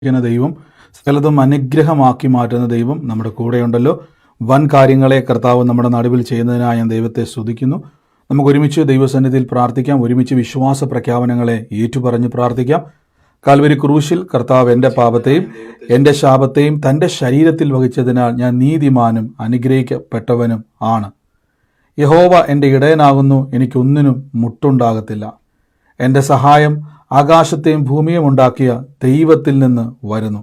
ദൈവം സകലതും അനുഗ്രഹമാക്കി മാറ്റുന്ന ദൈവം നമ്മുടെ കൂടെയുണ്ടല്ലോ. വൻ കാര്യങ്ങളെ കർത്താവ് നമ്മുടെ നടുവിൽ ചെയ്യുന്നതിനായി ഞാൻ ദൈവത്തെ സ്തുതിക്കുന്നു. നമുക്ക് ഒരുമിച്ച് ദൈവസന്നിധിയിൽ പ്രാർത്ഥിക്കാം. ഒരുമിച്ച് വിശ്വാസ പ്രഖ്യാപനങ്ങളെ ഏറ്റുപറഞ്ഞ് പ്രാർത്ഥിക്കാം. കാൽവരി ക്രൂശിൽ കർത്താവ് എൻ്റെ പാപത്തെയും എൻ്റെ ശാപത്തെയും തൻ്റെ ശരീരത്തിൽ വഹിച്ചതിനാൽ ഞാൻ നീതിമാനും അനുഗ്രഹിക്കപ്പെട്ടവനും ആണ്. യഹോവ എൻ്റെ ഇടയനാകുന്നു, എനിക്കൊന്നിനും മുട്ടുണ്ടാകത്തില്ല. എൻ്റെ സഹായം ആകാശത്തെയും ഭൂമിയും ഉണ്ടാക്കിയ ദൈവത്തിൽ നിന്ന് വരുന്നു.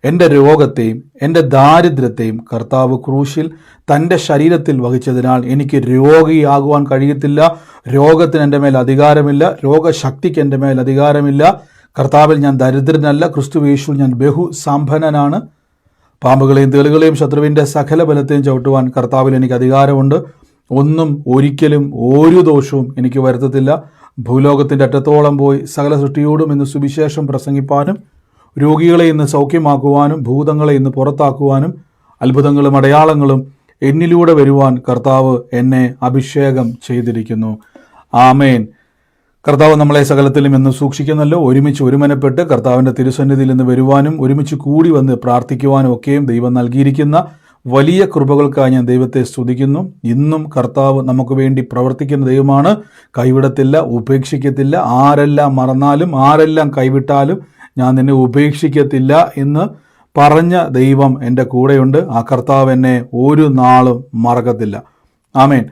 എൻ്റെ രോഗത്തെയും എൻ്റെ ദാരിദ്ര്യത്തെയും കർത്താവ് ക്രൂശിൽ തൻ്റെ ശരീരത്തിൽ വഹിച്ചതിനാൽ എനിക്ക് രോഗിയാകുവാൻ കഴിയത്തില്ല. രോഗത്തിന് എൻ്റെ മേൽ അധികാരമില്ല. രോഗശക്തിക്ക് എൻ്റെ മേൽ അധികാരമില്ല. കർത്താവിൽ ഞാൻ ദരിദ്രനല്ല, ക്രിസ്തു യേശുവിൽ ഞാൻ ബഹുസമ്പന്നനാണ്. പാമ്പുകളെയും തേളുകളെയും ശത്രുവിൻ്റെ സകല ബലത്തെയും ചവിട്ടുവാൻ കർത്താവിൽ എനിക്ക് അധികാരമുണ്ട്. ഒന്നും ഒരിക്കലും ഒരു ദോഷവും എനിക്ക് വരുത്തത്തില്ല. ഭൂലോകത്തിൻ്റെ അറ്റത്തോളം പോയി സകല സൃഷ്ടിയോടും ഇന്ന് സുവിശേഷം പ്രസംഗിപ്പാനും രോഗികളെ ഇന്ന് സൗഖ്യമാക്കുവാനും ഭൂതങ്ങളെ ഇന്ന് പുറത്താക്കുവാനും അത്ഭുതങ്ങളും അടയാളങ്ങളും എന്നിലൂടെ വരുവാൻ കർത്താവ് എന്നെ അഭിഷേകം ചെയ്തിരിക്കുന്നു. ആമേൻ. കർത്താവ് നമ്മളെ സകലത്തിലും ഇന്ന് സൂക്ഷിക്കുന്നല്ലോ. ഒരുമിച്ച് ഒരുമനപ്പെട്ട് കർത്താവിൻ്റെ തിരുസന്നിധിയിൽ നിന്ന് വരുവാനും ഒരുമിച്ച് കൂടി വന്ന് പ്രാർത്ഥിക്കുവാനും ഒക്കെയും ദൈവം നൽകിയിരിക്കുന്ന വലിയ കൃപകൾക്കായി ഞാൻ ദൈവത്തെ സ്തുതിക്കുന്നു. ഇന്നും കർത്താവ് നമുക്ക് വേണ്ടി പ്രവർത്തിക്കുന്ന ദൈവമാണ്. കൈവിടത്തില്ല, ഉപേക്ഷിക്കത്തില്ല. ആരെല്ലാം മറന്നാലും ആരെല്ലാം കൈവിട്ടാലും ഞാൻ നിന്നെ ഉപേക്ഷിക്കത്തില്ല എന്ന് പറഞ്ഞ ദൈവം എൻ്റെ കൂടെയുണ്ട്. ആ കർത്താവ് എന്നെ ഒരു നാളും മറക്കത്തില്ല. ആമേൻ.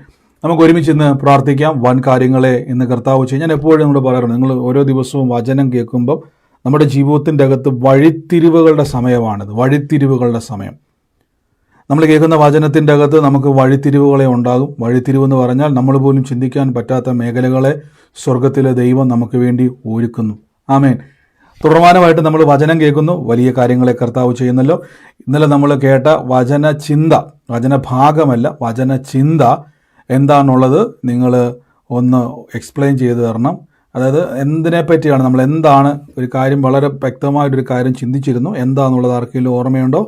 നമുക്ക് ഒരുമിച്ച് ഇന്ന് പ്രാർത്ഥിക്കാം. വൻ കാര്യങ്ങളെ ഇന്ന് കർത്താവ് ചെയ്യും. ഞാൻ എപ്പോഴും നമ്മൾ പറയാറുണ്ട്, നിങ്ങൾ ഓരോ ദിവസവും വചനം കേൾക്കുമ്പോൾ നമ്മുടെ ജീവിതത്തിൻ്റെ അകത്ത് വഴിത്തിരിവുകളുടെ സമയമാണിത്. വഴിത്തിരിവുകളുടെ സമയം. നമ്മൾ കേൾക്കുന്ന വചനത്തിൻ്റെ അകത്ത് നമുക്ക് വഴിത്തിരിവുകളെ ഉണ്ടാകും. വഴിത്തിരിവെന്ന് പറഞ്ഞാൽ നമ്മൾ പോലും ചിന്തിക്കാൻ പറ്റാത്ത മേഖലകളെ സ്വർഗത്തിലെ ദൈവം നമുക്ക് വേണ്ടി ഒരുക്കുന്നു. ആമേൻ. തുടർമാനമായിട്ട് നമ്മൾ വചനം കേൾക്കുന്നു. വലിയ കാര്യങ്ങളെ കർത്താവ് ചെയ്യുന്നല്ലോ. ഇന്നലെ നമ്മൾ കേട്ട വചനചിന്ത, വചനഭാഗമല്ല, വചനചിന്ത എന്താണുള്ളത് നിങ്ങൾ ഒന്ന് എക്സ്പ്ലെയിൻ ചെയ്തു തരണം. അതായത് എന്തിനെ പറ്റിയാണ്, നമ്മൾ എന്താണ് ഒരു കാര്യം, വളരെ വ്യക്തമായിട്ടൊരു കാര്യം ചിന്തിച്ചിരുന്നു. എന്താണെന്നുള്ളത് ആർക്കെങ്കിലും ഓർമ്മയുണ്ടോ?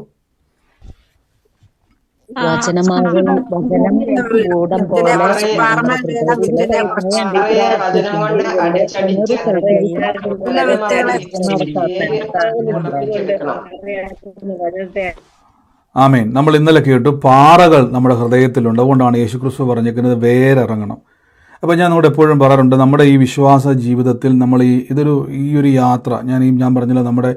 ആമേൻ. നമ്മൾ ഇന്നലെ കേട്ടു പാറകൾ നമ്മുടെ ഹൃദയത്തിലുണ്ട്. അതുകൊണ്ടാണ് യേശുക്രിസ്തു പറഞ്ഞിരിക്കുന്നത് വേരിറങ്ങണം. അപ്പോൾ ഞാൻ നിങ്ങളോട് എപ്പോഴും പറയാറുണ്ട്, നമ്മുടെ ഈ വിശ്വാസ ജീവിതത്തിൽ നമ്മൾ ഈ ഒരു യാത്ര, ഞാൻ പറഞ്ഞില്ല,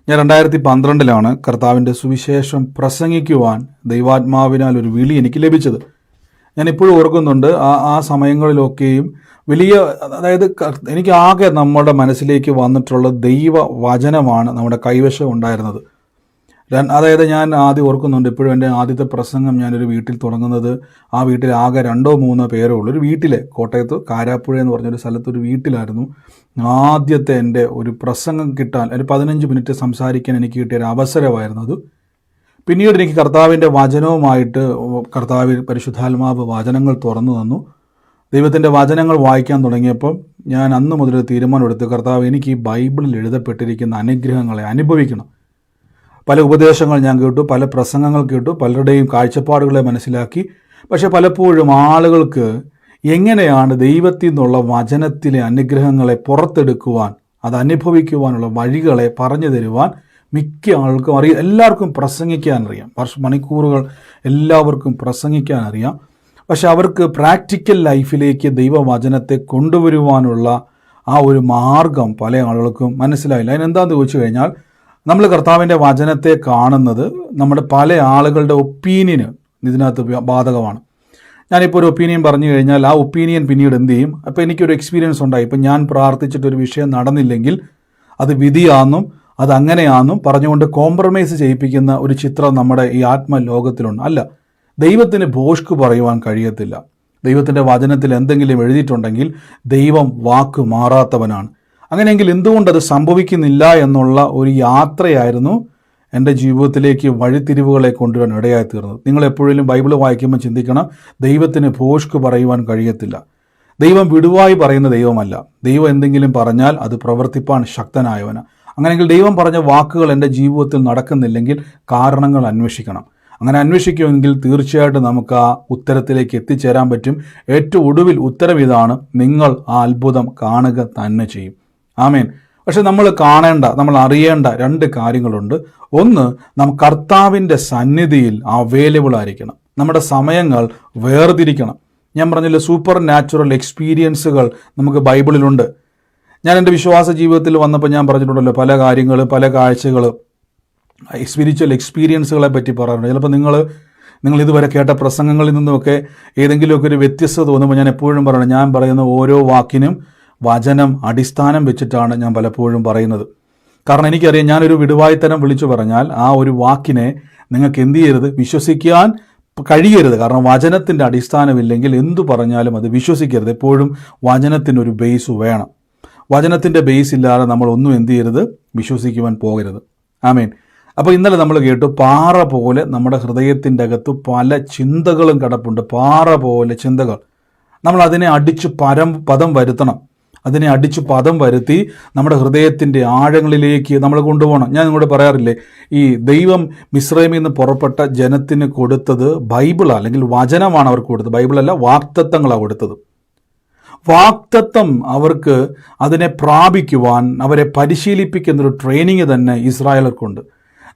ഞാൻ 2012 കർത്താവിൻ്റെ സുവിശേഷം പ്രസംഗിക്കുവാൻ ദൈവാത്മാവിനാൽ ഒരു വിളി എനിക്ക് ലഭിച്ചത്. ഞാൻ ഇപ്പോഴും ഓർക്കുന്നുണ്ട്. ആ സമയങ്ങളിലൊക്കെയും അതായത് എനിക്ക് ആകെ നമ്മുടെ മനസ്സിലേക്ക് വന്നിട്ടുള്ള ദൈവ വചനമാണ് നമ്മുടെ കൈവശം ഉണ്ടായിരുന്നത്. അതായത് ഞാൻ ആദ്യം ഓർക്കുന്നുണ്ട്, ഇപ്പോഴും എൻ്റെ ആദ്യത്തെ പ്രസംഗം ഞാനൊരു വീട്ടിൽ തുടങ്ങുന്നത്, ആ വീട്ടിൽ ആകെ 2-3 പേരേ ഉള്ളൂ. ഒരു വീട്ടിലെ കോട്ടയത്ത് കാരാപ്പുഴ എന്ന് പറഞ്ഞൊരു സ്ഥലത്തൊരു വീട്ടിലായിരുന്നു ആദ്യത്തെ എൻ്റെ ഒരു പ്രസംഗം കിട്ടാൻ. ഒരു 15 മിനിറ്റ് സംസാരിക്കാൻ എനിക്ക് കിട്ടിയ ഒരു അവസരമായിരുന്നത്. പിന്നീട് എനിക്ക് കർത്താവിൻ്റെ വചനവുമായിട്ട് കർത്താവിൽ പരിശുദ്ധാത്മാവ് വചനങ്ങൾ തുറന്നു തന്നു. ദൈവത്തിൻ്റെ വചനങ്ങൾ വായിക്കാൻ തുടങ്ങിയപ്പോൾ ഞാൻ അന്ന് മുതൽ തീരുമാനമെടുത്ത്, കർത്താവ് എനിക്ക് ഈ ബൈബിളിൽ എഴുതപ്പെട്ടിരിക്കുന്ന അനുഗ്രഹങ്ങളെ അനുഭവിക്കണം. പല ഉപദേശങ്ങൾ ഞാൻ കേട്ടു, പല പ്രസംഗങ്ങൾ കേട്ടു, പലരുടെയും കാഴ്ചപ്പാടുകളെ മനസ്സിലാക്കി. പക്ഷെ പലപ്പോഴും ആളുകൾക്ക് എങ്ങനെയാണ് ദൈവത്തിൽ നിന്നുള്ള വചനത്തിലെ അനുഗ്രഹങ്ങളെ പുറത്തെടുക്കുവാൻ, അത് അനുഭവിക്കുവാനുള്ള വഴികളെ പറഞ്ഞു തരുവാൻ മിക്ക ആൾക്കും അറിയാം. എല്ലാവർക്കും പ്രസംഗിക്കാൻ അറിയാം, മണിക്കൂറുകൾ എല്ലാവർക്കും പ്രസംഗിക്കാൻ അറിയാം. പക്ഷെ അവർക്ക് പ്രാക്ടിക്കൽ ലൈഫിലേക്ക് ദൈവവചനത്തെ കൊണ്ടുവരുവാനുള്ള ആ ഒരു മാർഗം പല ആളുകൾക്കും മനസ്സിലായില്ല. അതിനെന്താണെന്ന് ചോദിച്ചു കഴിഞ്ഞാൽ, നമ്മൾ കർത്താവിൻ്റെ വചനത്തെ കാണുന്നത് നമ്മുടെ പല ആളുകളുടെ ഒപ്പീനിയന് ഇതിനകത്ത് ബാധകമാണ്. ഞാനിപ്പോൾ ഒരു ഒപ്പീനിയൻ പറഞ്ഞു കഴിഞ്ഞാൽ ആ ഒപ്പീനിയൻ പിന്നീട് എന്ത് ചെയ്യും? അപ്പോൾ എനിക്കൊരു എക്സ്പീരിയൻസ് ഉണ്ടായി. ഇപ്പം ഞാൻ പ്രാർത്ഥിച്ചിട്ടൊരു വിഷയം നടന്നില്ലെങ്കിൽ അത് വിധിയാണെന്നും അത് അങ്ങനെയാണെന്നും പറഞ്ഞുകൊണ്ട് കോംപ്രമൈസ് ചെയ്യിപ്പിക്കുന്ന ഒരു ചിത്രം നമ്മുടെ ഈ ആത്മലോകത്തിലുണ്ട്. അല്ല, ദൈവത്തിന് ഭോഷ്ക് പറയുവാൻ കഴിയത്തില്ല. ദൈവത്തിൻ്റെ വചനത്തിൽ എന്തെങ്കിലും എഴുതിയിട്ടുണ്ടെങ്കിൽ ദൈവം വാക്ക് മാറാത്തവനാണ്. അങ്ങനെയെങ്കിൽ എന്തുകൊണ്ടത് സംഭവിക്കുന്നില്ല എന്നുള്ള ഒരു യാത്രയായിരുന്നു എൻ്റെ ജീവിതത്തിലേക്ക് വഴിത്തിരിവുകളെ കൊണ്ടുവരാൻ ഇടയായി തീർന്നത്. നിങ്ങൾ എപ്പോഴും ബൈബിൾ വായിക്കുമ്പോൾ ചിന്തിക്കണം, ദൈവത്തിന് ഭോഷ്ക് പറയുവാൻ കഴിയത്തില്ല. ദൈവം വിടുവായി പറയുന്ന ദൈവമല്ല. ദൈവം എന്തെങ്കിലും പറഞ്ഞാൽ അത് പ്രവർത്തിപ്പാൻ ശക്തനായവനാണ്. അങ്ങനെയെങ്കിൽ ദൈവം പറഞ്ഞ വാക്കുകൾ എൻ്റെ ജീവിതത്തിൽ നടക്കുന്നില്ലെങ്കിൽ കാരണങ്ങൾ അന്വേഷിക്കണം. അങ്ങനെ അന്വേഷിക്കുമെങ്കിൽ തീർച്ചയായിട്ടും നമുക്ക് ആ ഉത്തരത്തിലേക്ക് എത്തിച്ചേരാൻ പറ്റും. ഏറ്റവും ഒടുവിൽ ഉത്തരം ഇതാണ്: നിങ്ങൾ ആ അത്ഭുതം കാണുക തന്നെ ചെയ്യും. ആമേൻ. പക്ഷെ നമ്മൾ കാണേണ്ട, നമ്മൾ അറിയേണ്ട രണ്ട് കാര്യങ്ങളുണ്ട്. ഒന്ന്, നാം കർത്താവിൻ്റെ സന്നിധിയിൽ അവൈലബിൾ ആയിരിക്കണം. നമ്മുടെ സമയങ്ങൾ വേർതിരിക്കണം. ഞാൻ പറഞ്ഞില്ല, സൂപ്പർ നാച്ചുറൽ എക്സ്പീരിയൻസുകൾ നമുക്ക് ബൈബിളിലുണ്ട്. ഞാൻ എൻ്റെ വിശ്വാസ ജീവിതത്തിൽ വന്നപ്പോൾ ഞാൻ പറഞ്ഞിട്ടുണ്ടല്ലോ, പല കാര്യങ്ങൾ, പല കാഴ്ചകൾ, സ്പിരിച്വൽ എക്സ്പീരിയൻസുകളെ പറ്റി പറയാറുണ്ട്. ചിലപ്പോൾ നിങ്ങൾ ഇതുവരെ കേട്ട പ്രസംഗങ്ങളിൽ നിന്നുമൊക്കെ ഏതെങ്കിലുമൊക്കെ ഒരു വ്യത്യസ്തത തോന്നുമ്പോൾ ഞാൻ എപ്പോഴും പറയണം, ഞാൻ പറയുന്ന ഓരോ വാക്കിനും വചനം അടിസ്ഥാനം വെച്ചിട്ടാണ് ഞാൻ പലപ്പോഴും പറയുന്നത്. കാരണം എനിക്കറിയാം, ഞാനൊരു വിടുവായിത്തരം വിളിച്ചു പറഞ്ഞാൽ ആ ഒരു വാക്കിനെ നിങ്ങൾക്ക് എന്ത് ചെയ്യരുത്, വിശ്വസിക്കാൻ കഴിയരുത്. കാരണം വചനത്തിൻ്റെ അടിസ്ഥാനമില്ലെങ്കിൽ എന്തു പറഞ്ഞാലും അത് വിശ്വസിക്കരുത്. എപ്പോഴും വചനത്തിനൊരു ബേസ് വേണം. വചനത്തിൻ്റെ ബേസ് ഇല്ലാതെ നമ്മളൊന്നും എന്ത് ചെയ്യരുത്, വിശ്വസിക്കുവാൻ പോകരുത്. ആമേൻ. അപ്പോൾ ഇന്നലെ നമ്മൾ കേട്ടു, പാറ പോലെ നമ്മുടെ ഹൃദയത്തിൻ്റെ അകത്ത് പല ചിന്തകളും കിടപ്പുണ്ട്. പാറ പോലെ ചിന്തകൾ. നമ്മൾ അതിനെ അടിച്ച് പദം വരുത്തണം. അതിനെ അടിച്ച് പദം വരുത്തി നമ്മുടെ ഹൃദയത്തിൻ്റെ ആഴങ്ങളിലേക്ക് നമ്മൾ കൊണ്ടുപോകണം. ഞാൻ നിങ്ങളോട് പറയാറില്ലേ, ഈ ദൈവം മിസ്രൈമിൽ നിന്ന് പുറപ്പെട്ട ജനത്തിന് കൊടുത്തത് ബൈബിളാണ്, അല്ലെങ്കിൽ വചനമാണ് അവർക്ക് കൊടുത്തത്. ബൈബിളല്ല, വാഗ്ദത്തങ്ങളാണ് കൊടുത്തത്. വാഗ്ദത്തം അവർക്ക് അതിനെ പ്രാപിക്കുവാൻ അവരെ പരിശീലിപ്പിക്കുന്നൊരു ട്രെയിനിങ് തന്നെ ഇസ്രായേലർക്കുണ്ട്.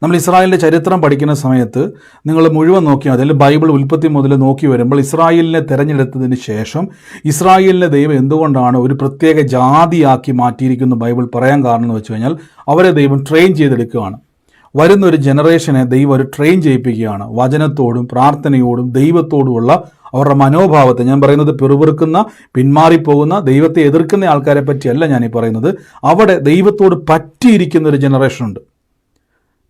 നമ്മൾ ഇസ്രായേലിൻ്റെ ചരിത്രം പഠിക്കുന്ന സമയത്ത് നിങ്ങൾ മുഴുവൻ നോക്കിയാൽ മതി, അല്ലെങ്കിൽ ബൈബിൾ ഉൽപ്പത്തി മുതൽ നോക്കി വരുമ്പോൾ ഇസ്രായേലിനെ തിരഞ്ഞെടുത്തതിന് ശേഷം ഇസ്രായേലിനെ ദൈവം എന്തുകൊണ്ടാണ് ഒരു പ്രത്യേക ജാതിയാക്കി മാറ്റിയിരിക്കുന്നു ബൈബിൾ പറയാൻ കാരണം എന്ന് വെച്ച് കഴിഞ്ഞാൽ, അവരെ ദൈവം ട്രെയിൻ ചെയ്തെടുക്കുകയാണ്. വരുന്നൊരു ജനറേഷനെ ദൈവം ഒരു ട്രെയിൻ ചെയ്യിപ്പിക്കുകയാണ്. വചനത്തോടും പ്രാർത്ഥനയോടും ദൈവത്തോടുമുള്ള അവരുടെ മനോഭാവത്തെ, ഞാൻ പറയുന്നത് പിറുപിറുക്കുന്ന, പിന്മാറിപ്പോകുന്ന, ദൈവത്തെ എതിർക്കുന്ന ആൾക്കാരെ പറ്റിയല്ല ഞാനീ പറയുന്നത്. അവിടെ ദൈവത്തോട് പറ്റിയിരിക്കുന്ന ഒരു ജനറേഷനുണ്ട്.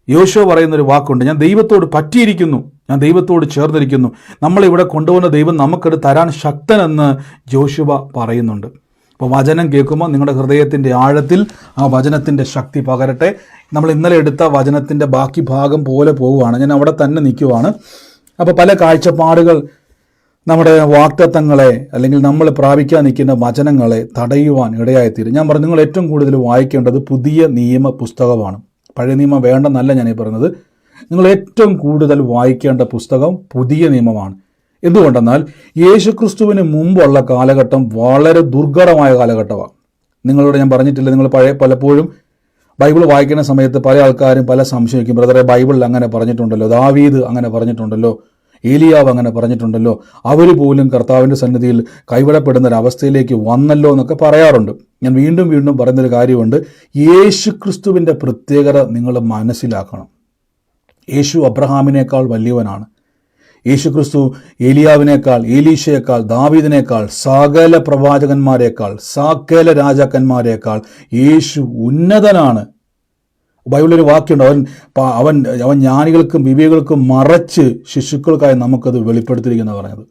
യോശുവ പറയുന്നൊരു വാക്കുണ്ട്, ഞാൻ ദൈവത്തോട് പറ്റിയിരിക്കുന്നു, ഞാൻ ദൈവത്തോട് ചേർന്നിരിക്കുന്നു. നമ്മളിവിടെ കൊണ്ടുപോകുന്ന ദൈവം നമുക്കത് തരാൻ ശക്തനെന്ന് ജോഷുവ പറയുന്നുണ്ട്. അപ്പോൾ വചനം കേൾക്കുമ്പോൾ നിങ്ങളുടെ ഹൃദയത്തിൻ്റെ ആഴത്തിൽ ആ വചനത്തിൻ്റെ ശക്തി പകരട്ടെ. നമ്മൾ ഇന്നലെ എടുത്ത വചനത്തിൻ്റെ ബാക്കി ഭാഗം പോലെ പോവുകയാണ്. ഞാൻ അവിടെ തന്നെ നിൽക്കുവാണ്. അപ്പോൾ പല കാഴ്ചപ്പാടുകൾ നമ്മുടെ വാഗ്ദത്തങ്ങളെ, അല്ലെങ്കിൽ നമ്മൾ പ്രാപിക്കാൻ നിൽക്കുന്ന വചനങ്ങളെ തടയുവാൻ ഇടയായിത്തീരും. ഞാൻ പറഞ്ഞു, നിങ്ങൾ ഏറ്റവും കൂടുതൽ വായിക്കേണ്ടത് പുതിയ നിയമ പുസ്തകമാണ്. പഴയ നിയമം വേണ്ടെന്നല്ല ഞാനീ പറയുന്നത്. നിങ്ങൾ ഏറ്റവും കൂടുതൽ വായിക്കേണ്ട പുസ്തകം പുതിയ നിയമമാണ്. എന്തുകൊണ്ടെന്നാൽ യേശുക്രിസ്തുവിന് മുമ്പുള്ള കാലഘട്ടം വളരെ ദുർഘടമായ കാലഘട്ടമാണ്. നിങ്ങളോട് ഞാൻ പറഞ്ഞിട്ടില്ല, നിങ്ങൾ പലപ്പോഴും ബൈബിൾ വായിക്കുന്ന സമയത്ത് പല ആൾക്കാരും പല സംശയിക്കും, ബ്രദറെ ബൈബിളിൽ അങ്ങനെ പറഞ്ഞിട്ടുണ്ടല്ലോ, ദാവീദ് അങ്ങനെ പറഞ്ഞിട്ടുണ്ടല്ലോ, ഏലിയാവ് അങ്ങനെ പറഞ്ഞിട്ടുണ്ടല്ലോ, അവർ പോലും കർത്താവിൻ്റെ സന്നിധിയിൽ കൈവിടപ്പെടുന്ന ഒരവസ്ഥയിലേക്ക് വന്നല്ലോ എന്നൊക്കെ പറയാറുണ്ട്. ഞാൻ വീണ്ടും വീണ്ടും പറയുന്നൊരു കാര്യമുണ്ട്, യേശുക്രിസ്തുവിൻ്റെ പ്രത്യേകത നിങ്ങൾ മനസ്സിലാക്കണം. യേശു അബ്രഹാമിനേക്കാൾ വലിയവനാണ്. യേശുക്രിസ്തു ഏലിയാവിനേക്കാൾ, ഏലീശയേക്കാൾ, ദാവീദിനേക്കാൾ, സകല പ്രവാചകന്മാരെക്കാൾ, സകല രാജാക്കന്മാരെക്കാൾ യേശു ഉന്നതനാണ്. ബൈബിളൊരു വാക്യമുണ്ട്, അവൻ ജ്ഞാനികൾക്കും വിവേകൾക്കും മറച്ച് ശിശുക്കൾക്കായി നമുക്കത് വെളിപ്പെടുത്തിയിരിക്കുന്ന പറഞ്ഞത്.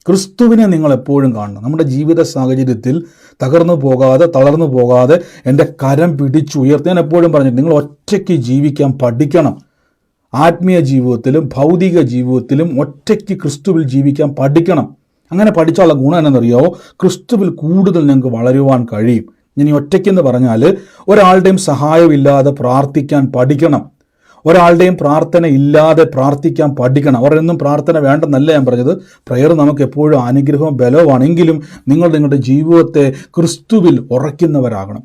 ക്രിസ്തുവിനെ നിങ്ങൾ എപ്പോഴും കാണണം. നമ്മുടെ ജീവിത സാഹചര്യത്തിൽ തകർന്നു പോകാതെ, തളർന്നു പോകാതെ എൻ്റെ കരം പിടിച്ചുയർത്തി. ഞാൻ എപ്പോഴും പറഞ്ഞിട്ട്, നിങ്ങൾ ഒറ്റയ്ക്ക് ജീവിക്കാൻ പഠിക്കണം. ആത്മീയ ജീവിതത്തിലും ഭൗതിക ജീവിതത്തിലും ഒറ്റയ്ക്ക് ക്രിസ്തുവിൽ ജീവിക്കാൻ പഠിക്കണം. അങ്ങനെ പഠിച്ചാലുള്ള ഗുണം എന്താണെന്നറിയാമോ? ക്രിസ്തുവിൽ കൂടുതൽ നിങ്ങൾക്ക് വളരുവാൻ കഴിയും. ഇനി ഒറ്റയ്ക്കെന്ന് പറഞ്ഞാൽ ഒരാളുടെയും സഹായമില്ലാതെ പ്രാർത്ഥിക്കാൻ പഠിക്കണം. ഒരാളുടെയും പ്രാർത്ഥന ഇല്ലാതെ പ്രാർത്ഥിക്കാൻ പഠിക്കണം. അവരൊന്നും പ്രാർത്ഥന വേണ്ടെന്നല്ല ഞാൻ പറഞ്ഞത്. പ്രയർ നമുക്ക് എപ്പോഴും അനുഗ്രഹവും ബലവുമാണെങ്കിലും നിങ്ങളുടെ ജീവിതത്തെ ക്രിസ്തുവിൽ ഉറയ്ക്കുന്നവരാകണം.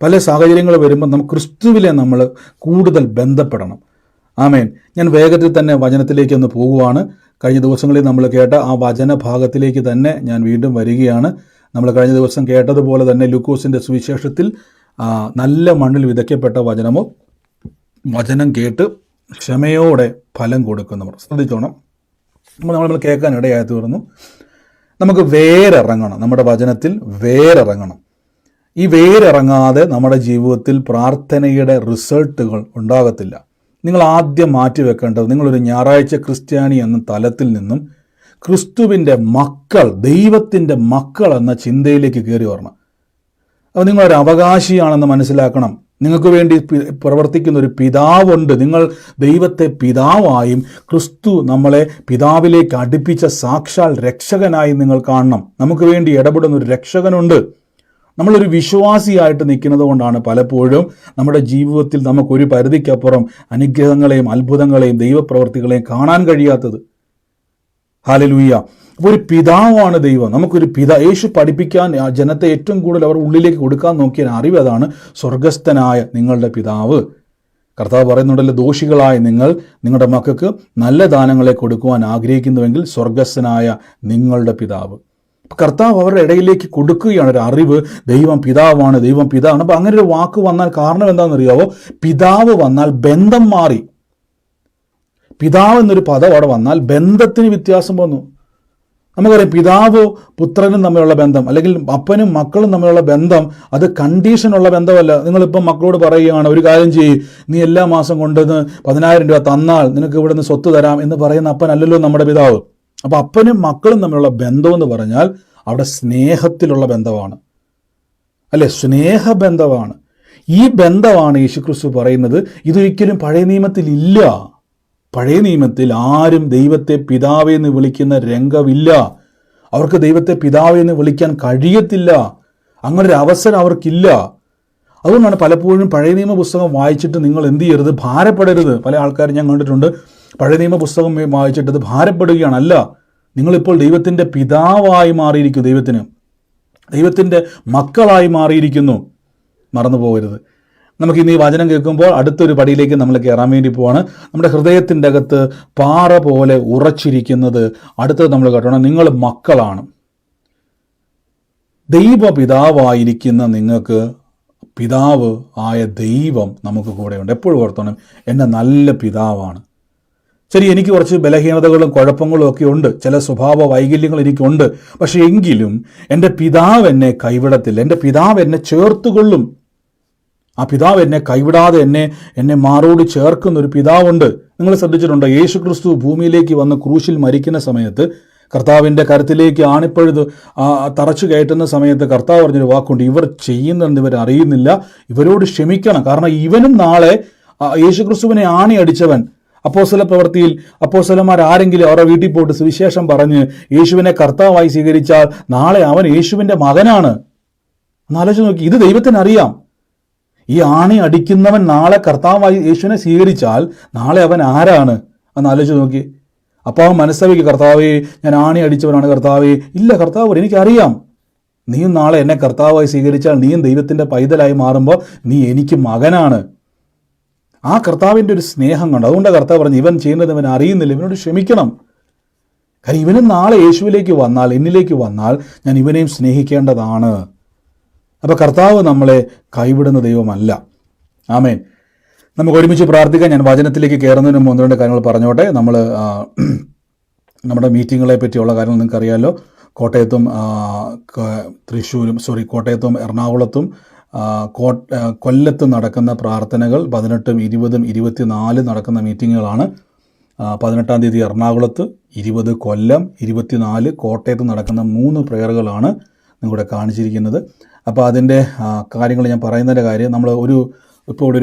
പല സാഹചര്യങ്ങൾ വരുമ്പോൾ നമുക്ക് ക്രിസ്തുവിലെ നമ്മൾ കൂടുതൽ ബന്ധപ്പെടണം. ആമേൻ. ഞാൻ വേഗത്തിൽ തന്നെ വചനത്തിലേക്ക് ഒന്ന് പോകുവാണ്. കഴിഞ്ഞ ദിവസങ്ങളിൽ നമ്മൾ കേട്ട ആ വചന ഭാഗത്തിലേക്ക് തന്നെ ഞാൻ വീണ്ടും വരികയാണ്. നമ്മൾ കഴിഞ്ഞ ദിവസം കേട്ടതുപോലെ തന്നെ ലൂക്കോസിൻ്റെ സുവിശേഷത്തിൽ നല്ല മണ്ണിൽ വിതയ്ക്കപ്പെട്ട വചനം കേട്ട് ക്ഷമയോടെ ഫലം കൊടുക്കുന്നവർ. ശ്രദ്ധിച്ചോണം, നമ്മൾ കേൾക്കാൻ ഇടയായി തീർന്നു. നമുക്ക് വേരിറങ്ങണം, നമ്മുടെ വചനത്തിൽ വേരിറങ്ങണം. ഈ വേരിറങ്ങാതെ നമ്മുടെ ജീവിതത്തിൽ പ്രാർത്ഥനയുടെ റിസൾട്ടുകൾ ഉണ്ടാകത്തില്ല. നിങ്ങൾ ആദ്യം മാറ്റിവെക്കേണ്ടത്, നിങ്ങളൊരു ഞായറാഴ്ച ക്രിസ്ത്യാനി എന്ന തലത്തിൽ നിന്നും ക്രിസ്തുവിൻ്റെ മക്കൾ, ദൈവത്തിൻ്റെ മക്കൾ എന്ന ചിന്തയിലേക്ക് കയറി വരണം. അപ്പോൾ നിങ്ങളൊരു അവകാശിയാണെന്ന് മനസ്സിലാക്കണം. നിങ്ങൾക്ക് വേണ്ടി പ്രവർത്തിക്കുന്ന ഒരു പിതാവുണ്ട്. നിങ്ങൾ ദൈവത്തെ പിതാവായും ക്രിസ്തു നമ്മളെ പിതാവിലേക്ക് അടുപ്പിച്ച സാക്ഷാൽ രക്ഷകനായും നിങ്ങൾ കാണണം. നമുക്ക് വേണ്ടി ഇടപെടുന്ന ഒരു രക്ഷകനുണ്ട്. നമ്മളൊരു വിശ്വാസിയായിട്ട് നിൽക്കുന്നത് കൊണ്ടാണ് പലപ്പോഴും നമ്മുടെ ജീവിതത്തിൽ നമുക്കൊരു പരിധിക്കപ്പുറം അനുഗ്രഹങ്ങളെയും അത്ഭുതങ്ങളെയും ദൈവപ്രവർത്തികളെയും കാണാൻ കഴിയാത്തത്. ഹല്ലേലൂയ. അപ്പോൾ ഒരു പിതാവാണ് ദൈവം. നമുക്കൊരു യേശു പഠിപ്പിക്കാൻ ആ ജനത്തെ ഏറ്റവും കൂടുതൽ അവർ ഉള്ളിലേക്ക് കൊടുക്കാൻ നോക്കിയ അറിവ് അതാണ്, സ്വർഗസ്ഥനായ നിങ്ങളുടെ പിതാവ്. കർത്താവ് പറയുന്നുണ്ടല്ലോ, ദോഷികളായ നിങ്ങൾ നിങ്ങളുടെ മക്കൾക്ക് നല്ല ദാനങ്ങളെ കൊടുക്കുവാൻ ആഗ്രഹിക്കുന്നുവെങ്കിൽ സ്വർഗസ്ഥനായ നിങ്ങളുടെ പിതാവ്. കർത്താവ് അവരുടെ ഇടയിലേക്ക് കൊടുക്കുകയാണ് ഒരു അറിവ്, ദൈവം പിതാവാണ്, ദൈവം പിതാവാണ്. അപ്പം അങ്ങനെ ഒരു വാക്ക് വന്നാൽ കാരണം എന്താണെന്നറിയാവോ? പിതാവ് വന്നാൽ ബന്ധം മാറി. പിതാവ് എന്നൊരു പദം അവിടെ വന്നാൽ ബന്ധത്തിന് വ്യത്യാസം വന്നു. നമുക്കറിയാം, പിതാവ് പുത്രനും തമ്മിലുള്ള ബന്ധം, അല്ലെങ്കിൽ അപ്പനും മക്കളും തമ്മിലുള്ള ബന്ധം, അത് കണ്ടീഷനുള്ള ബന്ധമല്ല. നിങ്ങളിപ്പം മക്കളോട് പറയുകയാണ്, ഒരു കാര്യം ചെയ്യ്, നീ എല്ലാ മാസം കൊണ്ടുവന്ന് 10,000 രൂപ തന്നാൽ നിനക്ക് ഇവിടെ നിന്ന് സ്വത്ത് തരാം എന്ന് പറയുന്ന അപ്പനല്ലല്ലോ നമ്മുടെ പിതാവ്. അപ്പം അപ്പനും മക്കളും തമ്മിലുള്ള ബന്ധമെന്ന് പറഞ്ഞാൽ അവിടെ സ്നേഹത്തിലുള്ള ബന്ധമാണ്, അല്ലെ? സ്നേഹബന്ധമാണ്. ഈ ബന്ധമാണ് യേശുക്രിസ്തു പറയുന്നത്. ഇതൊരിക്കലും പഴയ നിയമത്തിൽ ഇല്ല. പഴയ നിയമത്തിൽ ആരും ദൈവത്തെ പിതാവേ എന്ന് വിളിക്കുന്ന രംഗമില്ല. അവർക്ക് ദൈവത്തെ പിതാവേ എന്ന് വിളിക്കാൻ കഴിയത്തില്ല. അങ്ങനൊരു അവസരം അവർക്കില്ല. അതുകൊണ്ടാണ് പലപ്പോഴും പഴയ നിയമ പുസ്തകം വായിച്ചിട്ട് നിങ്ങൾ എന്ത് ചെയ്യരുത്? ഭാരപ്പെടരുത്. പല ആൾക്കാരും ഞാൻ കണ്ടിട്ടുണ്ട്, പഴയ നിയമ പുസ്തകം വായിച്ചിട്ട് അത് ഭാരപ്പെടുകയാണ്. അല്ല, നിങ്ങളിപ്പോൾ ദൈവത്തിൻ്റെ പിതാവായി മാറിയിരിക്കുന്നു, ദൈവത്തിൻ്റെ മക്കളായി മാറിയിരിക്കുന്നു. മറന്നു പോകരുത്. നമുക്ക് ഇന്ന് ഈ വചനം കേൾക്കുമ്പോൾ അടുത്തൊരു പടിയിലേക്ക് നമ്മൾ കയറാൻ വേണ്ടി പോവാണ്. നമ്മുടെ ഹൃദയത്തിൻ്റെ അകത്ത് പാറ പോലെ ഉറച്ചിരിക്കുന്നത് അടുത്തത് നമ്മൾ കേട്ടോണം, നിങ്ങൾ മക്കളാണ്. ദൈവപിതാവായിരിക്കുന്ന നിങ്ങൾക്ക് പിതാവ് ആയ ദൈവം നമുക്ക് കൂടെയുണ്ട്. എപ്പോഴും ഓർത്തോണം, എൻ്റെ നല്ല പിതാവാണ്. ശരി, എനിക്ക് കുറച്ച് ബലഹീനതകളും കുഴപ്പങ്ങളും ഒക്കെ ഉണ്ട്, ചില സ്വഭാവ വൈകല്യങ്ങൾ എനിക്കുണ്ട്. പക്ഷെ എങ്കിലും എൻ്റെ പിതാവ് എന്നെ കൈവിടത്തില്ല. എൻ്റെ പിതാവ് എന്നെ ചേർത്തുകൊള്ളും. ആ പിതാവ് എന്നെ കൈവിടാതെ എന്നെ മാറോട് ചേർക്കുന്നൊരു പിതാവുണ്ട്. നിങ്ങൾ ശ്രദ്ധിച്ചിട്ടുണ്ടോ? യേശു ക്രിസ്തു ഭൂമിയിലേക്ക് വന്ന് ക്രൂശിൽ മരിക്കുന്ന സമയത്ത് കർത്താവിൻ്റെ കരുത്തിലേക്ക് ആണിപ്പഴുത് തറച്ചു കയറ്റുന്ന സമയത്ത് കർത്താവ് പറഞ്ഞൊരു വാക്കുണ്ട്, ഇവർ ചെയ്യുന്നതെന്ന് ഇവർ അറിയുന്നില്ല, ഇവരോട് ക്ഷമിക്കണം. കാരണം ഇവനും നാളെ യേശുക്രിസ്തുവിനെ ആണി അടിച്ചവൻ. അപ്പോസ്തല പ്രവൃത്തിയിൽ അപ്പോസ്തലന്മാർ ആരെങ്കിലും അവരുടെ വീട്ടിൽ പോയിട്ട് സുവിശേഷം പറഞ്ഞ് യേശുവിനെ കർത്താവായി സ്വീകരിച്ചാൽ നാളെ അവൻ യേശുവിൻ്റെ മകനാണ്. എന്നാലോചിച്ച് നോക്കി, ഇത് ദൈവത്തിന് അറിയാം. ഈ ആണി അടിക്കുന്നവൻ നാളെ കർത്താവായി യേശുവിനെ സ്വീകരിച്ചാൽ നാളെ അവൻ ആരാണ് എന്ന് ആലോചിച്ച് നോക്കി. അപ്പോൾ അവൻ മനസ്സറിയിക്കും, കർത്താവേ ഞാൻ ആണി അടിച്ചവനാണ് കർത്താവേ. ഇല്ല കർത്താവ്, എനിക്കറിയാം നീയും നാളെ എന്നെ കർത്താവായി സ്വീകരിച്ചാൽ നീയും ദൈവത്തിൻ്റെ പൈതലായി മാറുമ്പോൾ നീ എനിക്ക് മകനാണ്. ആ കർത്താവിൻ്റെ ഒരു സ്നേഹം കണ്ടു. അതുകൊണ്ട് കർത്താവ് പറഞ്ഞു, ഇവൻ ചെയ്യുന്നത് ഇവൻ അറിയുന്നില്ല, ഇവനോട് ക്ഷമിക്കണം. കാരണം ഇവനും നാളെ യേശുവിലേക്ക് വന്നാൽ, എന്നിലേക്ക് വന്നാൽ ഞാൻ ഇവനെയും സ്നേഹിക്കേണ്ടതാണ്. അപ്പോൾ കർത്താവ് നമ്മളെ കൈവിടുന്ന ദൈവമല്ല. ആമേൻ. നമുക്ക് ഒരുമിച്ച് പ്രാർത്ഥിക്കാം. ഞാൻ വചനത്തിലേക്ക് കയറുന്നതിന് മുമ്പ് 1-2 കാര്യങ്ങൾ പറഞ്ഞോട്ടെ. നമ്മൾ നമ്മുടെ മീറ്റിങ്ങുകളെ പറ്റിയുള്ള കാര്യങ്ങൾ നിങ്ങൾക്കറിയാമല്ലോ. കോട്ടയത്തും കോട്ടയത്തും എറണാകുളത്തും കൊല്ലത്തും നടക്കുന്ന പ്രാർത്ഥനകൾ 18, 20, 24 നടക്കുന്ന മീറ്റിങ്ങുകളാണ്. 18-ാം തീയതി എറണാകുളത്ത്, 20 കൊല്ലം, 24 കോട്ടയത്ത് നടക്കുന്ന 3 പ്രയറുകളാണ് നിങ്ങളുടെ കാണിച്ചിരിക്കുന്നത്. അപ്പോൾ അതിൻ്റെ കാര്യങ്ങൾ ഞാൻ പറയുന്നതിൻ്റെ കാര്യം, നമ്മൾ ഇപ്പോൾ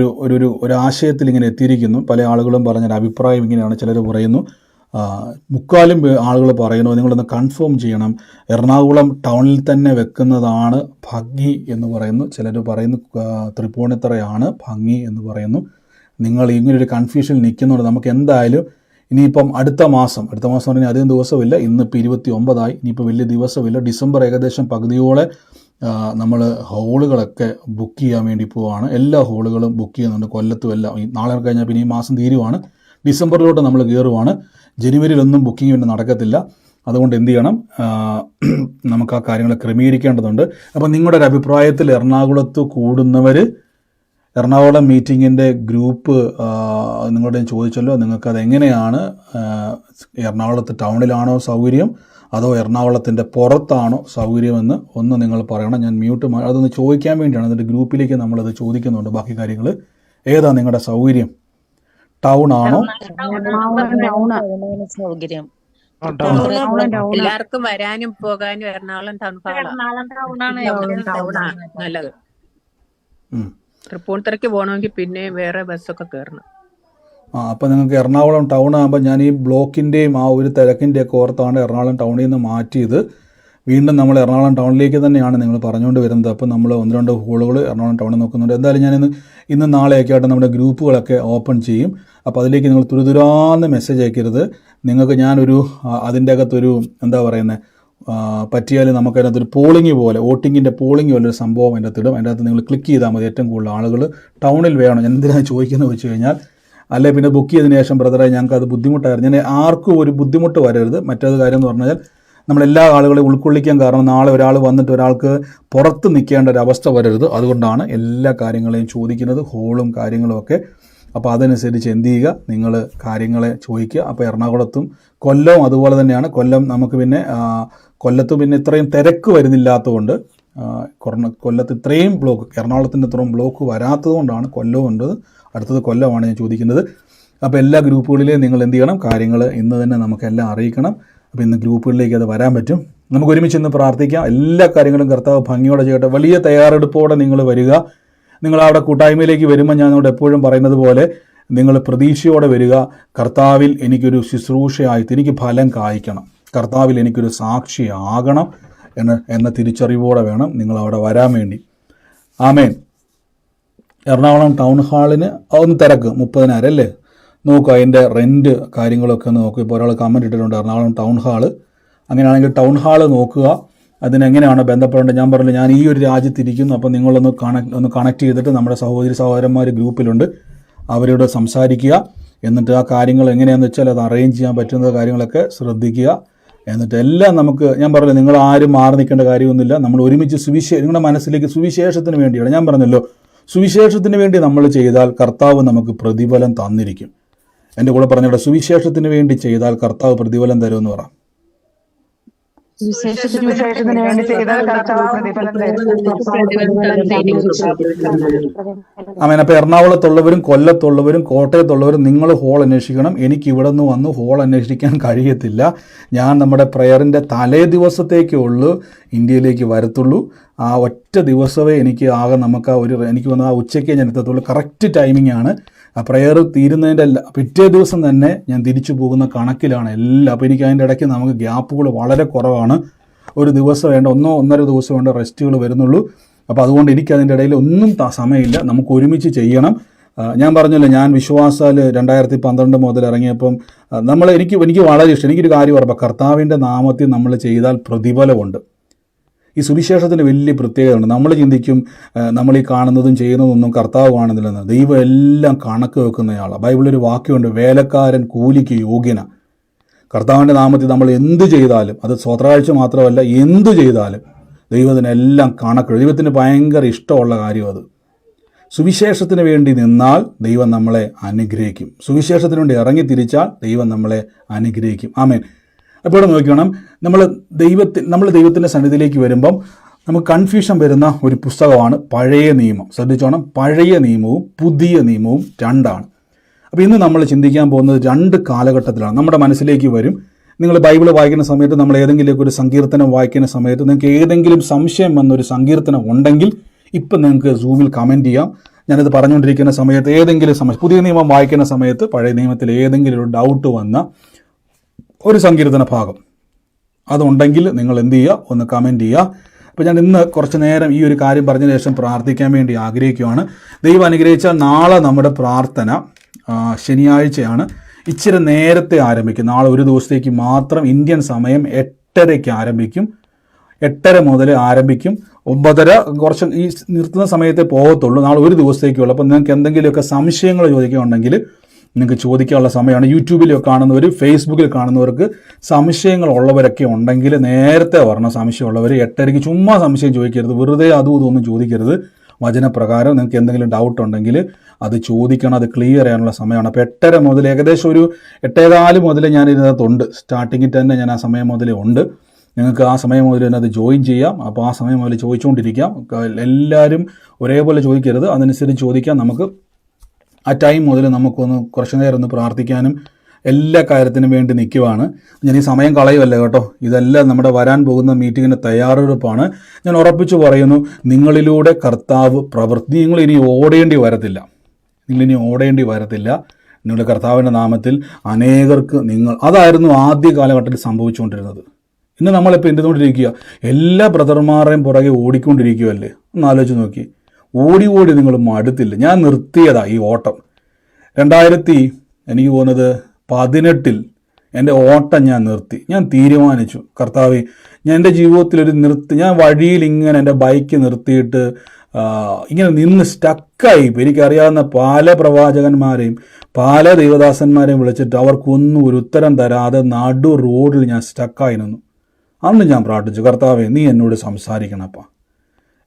ഒരു ആശയത്തിൽ ഇങ്ങനെ എത്തിയിരിക്കുന്നു. പല ആളുകളും പറഞ്ഞൊരു അഭിപ്രായം ഇങ്ങനെയാണ്. ചിലർ പറയുന്നു, 3/4 ആളുകൾ പറയുന്നു, നിങ്ങളൊന്ന് കൺഫേം ചെയ്യണം, എറണാകുളം ടൗണിൽ തന്നെ വെക്കുന്നതാണ് ഭംഗി എന്ന് പറയുന്നു. ചിലർ പറയുന്നു തൃപ്പൂണിത്തറയാണ് ഭംഗി എന്ന് പറയുന്നു. നിങ്ങൾ ഇങ്ങനൊരു കൺഫ്യൂഷനിൽ നിൽക്കുന്നുണ്ട്. നമുക്ക് എന്തായാലും ഇനിയിപ്പം അടുത്ത മാസം പറഞ്ഞാൽ അധികം ദിവസമില്ല. ഇന്നിപ്പോൾ 29ആയി. ഇനിയിപ്പോൾ വലിയ ദിവസമില്ല. ഡിസംബർ ഏകദേശം പകുതിയോടെ നമ്മൾ ഹോളുകളൊക്കെ ബുക്ക് ചെയ്യാൻ വേണ്ടി പോവുകയാണ്. എല്ലാ ഹോളുകളും ബുക്ക് ചെയ്യുന്നുണ്ട്. കൊല്ലത്തും എല്ലാം. നാളെ കഴിഞ്ഞാൽ പിന്നെ ഈ മാസം തീരുവാണ്. ഡിസംബറിലോട്ട് നമ്മൾ കയറുവാണ്. ജനുവരിയിലൊന്നും ബുക്കിംഗ് പിന്നെ നടക്കത്തില്ല. അതുകൊണ്ട് എന്ത് ചെയ്യണം, നമുക്ക് ആ കാര്യങ്ങൾ ക്രമീകരിക്കേണ്ടതുണ്ട്. അപ്പം നിങ്ങളുടെ ഒരു അഭിപ്രായത്തിൽ എറണാകുളത്ത് കൂടുന്നവർ എറണാകുളം മീറ്റിങ്ങിൻ്റെ ഗ്രൂപ്പ് നിങ്ങളുടെ ചോദിച്ചല്ലോ, നിങ്ങൾക്കത് എങ്ങനെയാണ്? എറണാകുളത്ത് ടൗണിലാണോ സൗകര്യം, അതോ എറണാകുളത്തിൻ്റെ പുറത്താണോ സൗകര്യമെന്ന് ഒന്ന് നിങ്ങൾ പറയണം. ഞാൻ അതൊന്ന് ചോദിക്കാൻ വേണ്ടിയാണ്. അതിൻ്റെ ഗ്രൂപ്പിലേക്ക് നമ്മളത് ചോദിക്കുന്നുണ്ട്. ബാക്കി കാര്യങ്ങൾ ഏതാ നിങ്ങളുടെ സൗകര്യം? ടൗൺ ആണോ? സൗകര്യം എല്ലാവർക്കും വരാനും പോകാനും എറണാകുളം ടൗണാണ് നല്ലത്. തൃപ്പൂണിത്തറയ്ക്ക് പോകണമെങ്കിൽ പിന്നെ വേറെ ബസ്സൊക്കെ കയറണം. അപ്പം നിങ്ങൾക്ക് എറണാകുളം ടൗൺ ആകുമ്പോൾ ഞാൻ ഈ ബ്ലോക്കിൻ്റെയും ആ ഒരു തിരക്കിൻ്റെയൊക്കെ ഓർത്താണ് എറണാകുളം ടൗണിൽ നിന്ന് മാറ്റിയത്. വീണ്ടും നമ്മൾ എറണാകുളം ടൗണിലേക്ക് തന്നെയാണ് നിങ്ങൾ പറഞ്ഞുകൊണ്ട് വരുന്നത്. അപ്പോൾ നമ്മൾ 1-2 ഹോളുകൾ എറണാകുളം ടൗണിൽ നോക്കുന്നുണ്ട്. എന്തായാലും ഞാൻ ഇന്ന് നാളെയൊക്കെ ആയിട്ട് നമ്മുടെ ഗ്രൂപ്പുകളൊക്കെ ഓപ്പൺ ചെയ്യും. അപ്പോൾ അതിലേക്ക് നിങ്ങൾ തുരുതുരാന്ന് മെസ്സേജ് അയക്കരുത്. നിങ്ങൾക്ക് ഞാനൊരു അതിൻ്റെ അകത്തൊരു എന്താ പറയുന്നത്, പറ്റിയാൽ നമുക്കതിനകത്തൊരു പോളിംഗ് പോലെ, വോട്ടിങ്ങിൻ്റെ പോളിംഗ് പോലെ ഒരു സംഭവം അതിൻ്റെ അകത്തിടും. അതിൻ്റെ അകത്ത് നിങ്ങൾ ക്ലിക്ക് ചെയ്താൽ മതി. ഏറ്റവും കൂടുതൽ ആളുകൾ ടൗണിൽ വേണം. എന്തിനാണ് ചോദിക്കുന്നത് വെച്ച് കഴിഞ്ഞാൽ, അല്ലെ പിന്നെ ബുക്ക് ചെയ്തതിന് ശേഷം ബ്രദറെ ഞങ്ങൾക്ക് അത് ബുദ്ധിമുട്ടായിരുന്നു. ഞാൻ ആർക്കും ഒരു ബുദ്ധിമുട്ട് വരരുത്. മറ്റൊരു കാര്യം എന്ന് പറഞ്ഞാൽ നമ്മളെല്ലാ ആളുകളെയും ഉൾക്കൊള്ളിക്കാൻ കാരണം നാളെ ഒരാൾ വന്നിട്ട് ഒരാൾക്ക് പുറത്ത് നിൽക്കേണ്ട ഒരു അവസ്ഥ വരരുത്. അതുകൊണ്ടാണ് എല്ലാ കാര്യങ്ങളെയും ചോദിക്കുന്നത്, ഹോളും കാര്യങ്ങളും ഒക്കെ. അപ്പോൾ അതനുസരിച്ച് എന്ത് ചെയ്യുക, നിങ്ങൾ കാര്യങ്ങളെ ചോദിക്കുക. അപ്പോൾ എറണാകുളത്തും കൊല്ലവും അതുപോലെ തന്നെയാണ്. കൊല്ലം നമുക്ക് പിന്നെ കൊല്ലത്ത് പിന്നെ ഇത്രയും തിരക്ക് വരുന്നില്ലാത്തതുകൊണ്ട്, കൊല്ലത്ത് ഇത്രയും ബ്ലോക്ക്, എറണാകുളത്തിൻ്റെ ഇത്രയും ബ്ലോക്ക് വരാത്തത് കൊണ്ടാണ് കൊല്ലവും ഉണ്ട്. അടുത്തത് കൊല്ലമാണ് ഞാൻ ചോദിക്കുന്നത്. അപ്പോൾ എല്ലാ ഗ്രൂപ്പുകളിലെയും നിങ്ങൾ എന്ത് ചെയ്യണം, കാര്യങ്ങൾ ഇന്ന് തന്നെ നമുക്കെല്ലാം അറിയിക്കണം. അപ്പോൾ ഇന്ന് ഗ്രൂപ്പുകളിലേക്ക് അത് വരാൻ പറ്റും. നമുക്ക് ഒരുമിച്ച് ഇന്ന് പ്രാർത്ഥിക്കാം. എല്ലാ കാര്യങ്ങളും കർത്താവ് ഭംഗിയോടെ ചെയ്യട്ടെ. വലിയ തയ്യാറെടുപ്പോടെ നിങ്ങൾ വരിക. നിങ്ങൾ അവിടെ കൂട്ടായ്മയിലേക്ക് വരുമ്പോൾ ഞാൻ അവിടെ എപ്പോഴും പറയുന്നത് പോലെ നിങ്ങൾ പ്രതീക്ഷയോടെ വരിക. കർത്താവിൽ എനിക്കൊരു ശുശ്രൂഷയായി എനിക്ക് ഫലം കായ്ക്കണം, കർത്താവിൽ എനിക്കൊരു സാക്ഷിയാകണം എന്ന തിരിച്ചറിവോടെ വേണം നിങ്ങൾ അവിടെ വരാൻ വേണ്ടി. ആമേൻ. എറണാകുളം ടൗൺ ഹാളിന് ഒന്ന് തിരക്ക് 30,000 അല്ലേ? നോക്കുക, അതിൻ്റെ റെൻറ്റ് കാര്യങ്ങളൊക്കെ ഒന്ന് നോക്കുക. ഇപ്പോൾ ഒരാൾ കമൻറ്റ് ഇട്ടിട്ടുണ്ട് എറണാകുളം ടൗൺ ഹാള്. അങ്ങനെയാണെങ്കിൽ ടൗൺ ഹാള് നോക്കുക, അതിനെങ്ങനെയാണ് ബന്ധപ്പെടേണ്ടത്. ഞാൻ പറഞ്ഞില്ല, ഞാൻ ഈ ഒരു രാജ്യത്തിരിക്കുന്നു. അപ്പോൾ നിങ്ങളൊന്ന് കണക്ട് ചെയ്തിട്ട് നമ്മുടെ സഹോദരന്മാർ ഗ്രൂപ്പിലുണ്ട്, അവരോട് സംസാരിക്കുക. എന്നിട്ട് ആ കാര്യങ്ങൾ എങ്ങനെയാണെന്ന് വെച്ചാൽ അത് അറേഞ്ച് ചെയ്യാൻ പറ്റുന്ന കാര്യങ്ങളൊക്കെ ശ്രദ്ധിക്കുക. എന്നിട്ട് എല്ലാം നമുക്ക്, ഞാൻ പറഞ്ഞില്ല, നിങ്ങൾ ആരും മാറി നിൽക്കേണ്ട കാര്യമൊന്നുമില്ല. നമ്മൾ ഒരുമിച്ച് നിങ്ങളുടെ മനസ്സിലേക്ക് സുവിശേഷത്തിന് വേണ്ടിയാണ്. ഞാൻ പറഞ്ഞല്ലോ, സുവിശേഷത്തിന് വേണ്ടി നമ്മൾ ചെയ്താൽ കർത്താവ് നമുക്ക് പ്രതിഫലം തന്നിരിക്കും. എൻ്റെ കൂടെ പറഞ്ഞിട്ട്, സുവിശേഷത്തിന് വേണ്ടി ചെയ്താൽ കർത്താവ് പ്രതിഫലം തരുമെന്ന് പറ. ആമേൻ. അപ്പോൾ എറണാകുളത്തുള്ളവരും കൊല്ലത്തുള്ളവരും കോട്ടയത്തുള്ളവരും നിങ്ങൾ ഹോൾ അന്വേഷിക്കണം. എനിക്ക് ഇവിടെ നിന്ന് വന്ന് ഹോൾ അന്വേഷിക്കാൻ കഴിയത്തില്ല. ഞാൻ നമ്മുടെ പ്രയറിൻ്റെ തലേ ദിവസത്തേക്കേ ഉള്ളൂ ഇന്ത്യയിലേക്ക് വരത്തുള്ളൂ. ആ ഒറ്റ ദിവസമേ എനിക്ക് ആകെ നമുക്ക് എനിക്ക് വന്ന് ആ ഉച്ചയ്ക്കേ ഞാൻ എത്തത്തുള്ളൂ. കറക്റ്റ് ടൈമിംഗ് ആണ്. ആ പ്രയർ തീരുന്നതിൻ്റെ പിറ്റേ ദിവസം തന്നെ ഞാൻ തിരിച്ചു പോകുന്ന കണക്കിലാണ് എല്ലാം. അപ്പോൾ എനിക്ക് അതിൻ്റെ ഇടയ്ക്ക് നമുക്ക് ഗ്യാപ്പുകൾ വളരെ കുറവാണ്. ഒരു ദിവസം വേണ്ട, 1-1.5 ദിവസം വേണ്ട റെസ്റ്റുകൾ വരുന്നുള്ളൂ. അപ്പോൾ അതുകൊണ്ട് എനിക്കതിൻ്റെ ഇടയിൽ ഒന്നും സമയമില്ല. നമുക്ക് ഒരുമിച്ച് ചെയ്യണം. ഞാൻ പറഞ്ഞല്ലോ, ഞാൻ വിശ്വാസാൽ 2012 മുതൽ ഇറങ്ങിയപ്പം എനിക്ക് വളരെ ഇഷ്ടം. എനിക്കൊരു കാര്യം ഉറപ്പാണ്, കർത്താവിൻ്റെ നാമത്തിൽ നമ്മൾ ചെയ്താൽ പ്രതിഫലമുണ്ട്. ഈ സുവിശേഷത്തിന് വലിയ പ്രത്യേകതയുണ്ട്. നമ്മൾ ചിന്തിക്കും നമ്മൾ ഈ കാണുന്നതും ചെയ്യുന്നതൊന്നും കർത്താവ് കാണുന്നില്ലെന്ന്. ദൈവം എല്ലാം കണക്ക് വെക്കുന്നയാളാണ്. ബൈബിളൊരു വാക്യമുണ്ട്, വേലക്കാരൻ കൂലിക്ക് യോഗ്യന. കർത്താവിൻ്റെ നാമത്തിൽ നമ്മൾ എന്ത് ചെയ്താലും, അത് സ്വത്രാഴ്ച മാത്രമല്ല, എന്ത് ചെയ്താലും ദൈവത്തിനെല്ലാം കണക്ക്. ദൈവത്തിന് ഭയങ്കര ഇഷ്ടമുള്ള കാര്യം അത്. സുവിശേഷത്തിന് വേണ്ടി നിന്നാൽ ദൈവം നമ്മളെ അനുഗ്രഹിക്കും. സുവിശേഷത്തിന് വേണ്ടി ഇറങ്ങി തിരിച്ചാൽ ദൈവം നമ്മളെ അനുഗ്രഹിക്കും. ആമേൻ. അപ്പോൾ ഇവിടെ നോക്കണം, നമ്മൾ ദൈവത്തിൻ്റെ സന്നിധിയിലേക്ക് വരുമ്പം നമുക്ക് കൺഫ്യൂഷൻ വരുന്ന ഒരു പുസ്തകമാണ് പഴയ നിയമം. ശ്രദ്ധിച്ചോണം, പഴയ നിയമവും പുതിയ നിയമവും രണ്ടാണ്. അപ്പോൾ ഇന്ന് നമ്മൾ ചിന്തിക്കാൻ പോകുന്നത് 2 കാലഘട്ടത്തിലാണ്. നമ്മുടെ മനസ്സിലേക്ക് വരും. നിങ്ങൾ ബൈബിൾ വായിക്കുന്ന സമയത്ത്, നമ്മൾ ഏതെങ്കിലും ഒരു സങ്കീർത്തനം വായിക്കുന്ന സമയത്ത് നിങ്ങൾക്ക് ഏതെങ്കിലും സംശയം വന്നൊരു സങ്കീർത്തനം ഉണ്ടെങ്കിൽ ഇപ്പം നിങ്ങൾക്ക് സൂമിൽ കമൻറ്റ് ചെയ്യാം. ഞാനിത് പറഞ്ഞുകൊണ്ടിരിക്കുന്ന സമയത്ത് ഏതെങ്കിലും പുതിയ നിയമം വായിക്കുന്ന സമയത്ത് പഴയ നിയമത്തിൽ ഏതെങ്കിലും ഒരു ഡൗട്ട് വന്ന ഒരു സങ്കീർത്തന ഭാഗം അതുണ്ടെങ്കിൽ നിങ്ങൾ എന്ത് ചെയ്യുക, ഒന്ന് കമൻറ്റ് ചെയ്യുക. അപ്പോൾ ഞാൻ ഇന്ന് കുറച്ച് നേരം ഈ ഒരു കാര്യം പറഞ്ഞ ശേഷം പ്രാർത്ഥിക്കാൻ വേണ്ടി ആഗ്രഹിക്കുകയാണ്. ദൈവം അനുഗ്രഹിച്ചാൽ നാളെ നമ്മുടെ പ്രാർത്ഥന ശനിയാഴ്ചയാണ്. ഇച്ചിരി നേരത്തെ ആരംഭിക്കും. നാളെ ഒരു ദിവസത്തേക്ക് മാത്രം ഇന്ത്യൻ സമയം 8:30 ആരംഭിക്കും. 8:30 മുതൽ ആരംഭിക്കും. 9:30 കുറച്ച് ഈ നിർത്തുന്ന സമയത്തെ പോകത്തുള്ളൂ. നാളെ ഒരു ദിവസത്തേക്കുള്ളൂ. അപ്പോൾ നിങ്ങൾക്ക് എന്തെങ്കിലുമൊക്കെ സംശയങ്ങൾ ചോദിക്കുകയുണ്ടെങ്കിൽ നിങ്ങൾക്ക് ചോദിക്കാനുള്ള സമയമാണ്. യൂട്യൂബിൽ കാണുന്നവർ, ഫേസ്ബുക്കിൽ കാണുന്നവർക്ക് സംശയങ്ങൾ ഉള്ളവരൊക്കെ ഉണ്ടെങ്കിൽ നേരത്തെ വരണം. സംശയമുള്ളവർ 8:30 ചുമ്മാ സംശയം ചോദിക്കരുത്, വെറുതെ അതും ഇതൊന്നും ചോദിക്കരുത്. വചനപ്രകാരം നിങ്ങൾക്ക് എന്തെങ്കിലും ഡൗട്ട് ഉണ്ടെങ്കിൽ അത് ചോദിക്കണം, അത് ക്ലിയർ ചെയ്യാനുള്ള സമയമാണ്. അപ്പോൾ 8:30 മുതൽ ഏകദേശം ഒരു 8:15 മുതൽ ഞാൻ ഇതിനകത്തുണ്ട്. സ്റ്റാർട്ടിങ്ങിൽ തന്നെ ഞാൻ ആ സമയം മുതലേ ഉണ്ട്. നിങ്ങൾക്ക് ആ സമയം മുതൽ തന്നെ അത് ജോയിൻ ചെയ്യാം. അപ്പോൾ ആ സമയം മുതൽ ചോദിച്ചുകൊണ്ടിരിക്കാം. എല്ലാവരും ഒരേപോലെ ചോദിക്കരുത്, അതനുസരിച്ച് ചോദിക്കാം. നമുക്ക് ആ ടൈം മുതൽ നമുക്കൊന്ന് കുറച്ച് നേരം ഒന്ന് പ്രാർത്ഥിക്കാനും എല്ലാ കാര്യത്തിനും വേണ്ടി നിൽക്കുവാണ്. ഞാൻ ഈ സമയം കളയുമല്ല കേട്ടോ. ഇതെല്ലാം നമ്മുടെ വരാൻ പോകുന്ന മീറ്റിങ്ങിൻ്റെ തയ്യാറെടുപ്പാണ്. ഞാൻ ഉറപ്പിച്ചു പറയുന്നു, നിങ്ങളിലൂടെ കർത്താവ് നിങ്ങളിനി ഓടേണ്ടി വരത്തില്ല. നിങ്ങളുടെ കർത്താവിൻ്റെ നാമത്തിൽ അനേകർക്ക് അതായിരുന്നു ആദ്യ കാലഘട്ടത്തിൽ സംഭവിച്ചുകൊണ്ടിരുന്നത്. ഇന്ന് നമ്മളിപ്പോൾ എന്തുകൊണ്ടിരിക്കുക? എല്ലാ ബ്രദർമാരെയും പുറകെ ഓടിക്കൊണ്ടിരിക്കുകയല്ലേ? ഒന്ന് ആലോചിച്ച് നോക്കി. ഓടി ഓടി നിങ്ങൾ മടുത്തില്ല. ഞാൻ നിർത്തിയതാ ഈ ഓട്ടം. എനിക്ക് തോന്നുന്നത് 18 എൻ്റെ ഓട്ടം ഞാൻ നിർത്തി. ഞാൻ തീരുമാനിച്ചു, കർത്താവേ, ഞാൻ എൻ്റെ ജീവിതത്തിലൊരു ഞാൻ വഴിയിൽ ഇങ്ങനെ എൻ്റെ ബൈക്ക് നിർത്തിയിട്ട് ഇങ്ങനെ നിന്ന് സ്റ്റക്കായി. എനിക്കറിയാവുന്ന പല പ്രവാചകന്മാരെയും പല ദൈവദാസന്മാരെയും വിളിച്ചിട്ട് അവർക്കൊന്നും ഒരു ഉത്തരം തരാതെ നടു റോഡിൽ ഞാൻ സ്റ്റക്കായി നിന്നു. അന്ന് ഞാൻ പ്രാർത്ഥിച്ചു, കർത്താവേ, നീ എന്നോട് സംസാരിക്കണപ്പാ.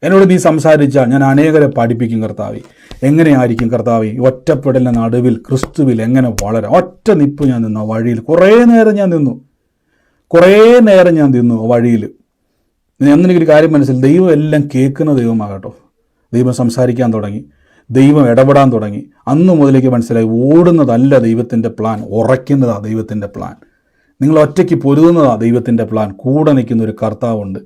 എന്നോട് നീ സംസാരിച്ചാൽ ഞാൻ അനേകരെ പഠിപ്പിക്കും കർത്താവേ. എങ്ങനെയായിരിക്കും കർത്താവേ ഒറ്റപ്പെടലിൻ്റെ നടുവിൽ ക്രിസ്തുവിൽ എങ്ങനെ വളരാം? ഒറ്റ നിപ്പ് ഞാൻ നിന്നു ആ വഴിയിൽ. കുറേ നേരം ഞാൻ നിന്നു വഴിയിൽ. അന്നെനിക്കൊരു കാര്യം മനസ്സിൽ, ദൈവം എല്ലാം കേൾക്കുന്ന ദൈവമാകട്ടോ. ദൈവം സംസാരിക്കാൻ തുടങ്ങി, ദൈവം ഇടപെടാൻ തുടങ്ങി. അന്ന് മുതലേക്ക് മനസ്സിലായി, ഓടുന്നതല്ല ദൈവത്തിൻ്റെ പ്ലാൻ, ഉറയ്ക്കുന്നതാണ് ദൈവത്തിൻ്റെ പ്ലാൻ. നിങ്ങൾ ഒറ്റയ്ക്ക് പൊരുതുന്നതാണ് ദൈവത്തിൻ്റെ പ്ലാൻ. കൂടെ നിൽക്കുന്ന ഒരു കർത്താവുണ്ട്.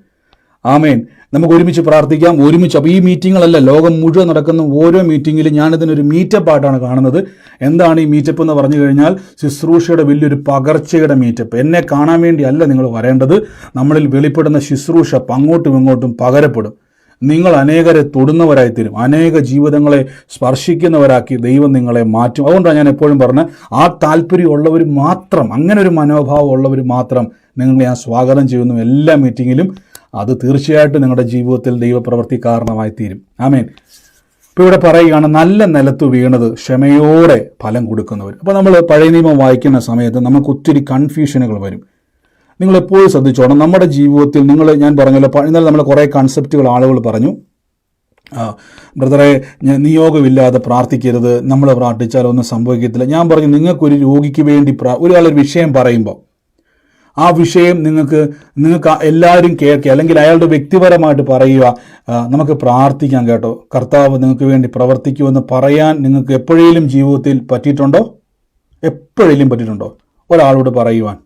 ആമേൻ. നമുക്ക് ഒരുമിച്ച് പ്രാർത്ഥിക്കാം, ഒരുമിച്ച്. അപ്പോൾ ഈ മീറ്റിങ്ങുകളല്ല, ലോകം മുഴുവൻ നടക്കുന്ന ഓരോ മീറ്റിങ്ങിലും ഞാനിതിനൊരു മീറ്റപ്പായിട്ടാണ് കാണുന്നത്. എന്താണ് ഈ മീറ്റപ്പ് എന്ന് പറഞ്ഞു കഴിഞ്ഞാൽ, ശുശ്രൂഷയുടെ വലിയൊരു പകർച്ചയുടെ മീറ്റപ്പ്. എന്നെ കാണാൻ വേണ്ടി അല്ല നിങ്ങൾ വരേണ്ടത്. നമ്മളിൽ വെളിപ്പെടുന്ന ശുശ്രൂഷ അങ്ങോട്ടും ഇങ്ങോട്ടും പകരപ്പെടും. നിങ്ങൾ അനേകരെ തൊടുന്നവരായിത്തീരും, അനേക ജീവിതങ്ങളെ സ്പർശിക്കുന്നവരാക്കി ദൈവം നിങ്ങളെ മാറ്റും. അതുകൊണ്ടാണ് ഞാൻ എപ്പോഴും പറഞ്ഞത്, ആ താല്പര്യമുള്ളവർ മാത്രം, അങ്ങനെ ഒരു മനോഭാവം ഉള്ളവർ മാത്രം നിങ്ങളെ ഞാൻ സ്വാഗതം ചെയ്യുന്നു എല്ലാ മീറ്റിങ്ങിലും. അത് തീർച്ചയായിട്ടും നിങ്ങളുടെ ജീവിതത്തിൽ ദൈവപ്രവൃത്തി കാരണമായി തീരും. ആമേൻ. ഇപ്പോൾ ഇവിടെ പറയുകയാണ്, നല്ല നിലത്ത് വീണത് ക്ഷമയോടെ ഫലം കൊടുക്കുന്നവർ. അപ്പോൾ നമ്മൾ പഴയ നിയമം വായിക്കുന്ന സമയത്ത് നമുക്ക് ഒത്തിരി കൺഫ്യൂഷനുകൾ വരും. നിങ്ങൾ എപ്പോഴും ശ്രദ്ധിച്ചോണം, നമ്മുടെ ജീവിതത്തിൽ ഞാൻ പറഞ്ഞല്ലോ, ഇന്നലെ നമ്മൾ കുറേ കൺസെപ്റ്റുകൾ ആളുകൾ പറഞ്ഞു. ബ്രദറെ, നിയോഗമില്ലാതെ പ്രാർത്ഥിക്കരുത്, നമ്മൾ പ്രാർത്ഥിച്ചാൽ ഒന്നും സംഭവിക്കത്തില്ല. ഞാൻ പറഞ്ഞു, നിങ്ങൾക്കൊരു രോഗിക്ക് വേണ്ടി ഒരാളൊരു വിഷയം പറയുമ്പോൾ ആ വിഷയം നിങ്ങൾക്ക് എല്ലാവരും കേൾക്കുക, അല്ലെങ്കിൽ അയാളുടെ വ്യക്തിപരമായിട്ട് പറയുക, നമുക്ക് പ്രാർത്ഥിക്കാം കേട്ടോ, കർത്താവ് നിങ്ങൾക്ക് വേണ്ടി പ്രവർത്തിക്കുമെന്ന് പറയാൻ നിങ്ങൾക്ക് എപ്പോഴേലും ജീവിതത്തിൽ പറ്റിയിട്ടുണ്ടോ? ഒരാളോട് പറയുവാൻ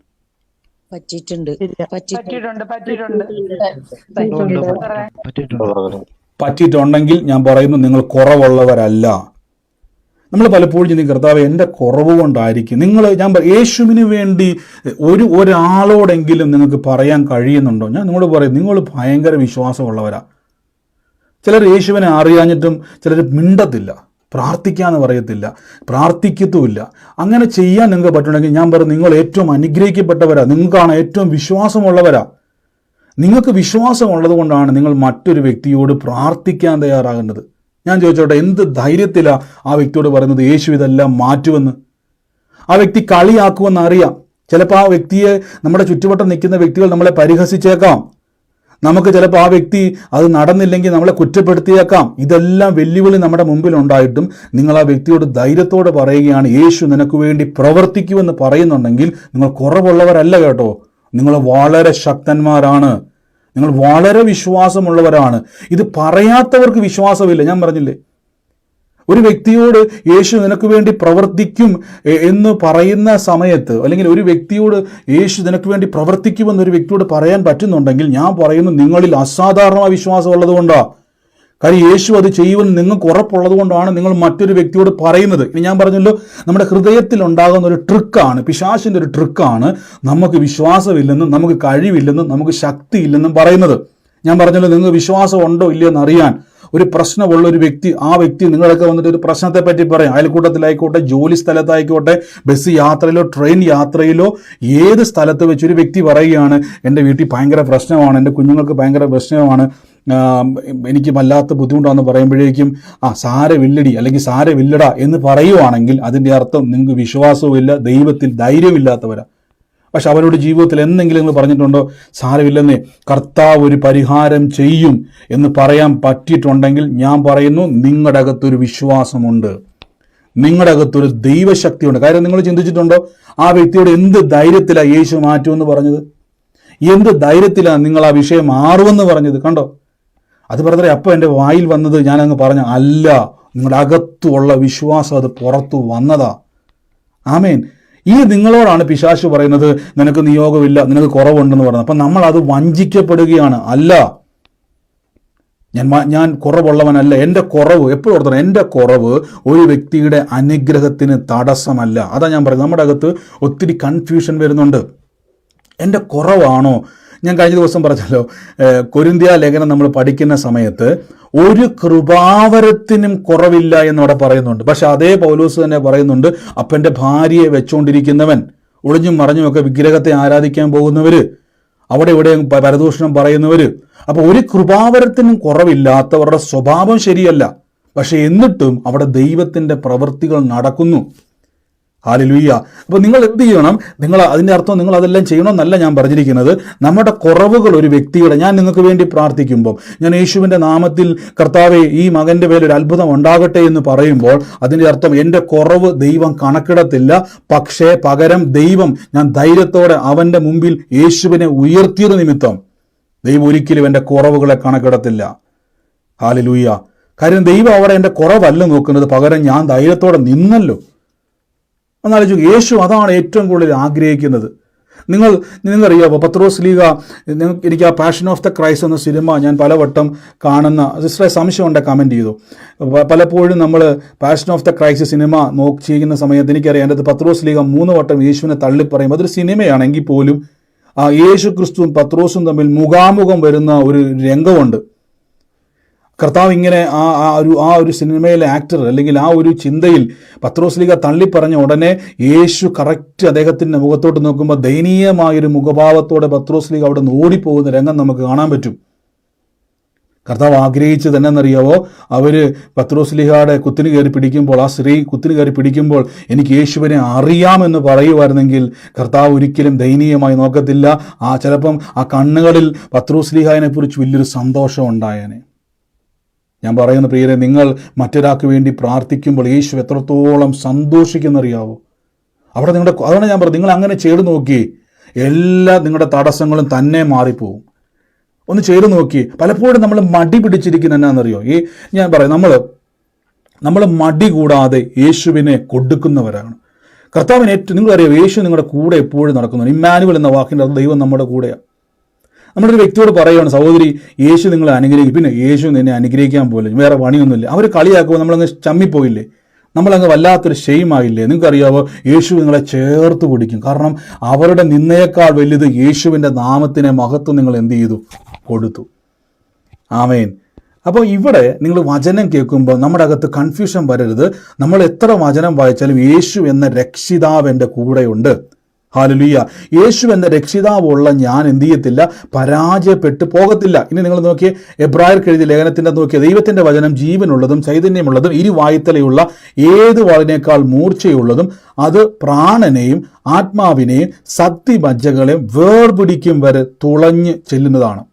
പറ്റിയിട്ടുണ്ടെങ്കിൽ ഞാൻ പറയുന്നു, നിങ്ങൾ കുറവുള്ളവരല്ല. നമ്മൾ പലപ്പോഴും ചിന്തിക്കും, കർത്താവ് എൻ്റെ കുറവ് കൊണ്ടായിരിക്കും. യേശുവിന് വേണ്ടി ഒരാളോടെങ്കിലും നിങ്ങൾക്ക് പറയാൻ കഴിയുന്നുണ്ടോ? ഞാൻ നിങ്ങളോട് പറയും, നിങ്ങൾ ഭയങ്കര വിശ്വാസമുള്ളവരാ. ചിലർ യേശുവിനെ അറിയാഞ്ഞിട്ടും ചിലർ മിണ്ടത്തില്ല, പ്രാർത്ഥിക്കാമെന്ന് പറയത്തില്ല, പ്രാർത്ഥിക്കത്തുമില്ല. അങ്ങനെ ചെയ്യാൻ നിങ്ങൾക്ക് പറ്റുമെങ്കിൽ ഞാൻ പറയും, നിങ്ങൾ ഏറ്റവും അനുഗ്രഹിക്കപ്പെട്ടവരാ, നിങ്ങൾക്കാണ് ഏറ്റവും വിശ്വാസമുള്ളവരാ. നിങ്ങൾക്ക് വിശ്വാസമുള്ളത് കൊണ്ടാണ് നിങ്ങൾ മറ്റൊരു വ്യക്തിയോട് പ്രാർത്ഥിക്കാൻ തയ്യാറാകുന്നത്. ഞാൻ ചോദിച്ചോട്ടെ, എന്ത് ധൈര്യത്തിലാണ് ആ വ്യക്തിയോട് പറയുന്നത് യേശു ഇതെല്ലാം മാറ്റുമെന്ന്? ആ വ്യക്തി കളിയാക്കുമെന്ന് അറിയാം. ചിലപ്പോൾ ആ വ്യക്തിയെ, നമ്മുടെ ചുറ്റുവട്ടം നിൽക്കുന്ന വ്യക്തികൾ നമ്മളെ പരിഹസിച്ചേക്കാം. നമുക്ക് ചിലപ്പോൾ ആ വ്യക്തി അത് നടന്നില്ലെങ്കിൽ നമ്മളെ കുറ്റപ്പെടുത്തിയേക്കാം. ഇതെല്ലാം വെല്ലുവിളി നമ്മുടെ മുമ്പിൽ ഉണ്ടായിട്ടും നിങ്ങൾ ആ വ്യക്തിയോട് ധൈര്യത്തോടെ പറയുകയാണ്, യേശു നിനക്ക് വേണ്ടി പ്രവർത്തിക്കുമെന്ന് പറയുന്നുണ്ടെങ്കിൽ നിങ്ങൾ കുറവുള്ളവരല്ല കേട്ടോ, നിങ്ങൾ വളരെ ശക്തന്മാരാണ്, നിങ്ങൾ വളരെ വിശ്വാസമുള്ളവരാണ്. ഇത് പറയാത്തവർക്ക് വിശ്വാസമില്ല. ഞാൻ പറഞ്ഞില്ലേ, ഒരു വ്യക്തിയോട് യേശു നിനക്ക് വേണ്ടി പ്രവർത്തിക്കും എന്ന് പറയുന്ന സമയത്ത്, അല്ലെങ്കിൽ ഒരു വ്യക്തിയോട് യേശു നിനക്ക് വേണ്ടി പ്രവർത്തിക്കുമെന്ന് ഒരു വ്യക്തിയോട് പറയാൻ പറ്റുന്നുണ്ടെങ്കിൽ ഞാൻ പറയുന്നു, നിങ്ങളിൽ അസാധാരണമായ വിശ്വാസം ഉള്ളത് കൊണ്ടാണ്. കാര്യം യേശു അത് ചെയ്യുമെന്ന് നിങ്ങൾക്ക് ഉറപ്പുള്ളത് കൊണ്ടാണ് നിങ്ങൾ മറ്റൊരു വ്യക്തിയോട് പറയുന്നത്. ഇനി ഞാൻ പറഞ്ഞല്ലോ, നമ്മുടെ ഹൃദയത്തിൽ ഉണ്ടാകുന്ന ഒരു ട്രിക്കാണ്, പിശാചിൻ്റെ ഒരു ട്രിക്കാണ് നമുക്ക് വിശ്വാസമില്ലെന്നും നമുക്ക് കഴിവില്ലെന്നും നമുക്ക് ശക്തിയില്ലെന്നും പറയുന്നത്. ഞാൻ പറഞ്ഞല്ലോ, നിങ്ങൾക്ക് വിശ്വാസം ഉണ്ടോ ഇല്ലയോ എന്ന് അറിയാൻ ഒരു പ്രശ്നമുള്ള ഒരു വ്യക്തി, ആ വ്യക്തി നിങ്ങളൊക്കെ വന്നിട്ട് ഒരു പ്രശ്നത്തെ പറ്റി പറയാം, അയൽക്കൂട്ടത്തിലായിക്കോട്ടെ, ജോലി സ്ഥലത്തായിക്കോട്ടെ, ബസ് യാത്രയിലോ ട്രെയിൻ യാത്രയിലോ ഏത് സ്ഥലത്ത് വെച്ചൊരു വ്യക്തി പറയുകയാണ്, എൻ്റെ വീട്ടിൽ ഭയങ്കര പ്രശ്നമാണ്, എൻ്റെ കുഞ്ഞുങ്ങൾക്ക് ഭയങ്കര പ്രശ്നമാണ്, എനിക്ക് വല്ലാത്ത ബുദ്ധിമുട്ടാണെന്ന് പറയുമ്പോഴേക്കും സാരമില്ലടി അല്ലെങ്കിൽ സാരമില്ലടാ എന്ന് പറയുവാണെങ്കിൽ അതിൻ്റെ അർത്ഥം നിങ്ങൾക്ക് വിശ്വാസവുമില്ല, ദൈവത്തിൽ ധൈര്യമില്ലാത്തവരാ. പക്ഷെ അവരുടെ ജീവിതത്തിൽ എന്തെങ്കിലും നിങ്ങൾ പറഞ്ഞിട്ടുണ്ടോ, സാരമില്ലെന്നേ, കർത്താവ് ഒരു പരിഹാരം ചെയ്യും എന്ന് പറയാൻ പറ്റിയിട്ടുണ്ടെങ്കിൽ ഞാൻ പറയുന്നു, നിങ്ങളുടെ അകത്തൊരു വിശ്വാസമുണ്ട്, നിങ്ങളുടെ അകത്തൊരു ദൈവശക്തിയുണ്ട്. കാര്യം നിങ്ങൾ ചിന്തിച്ചിട്ടുണ്ടോ, ആ വ്യക്തിയോട് എന്ത് ധൈര്യത്തിലാണ് യേശു മാറ്റുമെന്ന് പറഞ്ഞത്? എന്ത് ധൈര്യത്തിലാണ് നിങ്ങൾ ആ വിഷയം മാറുമെന്ന് പറഞ്ഞത്? കണ്ടോ? അത് പറഞ്ഞേ, അപ്പോൾ എൻ്റെ വായിൽ വന്നത് ഞാനങ്ങ് പറഞ്ഞു അല്ല, നിങ്ങളുടെ അകത്തുള്ള വിശ്വാസം അത് പുറത്തു വന്നതാ. ആമേൻ. ഈ നിങ്ങളോടാണ് പിശാച് പറയുന്നത്, നിനക്ക് നിയോഗമില്ല, നിനക്ക് കുറവുണ്ടെന്ന് പറയുന്നത്. അപ്പം നമ്മൾ അത് വഞ്ചിക്കപ്പെടുകയാണ്. അല്ല, ഞാൻ കുറവുള്ളവനല്ല. എൻ്റെ കുറവ് എപ്പോഴും ഓർത്തണം, എൻ്റെ കുറവ് ഒരു വ്യക്തിയുടെ അനുഗ്രഹത്തിന് തടസ്സമല്ല. അതാ ഞാൻ പറയുന്നത്, നമ്മുടെ അകത്ത് ഒത്തിരി കൺഫ്യൂഷൻ വരുന്നുണ്ട്. എൻ്റെ കുറവാണോ ഞാൻ കഴിഞ്ഞ ദിവസം പറഞ്ഞല്ലോ, കൊരിന്ത്യ ലേഖനം നമ്മൾ പഠിക്കുന്ന സമയത്ത് ഒരു കൃപാവരത്തിനും കുറവില്ല എന്നവിടെ പറയുന്നുണ്ട്. പക്ഷെ അതേ പൗലോസ് തന്നെ പറയുന്നുണ്ട്, അപ്പൻ്റെ ഭാര്യയെ വെച്ചുകൊണ്ടിരിക്കുന്നവൻ, ഒളിഞ്ഞും മറഞ്ഞുമൊക്കെ വിഗ്രഹത്തെ ആരാധിക്കാൻ പോകുന്നവർ, അവിടെ ഇവിടെ പരദൂഷണം പറയുന്നവർ, അപ്പോൾ ഒരു കൃപാവരത്തിനും കുറവില്ലാത്തവരുടെ സ്വഭാവം ശരിയല്ല. പക്ഷെ എന്നിട്ടും അവിടെ ദൈവത്തിൻ്റെ പ്രവൃത്തികൾ നടക്കുന്നു. ഹല്ലേലൂയ. അപ്പോൾ നിങ്ങൾ എന്ത് ചെയ്യണം? നിങ്ങൾ അതിൻ്റെ അർത്ഥം നിങ്ങൾ അതെല്ലാം ചെയ്യണമെന്നല്ല ഞാൻ പറഞ്ഞിരിക്കുന്നത്. നമ്മുടെ കുറവുകൾ ഒരു വ്യക്തിയുടെ, ഞാൻ നിങ്ങൾക്ക് വേണ്ടി പ്രാർത്ഥിക്കുമ്പോൾ, ഞാൻ യേശുവിൻ്റെ നാമത്തിൽ കർത്താവേ ഈ മകൻ്റെ മേൽ ഒരു അത്ഭുതം ഉണ്ടാകട്ടെ എന്ന് പറയുമ്പോൾ അതിൻ്റെ അർത്ഥം എൻ്റെ കുറവ് ദൈവം കണക്കിടത്തില്ല. പക്ഷേ പകരം ദൈവം, ഞാൻ ധൈര്യത്തോടെ അവൻ്റെ മുമ്പിൽ യേശുവിനെ ഉയർത്തിയത് നിമിത്തം ദൈവം ഒരിക്കലും എൻ്റെ കുറവുകളെ കണക്കിടത്തില്ല. ഹല്ലേലൂയ. കാര്യം ദൈവം അവിടെ എൻ്റെ കുറവല്ല നോക്കുന്നത്, പകരം ഞാൻ ധൈര്യത്തോടെ നിന്നല്ലോ. ഒന്നാലോചിക്കുക, യേശു അതാണ് ഏറ്റവും കൂടുതൽ ആഗ്രഹിക്കുന്നത്. നിങ്ങൾക്കറിയാമോ, പത്രോസ് ലീഗ, എനിക്ക് ആ പാഷൻ ഓഫ് ദ ക്രൈസ്റ്റ് എന്ന സിനിമ ഞാൻ പലവട്ടം കാണുന്ന, സിസ്റ്ററെ സംശയം ഉണ്ടെ കമൻറ്റ് ചെയ്തു. പലപ്പോഴും നമ്മൾ passion of the Christ cinema ചെയ്യുന്ന സമയത്ത് എനിക്കറിയാം, എൻ്റെ പത്രോസ് ലീഗ 3 വട്ടം യേശുവിനെ തള്ളിപ്പറയും. അതൊരു സിനിമയാണെങ്കിൽ പോലും ആ യേശു ക്രിസ്തുവും പത്രോസും തമ്മിൽ മുഖാമുഖം വരുന്ന ഒരു രംഗമുണ്ട്. കർത്താവ് ഇങ്ങനെ ആ ഒരു സിനിമയിലെ ആക്ടർ അല്ലെങ്കിൽ ആ ഒരു ചിന്തയിൽ പത്രോസ് ലീഗ തള്ളിപ്പറഞ്ഞ ഉടനെ യേശു കറക്റ്റ് അദ്ദേഹത്തിൻ്റെ മുഖത്തോട്ട് നോക്കുമ്പോൾ ദയനീയമായൊരു മുഖഭാവത്തോടെ പത്രോസ് ലീഗ അവിടെ നിന്ന് ഓടിപ്പോകുന്ന രംഗം നമുക്ക് കാണാൻ പറ്റും. കർത്താവ് ആഗ്രഹിച്ചത് എന്നറിയാവോ? അവർ പത്രോസ് ലീഗയുടെ കുത്തിന് കയറി പിടിക്കുമ്പോൾ, ആ സ്ത്രീ കുത്തിന് കയറി പിടിക്കുമ്പോൾ എനിക്ക് യേശുവിനെ അറിയാമെന്ന് പറയുമായിരുന്നെങ്കിൽ കർത്താവ് ഒരിക്കലും ദയനീയമായി നോക്കത്തില്ല. ചിലപ്പം ആ കണ്ണുകളിൽ പത്രോസ് ലീഗയെ കുറിച്ച് വലിയൊരു സന്തോഷം ഉണ്ടായേനെ. ഞാൻ പറയുന്ന പ്രിയരെ, നിങ്ങൾ മറ്റൊരാൾക്ക് വേണ്ടി പ്രാർത്ഥിക്കുമ്പോൾ യേശു എത്രത്തോളം സന്തോഷിക്കുന്നറിയാവോ? അവിടെ അതാണ് ഞാൻ പറഞ്ഞത്, നിങ്ങൾ അങ്ങനെ ചെയ്തു നോക്കി, എല്ലാ നിങ്ങളുടെ തടസ്സങ്ങളും തന്നെ മാറിപ്പോവും. ഒന്ന് ചെയ്തു നോക്കി. പലപ്പോഴും നമ്മൾ മടി പിടിച്ചിരിക്കുന്ന എന്നാണെന്നറിയോ? ഞാൻ പറയാം, നമ്മൾ മടി കൂടാതെ യേശുവിനെ കൊടുക്കുന്നവരാണ്. കർത്താവിന് നിങ്ങളറിയാം, യേശു നിങ്ങളുടെ കൂടെ എപ്പോഴും നടക്കുന്നു. ഇമ്മാനുവൽ എന്ന വാക്കിൻ്റെ ദൈവം നമ്മുടെ കൂടെയാണ്. നമ്മളൊരു വ്യക്തിയോട് പറയുകയാണ്, സഹോദരി യേശു നിങ്ങളെ അനുഗ്രഹിക്കും. പിന്നെ യേശു നിന്നെ അനുഗ്രഹിക്കാൻ പോലും വേറെ പണിയൊന്നുമില്ല. അവർ കളിയാക്കുമ്പോൾ നമ്മളങ്ങ് ചമ്മിപ്പോയില്ലേ? നമ്മളങ്ങ് വല്ലാത്തൊരു ഷെയിമായില്ലേ? നിങ്ങൾക്കറിയാവോ, യേശു നിങ്ങളെ ചേർത്ത് പിടിക്കും. കാരണം അവരുടെ നിന്നയേക്കാൾ വലുത് യേശുവിൻ്റെ നാമത്തിനെ മഹത്വം നിങ്ങൾ എന്ത് ചെയ്തു? കൊടുത്തു. ആമേൻ. അപ്പോൾ ഇവിടെ നിങ്ങൾ വചനം കേൾക്കുമ്പോൾ നമ്മുടെ അകത്ത് കൺഫ്യൂഷൻ വരരുത്. നമ്മൾ എത്ര വചനം വായിച്ചാലും യേശു എന്ന രക്ഷിതാവ് എൻ്റെ കൂടെയുണ്ട്. ഹല്ലേലൂയ. യേശു എന്ന രക്ഷിതാവുള്ള ഞാൻ എന്ത് ചെയ്യത്തില്ല? പരാജയപ്പെട്ടു പോകത്തില്ല. ഇനി നിങ്ങൾ നോക്കിയേ, എബ്രായർക്ക് എഴുതിയ ലേഖനത്തിൻ്റെ നോക്കിയ, ദൈവത്തിൻ്റെ വചനം ജീവനുള്ളതും ചൈതന്യമുള്ളതും ഇരുവായുത്തലയുള്ള ഏത് വാളിനേക്കാൾ മൂർച്ചയുള്ളതും അത് പ്രാണനെയും ആത്മാവിനെയും സത്തിമജ്ജകളെയും വേർപിടിക്കും വരെ തുളഞ്ഞ് ചെല്ലുന്നതാണ്.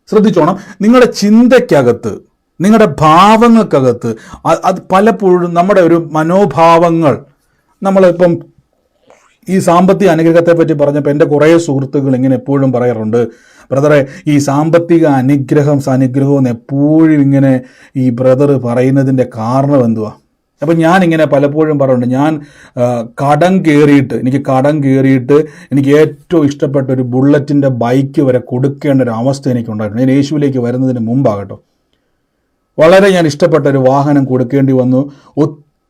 ശ്രദ്ധിച്ചോണം, നിങ്ങളുടെ ചിന്തയ്ക്കകത്ത്, നിങ്ങളുടെ ഭാവങ്ങൾക്കകത്ത്, അത് പലപ്പോഴും നമ്മുടെ ഒരു മനോഭാവങ്ങൾ, നമ്മളിപ്പം ഈ സാമ്പത്തിക അനുഗ്രഹത്തെ പറ്റി പറഞ്ഞപ്പോൾ എൻ്റെ കുറേ സുഹൃത്തുക്കൾ ഇങ്ങനെ എപ്പോഴും പറയാറുണ്ട്, ബ്രദറെ ഈ സാമ്പത്തിക അനുഗ്രഹവും എപ്പോഴും ഇങ്ങനെ ഈ ബ്രദർ പറയുന്നതിൻ്റെ കാരണം എന്തുവാ? അപ്പം ഞാനിങ്ങനെ പലപ്പോഴും പറയുന്നുണ്ട്, ഞാൻ എനിക്ക് കടം കയറിയിട്ട് എനിക്ക് ഏറ്റവും ഇഷ്ടപ്പെട്ട ഒരു ബുള്ളറ്റിൻ്റെ ബൈക്ക് വരെ കൊടുക്കേണ്ട ഒരു അവസ്ഥ എനിക്കുണ്ടായിരുന്നു. ഞാൻ യേശുവിലേക്ക് വരുന്നതിന് മുമ്പാകട്ടോ, വളരെ ഞാൻ ഇഷ്ടപ്പെട്ട ഒരു വാഹനം കൊടുക്കേണ്ടി വന്നു.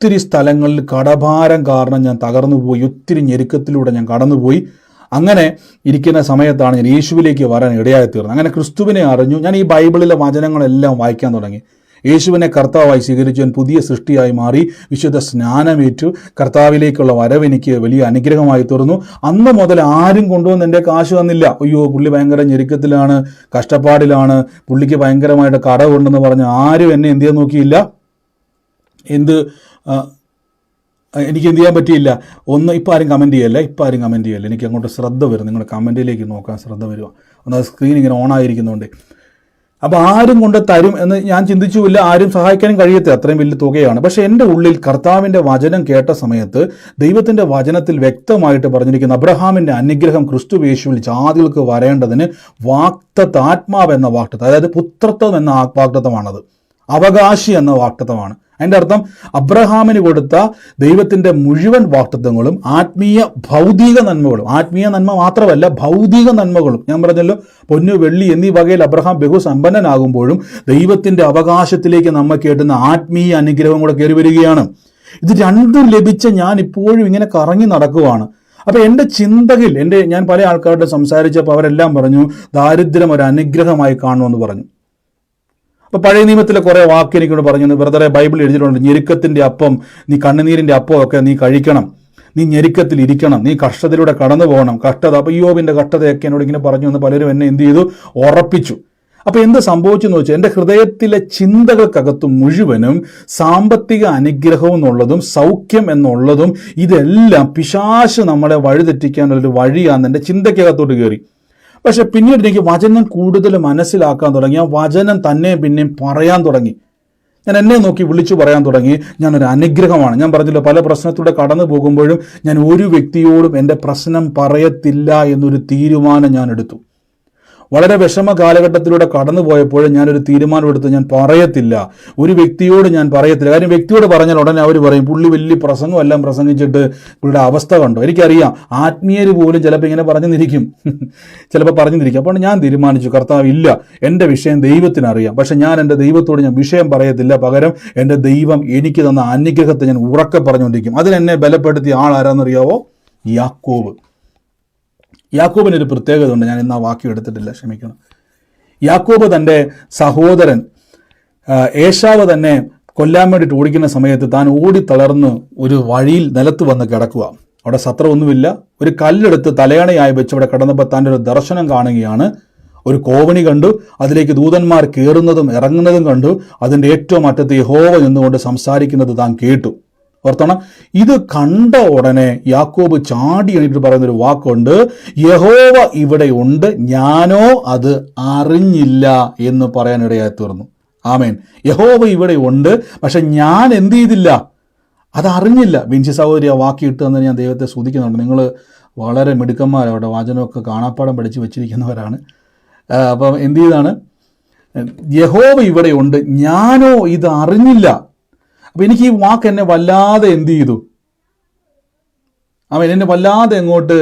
ഒത്തിരി സ്ഥലങ്ങളിൽ കടഭാരം കാരണം ഞാൻ തകർന്നുപോയി. ഒത്തിരി ഞെരുക്കത്തിലൂടെ ഞാൻ കടന്നുപോയി. അങ്ങനെ ഇരിക്കുന്ന സമയത്താണ് ഞാൻ യേശുവിലേക്ക് വരാൻ ഇടയായിത്തീർന്നത്. അങ്ങനെ ക്രിസ്തുവിനെ അറിഞ്ഞു. ഞാൻ ഈ ബൈബിളിലെ വചനങ്ങളെല്ലാം വായിക്കാൻ തുടങ്ങി. യേശുവിനെ കർത്താവായി സ്വീകരിച്ചു. ഞാൻ പുതിയ സൃഷ്ടിയായി മാറി. വിശുദ്ധ സ്നാനമേറ്റു. കർത്താവിലേക്കുള്ള വരവ് എനിക്ക് വലിയ അനുഗ്രഹമായി തീർന്നു. അന്ന് മുതൽ ആരും കൊണ്ടുവന്ന് എൻ്റെ കാശ് തന്നില്ല. അയ്യോ പുള്ളി ഭയങ്കര ഞെരുക്കത്തിലാണ്, കഷ്ടപ്പാടിലാണ്, പുള്ളിക്ക് ഭയങ്കരമായിട്ട് കടമുണ്ടെന്ന് പറഞ്ഞ് ആരും എന്നെ എന്ത് ചെയ്യാൻ നോക്കിയില്ല. എനിക്ക് എന്ത് ചെയ്യാൻ പറ്റിയില്ല. ഇപ്പം ആരും കമൻറ്റ് ചെയ്യല്ലേ. എനിക്ക് അങ്ങോട്ട് ശ്രദ്ധ വരും. നിങ്ങളുടെ കമൻറ്റിലേക്ക് നോക്കാൻ ശ്രദ്ധ വരുക. ഒന്നത് സ്ക്രീൻ ഇങ്ങനെ ഓണായിരിക്കുന്നുണ്ട്. അപ്പോൾ ആരും കൊണ്ട് തരും എന്ന് ഞാൻ ചിന്തിച്ചുമില്ല. ആരും സഹായിക്കാനും കഴിയത്തില്ല, അത്രയും വലിയ തുകയാണ്. പക്ഷേ എൻ്റെ ഉള്ളിൽ കർത്താവിൻ്റെ വചനം കേട്ട സമയത്ത് ദൈവത്തിൻ്റെ വചനത്തിൽ വ്യക്തമായിട്ട് പറഞ്ഞിരിക്കുന്ന അബ്രഹാമിൻ്റെ അനുഗ്രഹം ക്രിസ്തു യേശുവിൽ ജാതികൾക്ക് വരേണ്ടതിന് ആത്മാവ് എന്ന വാഗ്ദത്തം, അതായത് പുത്രത്വം എന്ന വാഗ്ദത്തമാണത്, അവകാശി എന്ന വാഗ്ദത്തമാണ്. അതിൻ്റെ അർത്ഥം അബ്രഹാമിന് കൊടുത്ത ദൈവത്തിൻ്റെ മുഴുവൻ വാഗ്ദത്തങ്ങളും ആത്മീയ ഭൗതിക നന്മകളും, ആത്മീയ നന്മ മാത്രമല്ല ഭൗതിക നന്മകളും. ഞാൻ പറഞ്ഞല്ലോ, പൊന്നു വെള്ളി എന്നീ വകയിൽ അബ്രഹാം ബഹുസമ്പന്നനാകുമ്പോഴും ദൈവത്തിൻ്റെ അവകാശത്തിലേക്ക് നമ്മൾ കേട്ടുന്ന ആത്മീയ അനുഗ്രഹം കൂടെ കയറി വരികയാണ്. ഇത് രണ്ടും ലഭിച്ച ഞാൻ ഇപ്പോഴും ഇങ്ങനെ കറങ്ങി നടക്കുവാണ്. അപ്പോൾ എൻ്റെ ചിന്തയിൽ ഞാൻ പല ആൾക്കാരോട് സംസാരിച്ചപ്പോൾ അവരെല്ലാം പറഞ്ഞു ദാരിദ്ര്യം ഒരു അനുഗ്രഹമായി കാണുമെന്ന് പറഞ്ഞു. അപ്പോൾ പഴയ നിയമത്തിലെ കുറേ വാക്ക് എനിക്കൊണ്ട് പറഞ്ഞു, ബ്രദറെ ബൈബിൾ എഴുതിയിട്ടുണ്ട്, ഞെരുക്കത്തിൻ്റെ അപ്പം, നീ കണ്ണുനീരിൻ്റെ അപ്പം ഒക്കെ നീ കഴിക്കണം, നീ ഞെരുക്കത്തിൽ ഇരിക്കണം, നീ കഷ്ടതയിലൂടെ കടന്നു പോകണം. കഷ്ടത, അപ്പോൾ യോബിൻ്റെ കഷ്ടതയൊക്കെ എന്നോട് ഇങ്ങനെ പറഞ്ഞു എന്ന് പലരും എന്നെ എന്ത് ചെയ്തു, ഉറപ്പിച്ചു. അപ്പോൾ എന്ത് സംഭവിച്ചു എന്ന് വെച്ചാൽ എൻ്റെ ഹൃദയത്തിലെ ചിന്തകൾക്കകത്ത് മുഴുവനും സാമ്പത്തിക അനുഗ്രഹം എന്നുള്ളതും സൗഖ്യം എന്നുള്ളതും ഇതെല്ലാം പിശാച് നമ്മളെ വഴിതെറ്റിക്കാനുള്ളൊരു വഴിയാണെന്ന് എൻ്റെ ചിന്തയ്ക്കകത്തോട്ട് കയറി. പക്ഷെ പിന്നീട് എനിക്ക് വചനം കൂടുതൽ മനസ്സിലാക്കാൻ തുടങ്ങി. ആ വചനം തന്നെ പിന്നെയും പറയാൻ തുടങ്ങി. ഞാൻ എന്നെ നോക്കി വിളിച്ചു പറയാൻ തുടങ്ങി, ഞാനൊരു അനുഗ്രഹമാണ്. ഞാൻ പറഞ്ഞില്ല, പല പ്രശ്നത്തിലൂടെ കടന്നു പോകുമ്പോഴും ഞാൻ ഒരു വ്യക്തിയോടും എൻ്റെ പ്രശ്നം പറയത്തില്ല എന്നൊരു തീരുമാനം ഞാൻ എടുത്തു. വളരെ വിഷമ കാലഘട്ടത്തിലൂടെ കടന്നു പോയപ്പോഴും ഞാനൊരു തീരുമാനമെടുത്ത് ഞാൻ പറയത്തില്ല, ഒരു വ്യക്തിയോട് ഞാൻ പറയത്തില്ല. കാര്യം വ്യക്തിയോട് പറഞ്ഞാൽ ഉടനെ അവർ പറയും പുള്ളി വലിയ പ്രസംഗം എല്ലാം പ്രസംഗിച്ചിട്ട് പുള്ളിയുടെ അവസ്ഥ കണ്ടോ. എനിക്കറിയാം, ആത്മീയർ പോലും ചിലപ്പോൾ ഇങ്ങനെ ചിലപ്പോൾ പറഞ്ഞിരിക്കും. അപ്പോൾ ഞാൻ തീരുമാനിച്ചു, കർത്താവ് ഇല്ല, എൻ്റെ വിഷയം ദൈവത്തിനറിയാം, പക്ഷെ ഞാൻ എൻ്റെ ദൈവത്തോട് ഞാൻ വിഷയം പറയത്തില്ല. പകരം എൻ്റെ ദൈവം എനിക്ക് തന്ന അനുഗ്രഹത്തെ ഞാൻ ഉറക്കെ പറഞ്ഞുകൊണ്ടിരിക്കും. അതിനെന്നെ ബലപ്പെടുത്തിയ ആളാരാന്നറിയാവോ? യാക്കോബ്. യാക്കോബിനൊരു പ്രത്യേകത ഉണ്ട്, ഞാൻ ഇന്ന് ആ വാക്യം എടുത്തിട്ടില്ല, ക്ഷമിക്കണം. യാക്കോബ് തൻ്റെ സഹോദരൻ ഏശാവ് തന്നെ കൊല്ലാൻ വേണ്ടിയിട്ട് ഓടിക്കുന്ന സമയത്ത് താൻ ഓടി തളർന്ന് ഒരു വഴിയിൽ നിലത്ത് വന്ന് കിടക്കുക. അവിടെ സത്രമൊന്നുമില്ല. ഒരു കല്ലെടുത്ത് തലയണയായി വെച്ച് അവിടെ കിടന്നപ്പോൾ താൻ്റെ ഒരു ദർശനം കാണുകയാണ്. ഒരു കോവണി കണ്ടു, അതിലേക്ക് ദൂതന്മാർ കയറുന്നതും ഇറങ്ങുന്നതും കണ്ടു. അതിൻ്റെ ഏറ്റവും അറ്റത്ത് യഹോവ എന്നുകൊണ്ട് സംസാരിക്കുന്നത് താൻ കേട്ടു. ഓർത്തണം, ഇത് കണ്ട ഉടനെ യാക്കോബ് ചാടി എണീറ്റ് പറയുന്നൊരു വാക്കുണ്ട്, യഹോവ ഇവിടെ ഉണ്ട്, ഞാനോ അത് അറിഞ്ഞില്ല എന്ന് പറയാനിടയായി തീർന്നു. ആമേൻ. യഹോവ ഇവിടെ ഉണ്ട്, പക്ഷെ ഞാൻ എന്ത് ചെയ്തില്ല, അത് അറിഞ്ഞില്ല. ബിൻസി സഹോദരി ആ വാക്ക് ഇട്ടുതന്നെ ഞാൻ ദൈവത്തെ സ്തുതിക്കുന്നുണ്ട്. നിങ്ങൾ വളരെ മിടുക്കന്മാരവിടെ വാചനമൊക്കെ കാണാപ്പാടം പഠിച്ച് വെച്ചിരിക്കുന്നവരാണ്. അപ്പം എന്ത് ചെയ്താണ്, യഹോവ ഇവിടെ ഉണ്ട്, ഞാനോ ഇത് അറിഞ്ഞില്ല. അപ്പം എനിക്ക് ഈ വാക്ക് എന്നെ വല്ലാതെ എന്ത് ചെയ്തു, എന്നെ വല്ലാതെ അങ്ങോട്ട്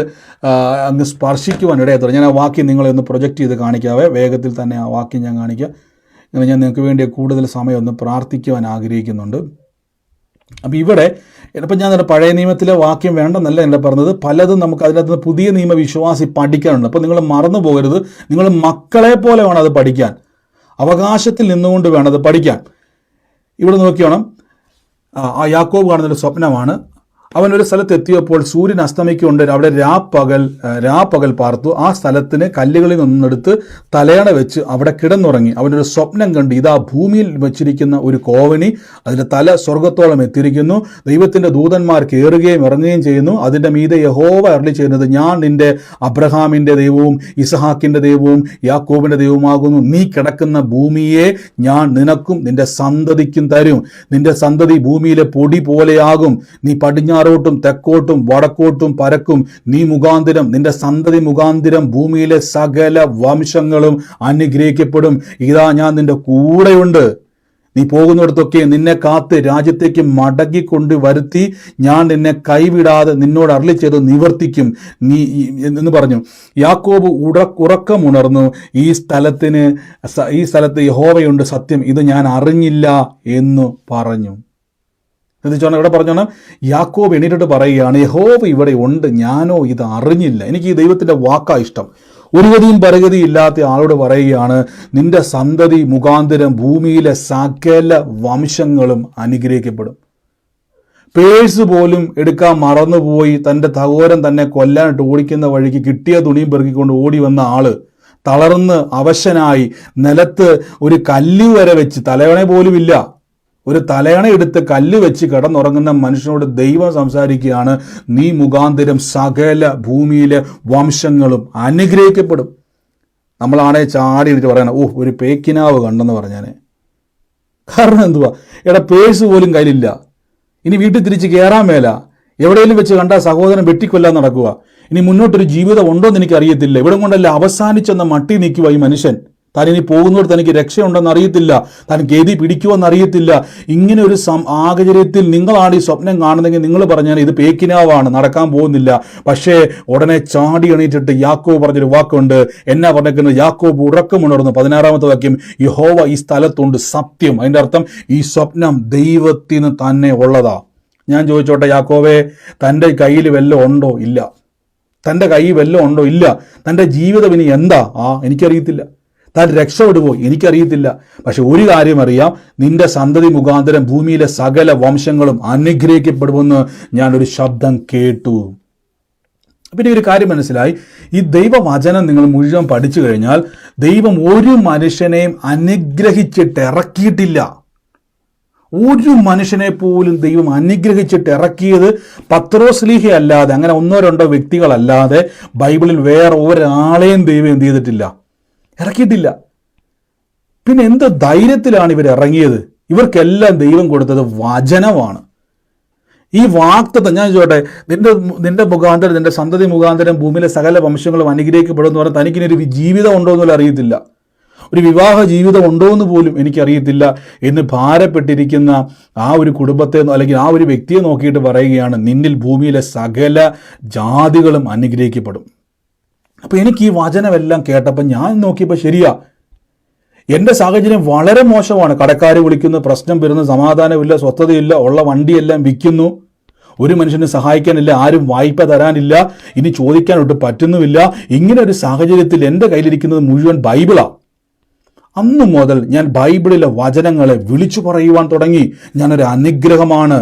അങ്ങ് സ്പർശിക്കുവാൻ ഇടയായി. ഞാൻ ആ വാക്യം നിങ്ങളെ ഒന്ന് പ്രൊജക്റ്റ് ചെയ്ത് കാണിക്കാവേ, വേഗത്തിൽ തന്നെ ആ വാക്യം ഞാൻ കാണിക്കാം. ഇങ്ങനെ ഞാൻ നിങ്ങൾക്ക് വേണ്ടി കൂടുതൽ സമയം ഒന്ന് പ്രാർത്ഥിക്കുവാൻ ആഗ്രഹിക്കുന്നുണ്ട്. അപ്പം ഇവിടെ ഇപ്പം ഞാൻ പഴയ നിയമത്തിലെ വാക്യം വേണ്ടെന്നല്ല എന്നെ പറഞ്ഞത്, പലതും നമുക്ക് അതിനകത്ത് പുതിയ നിയമ വിശ്വാസി പഠിക്കാനുണ്ട്. അപ്പോൾ നിങ്ങൾ മറന്നു പോകരുത്, നിങ്ങൾ മക്കളെ പോലെ വേണം അത് പഠിക്കാൻ, അവകാശത്തിൽ നിന്നുകൊണ്ട് വേണം അത് പഠിക്കാൻ. ഇവിടെ നോക്കിയോണം, ആ യാക്കോബ് കാണുന്നൊരു സ്വപ്നമാണ്. അവനൊരു സ്ഥലത്ത് എത്തിയപ്പോൾ സൂര്യൻ അസ്തമിക്കൊണ്ട് അവിടെ രാപ്പകൽ പാർത്തു. ആ സ്ഥലത്തിന് കല്ലുകളിൽ നിന്നെടുത്ത് തലയണ വെച്ച് അവിടെ കിടന്നുറങ്ങി. അവനൊരു സ്വപ്നം കണ്ട്, ഇതാ ഭൂമിയിൽ വെച്ചിരിക്കുന്ന ഒരു കോവണി, അതിൻ്റെ തല സ്വർഗത്തോളം എത്തിയിരിക്കുന്നു, ദൈവത്തിൻ്റെ ദൂതന്മാർ കയറുകയും ഇറങ്ങുകയും ചെയ്യുന്നു. അതിൻ്റെ മീതെ യഹോവ അരുളി ചെയ്യുന്നത്, ഞാൻ നിന്റെ അബ്രഹാമിൻ്റെ ദൈവവും ഇസഹാക്കിൻ്റെ ദൈവവും യാക്കോബിൻ്റെ ദൈവവുമാകുന്നു. നീ കിടക്കുന്ന ഭൂമിയെ ഞാൻ നിനക്കും നിന്റെ സന്തതിക്കും തരും. നിന്റെ സന്തതി ഭൂമിയിലെ പൊടി പോലെയാകും. നീ പടിഞ്ഞാറോട്ടും തെക്കോട്ടും വടക്കോട്ടും പരക്കും. നീ മുഖാന്തിരം, നിന്റെ സന്തതി മുഖാന്തിരം ഭൂമിയിലെ സകല വംശങ്ങളും അനുഗ്രഹിക്കപ്പെടും. ഇതാ ഞാൻ നിന്റെ കൂടെയുണ്ട്. നീ പോകുന്നിടത്തൊക്കെ നിന്നെ കാത്ത് രാജ്യത്തേക്ക് മടങ്ങിക്കൊണ്ട് വരുത്തി ഞാൻ നിന്നെ കൈവിടാതെ നിന്നോട് അരുളി ചെയ്ത് നിവർത്തിക്കും നീ എന്ന് പറഞ്ഞു. യാക്കോബ് ഉറക്കമുണർന്നു, ഈ സ്ഥലത്ത് യഹോവയുണ്ട്, സത്യം, ഇത് ഞാൻ അറിഞ്ഞില്ല എന്ന് പറഞ്ഞു. എന്നിട്ട് ഇവിടെ പറഞ്ഞോണം, യാക്കോബ് എണീറ്റിട്ട് പറയുകയാണ്, യഹോവ ഇവിടെ ഉണ്ട്, ഞാനോ ഇത് അറിഞ്ഞില്ല. എനിക്ക് ഈ ദൈവത്തിൻ്റെ വാക്കാ ഇഷ്ടം. ഒരു ഗതിയും പരഗതിയും ഇല്ലാത്ത ആളോട് പറയുകയാണ്, നിന്റെ സന്തതി മുഖാന്തരം ഭൂമിയിലെ സകല വംശങ്ങളും അനുഗ്രഹിക്കപ്പെടും. പേഴ്സ് പോലും എടുക്കാൻ മറന്നുപോയി തൻ്റെ സഹോദരൻ തന്നെ കൊല്ലാനിട്ട് ഓടിക്കുന്ന വഴിക്ക് കിട്ടിയ തുണിയും പെറുക്കിക്കൊണ്ട് ഓടി വന്ന ആള് തളർന്ന് അവശനായി നിലത്ത് ഒരു കല്ല് വരെ വെച്ച്, തലയണ പോലും ഇല്ല, ഒരു തലയണ എടുത്ത് കല്ല് വെച്ച് കിടന്നുറങ്ങുന്ന മനുഷ്യനോട് ദൈവം സംസാരിക്കുകയാണ്, നീ മുഖാന്തരം സകല ഭൂമിയിലെ വംശങ്ങളും അനുഗ്രഹിക്കപ്പെടും. നമ്മളാണെ ചാടി എടുത്ത് പറയണം, ഒരു പേക്കിനാവ് കണ്ടെന്ന് പറഞ്ഞാൽ. കാരണം എന്തുവാ, പേഴ്സ് പോലും കയ്യിലില്ല, ഇനി വീട്ടിൽ തിരിച്ച് കയറാൻ മേല, എവിടെയെങ്കിലും വെച്ച് കണ്ട സഹോദരൻ വെട്ടിക്കൊല്ലാൻ നടക്കുക. ഇനി മുന്നോട്ടൊരു ജീവിതം ഉണ്ടോ എന്ന് എനിക്കറിയത്തില്ല. ഇവിടെ കൊണ്ടല്ല അവസാനിച്ചെന്ന മട്ടി നിൽക്കുക ഈ മനുഷ്യൻ. താൻ ഇനി പോകുന്നവർ തനിക്ക് രക്ഷയുണ്ടെന്ന് അറിയത്തില്ല, താൻ ഗതി പിടിക്കുമെന്ന് അറിയത്തില്ല. ഇങ്ങനെ ഒരു സാഹചര്യത്തിൽ നിങ്ങളാണ് ഈ സ്വപ്നം കാണുന്നതെങ്കിൽ നിങ്ങൾ പറഞ്ഞാൽ ഇത് പേക്കിനാവാണ്, നടക്കാൻ പോകുന്നില്ല. പക്ഷേ ഉടനെ ചാടി എണീറ്റിട്ട് യാക്കോബ് പറഞ്ഞൊരു വാക്കുണ്ട്. എന്നാ പറഞ്ഞേക്കുന്നത്, യാക്കോബ് ഉറക്കമുണർന്നു. 16-ാമത്തെ വാക്യം, യഹോവ ഈ സ്ഥലത്തുണ്ട്, സത്യം. അതിൻ്റെ അർത്ഥം ഈ സ്വപ്നം ദൈവത്തിന് തന്നെ ഉള്ളതാ. ഞാൻ ചോദിച്ചോട്ടെ, യാക്കോബേ, തൻ്റെ കയ്യിൽ വല്ലതും ഉണ്ടോ? ഇല്ല. തൻ്റെ കൈ വല്ലതും ഉണ്ടോ? ഇല്ല. തൻ്റെ ജീവിതം ഇനി എന്താ? എനിക്കറിയത്തില്ല. താൻ രക്ഷപ്പെടുമോ? എനിക്കറിയത്തില്ല. പക്ഷെ ഒരു കാര്യം അറിയാം, നിന്റെ സന്തതി മുഖാന്തരം ഭൂമിയിലെ സകല വംശങ്ങളും അനുഗ്രഹിക്കപ്പെടുമെന്ന് ഞാനൊരു ശബ്ദം കേട്ടു. പിന്നെ ഒരു കാര്യം മനസ്സിലായി, ഈ ദൈവവചനം നിങ്ങൾ മുഴുവൻ പഠിച്ചു കഴിഞ്ഞാൽ ദൈവം ഒരു മനുഷ്യനെയും അനുഗ്രഹിച്ചിട്ട് ഇറക്കിയിട്ടില്ല. ഒരു മനുഷ്യനെ പോലും ദൈവം അനുഗ്രഹിച്ചിട്ട് ഇറക്കിയത് പത്രോസ്ലീഹ അല്ലാതെ, അങ്ങനെ ഒന്നോ രണ്ടോ വ്യക്തികളല്ലാതെ ബൈബിളിൽ വേറെ ഒരാളെയും ദൈവം എന്ത് ചെയ്തിട്ടില്ല, ഇറക്കിയിട്ടില്ല. പിന്നെ എന്ത് ധൈര്യത്തിലാണ് ഇവർ ഇറങ്ങിയത്? ഇവർക്കെല്ലാം ദൈവം കൊടുത്തത് വചനമാണ്. ഈ വാഗ്ദത്തം ഞാൻ ചോട്ടെ, നിന്റെ മുഖാന്തരം, നിന്റെ സന്തതി മുഖാന്തരം ഭൂമിയിലെ സകല വംശങ്ങളും അനുഗ്രഹിക്കപ്പെടുമെന്ന് പറഞ്ഞാൽ തനിക്കിനൊരു ജീവിതം ഉണ്ടോ എന്നുള്ള അറിയത്തില്ല, ഒരു വിവാഹ ജീവിതം ഉണ്ടോ എന്ന് പോലും എനിക്കറിയത്തില്ല എന്ന് ഭാരപ്പെട്ടിരിക്കുന്ന ആ ഒരു കുടുംബത്തെ അല്ലെങ്കിൽ ആ ഒരു വ്യക്തിയെ നോക്കിയിട്ട് പറയുകയാണ്, നിന്നിൽ ഭൂമിയിലെ സകല ജാതികളും അനുഗ്രഹിക്കപ്പെടും. അപ്പോൾ എനിക്ക് ഈ വചനമെല്ലാം കേട്ടപ്പോൾ ഞാൻ നോക്കിയപ്പോൾ ശരിയാ, എൻ്റെ സാഹചര്യം വളരെ മോശമാണ്. കടക്കാർ വിളിക്കുന്നു, പ്രശ്നം വരുന്നു, സമാധാനമില്ല, സ്വസ്ഥതയില്ല, ഉള്ള വണ്ടിയെല്ലാം വിൽക്കുന്നു, ഒരു മനുഷ്യനെ സഹായിക്കാനില്ല, ആരും വായ്പ തരാനില്ല, ഇനി ചോദിക്കാനൊട്ട് പറ്റുന്നുമില്ല. ഇങ്ങനെ ഒരു സാഹചര്യത്തിൽ എൻ്റെ കയ്യിലിരിക്കുന്നത് മുഴുവൻ ബൈബിളാണ്. അന്നു മുതൽ ഞാൻ ബൈബിളിലെ വചനങ്ങളെ വിളിച്ചു പറയുവാൻ തുടങ്ങി. ഞാനൊരു അനുഗ്രഹമാണ്,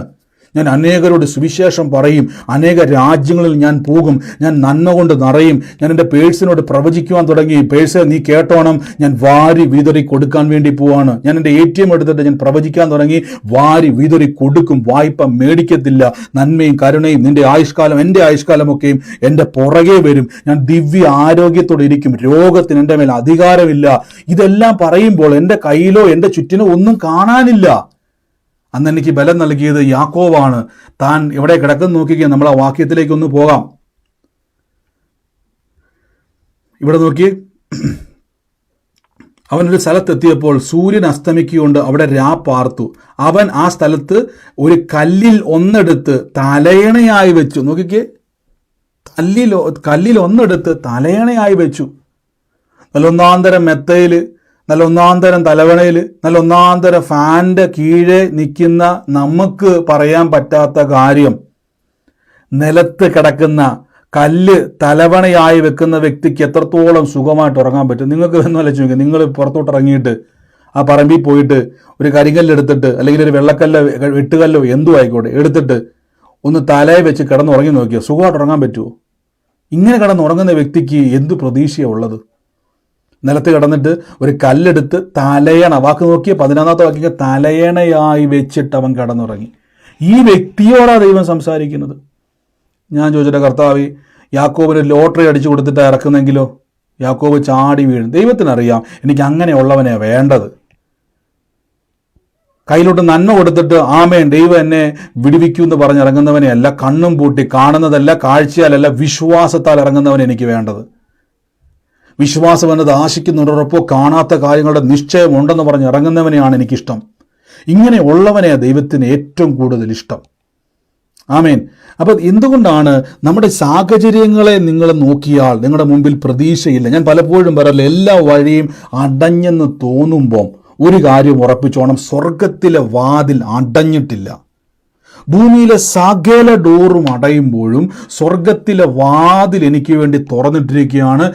ഞാൻ അനേകരോട് സുവിശേഷം പറയും, അനേക രാജ്യങ്ങളിൽ ഞാൻ പോകും, ഞാൻ നന്മ കൊണ്ട് നിറയും. ഞാൻ എൻ്റെ പേഴ്സിനോട് പ്രവചിക്കുവാൻ തുടങ്ങി, പേഴ്സ് നീ കേട്ടോണം, ഞാൻ വാരി വിതറി കൊടുക്കാൻ വേണ്ടി പോവാണ്. ഞാൻ എൻ്റെ ATM എടുത്തിട്ട് ഞാൻ പ്രവചിക്കാൻ തുടങ്ങി, വാരി വിതറി കൊടുക്കും, വായ്പ മേടിക്കത്തില്ല, നന്മയും കരുണയും നിന്റെ ആയുഷ്കാലം എൻ്റെ ആയുഷ്കാലമൊക്കെയും എൻ്റെ പുറകെ വരും, ഞാൻ ദിവ്യ ആരോഗ്യത്തോടെ ഇരിക്കും, രോഗത്തിന് എൻ്റെ മേൽ അധികാരമില്ല. ഇതെല്ലാം പറയുമ്പോൾ എൻ്റെ കയ്യിലോ എൻ്റെ ചുറ്റിനോ ഒന്നും കാണാനില്ല. അന്ന് എനിക്ക് ബലം നൽകിയത് യാക്കോബാണ്. താൻ എവിടെ കിടക്കുന്നു നോക്കിക്കുക, നമ്മൾ ആ വാക്യത്തിലേക്ക് ഒന്ന് പോകാം. ഇവിടെ നോക്കി, അവനൊരു സ്ഥലത്തെത്തിയപ്പോൾ സൂര്യൻ അസ്തമിക്കുകൊണ്ട് അവിടെ പാർത്തു. അവൻ ആ സ്ഥലത്ത് ഒരു കല്ലിൽ ഒന്നെടുത്ത് തലയണയായി വെച്ചു. നോക്കിക്കേ, കല്ലിൽ ഒന്നെടുത്ത് തലയണയായി വെച്ചു. നല്ല ഒന്നാന്തരം മെത്തയിൽ, നല്ല ഒന്നാന്തരം തലവണയിൽ, നല്ല ഒന്നാന്തരം ഫാനിൻ്റെ കീഴെ നിൽക്കുന്ന നമുക്ക് പറയാൻ പറ്റാത്ത കാര്യം, നിലത്ത് കിടക്കുന്ന കല്ല് തലവണയായി വെക്കുന്ന വ്യക്തിക്ക് എത്രത്തോളം സുഖമായിട്ട് ഉറങ്ങാൻ പറ്റും? നിങ്ങൾക്ക് ഒന്നും ആലോചിച്ച് നോക്കുക. നിങ്ങൾ പുറത്തോട്ട് ഇറങ്ങിയിട്ട് ആ പറമ്പിൽ പോയിട്ട് ഒരു കരിങ്കല്ലെടുത്തിട്ട്, അല്ലെങ്കിൽ ഒരു വെള്ളക്കല്ലോ വെട്ടുകല്ലോ എന്തു ആയിക്കോട്ടെ എടുത്തിട്ട് ഒന്ന് തലയെ വെച്ച് കിടന്നുറങ്ങി നോക്കിയോ, സുഖമായിട്ട് ഉറങ്ങാൻ പറ്റുമോ? ഇങ്ങനെ കിടന്നുറങ്ങുന്ന വ്യക്തിക്ക് എന്തു പ്രതീക്ഷയാണ് ഉള്ളത്? നിലത്ത് കിടന്നിട്ട് ഒരു കല്ലെടുത്ത് തലയണ, വാക്ക് നോക്കിയ 11ാമത്തെ വാക്യം, തലയണയായി വെച്ചിട്ട് അവൻ കിടന്നുറങ്ങി. ഈ വ്യക്തിയോടാണ് ദൈവം സംസാരിക്കുന്നത്. ഞാൻ ചോദിച്ചിട്ട്, കർത്താവ്, യാക്കോബിന് ലോട്ടറി അടിച്ചു കൊടുത്തിട്ട് ഇറക്കുന്നെങ്കിലോ? യാക്കോബ് ചാടി വീഴും. ദൈവത്തിനറിയാം എനിക്ക് അങ്ങനെയുള്ളവനെ വേണ്ടത്. കയ്യിലോട്ട് നന്മ കൊടുത്തിട്ട് ആമേൻ ദൈവം എന്നെ വിടുവിക്കൂ എന്ന് പറഞ്ഞിറങ്ങുന്നവനെ അല്ല, കണ്ണും പൂട്ടി കാണുന്നതല്ല, കാഴ്ചയാലല്ല, വിശ്വാസത്താൽ ഇറങ്ങുന്നവനെ എനിക്ക് വേണ്ടത്. വിശ്വാസം എന്നത് ആശിക്കുന്നുറപ്പോ കാണാത്ത കാര്യങ്ങളുടെ നിശ്ചയം ഉണ്ടെന്ന് പറഞ്ഞ് ഇറങ്ങുന്നവനെയാണ് എനിക്കിഷ്ടം. ഇങ്ങനെ ഉള്ളവനെയാണ് ദൈവത്തിന് ഏറ്റവും കൂടുതൽ ഇഷ്ടം. ആമേൻ. അപ്പോൾ എന്തുകൊണ്ടാണ് നമ്മുടെ സാഹചര്യങ്ങളെ നിങ്ങൾ നോക്കിയാൽ നിങ്ങളുടെ മുമ്പിൽ പ്രതീക്ഷയില്ല? ഞാൻ പലപ്പോഴും പറയല്ല, എല്ലാ വഴിയും അടഞ്ഞെന്ന് തോന്നുമ്പോൾ ഒരു കാര്യം ഉറപ്പിച്ചോണം, സ്വർഗത്തിലെ വാതിൽ അടഞ്ഞിട്ടില്ല. ഭൂമിയിലെ സകല ഡോറും അടയുമ്പോഴും സ്വർഗത്തിലെ വാതിൽ എനിക്ക് വേണ്ടി തുറന്നിട്ടിരിക്കുകയാണ്.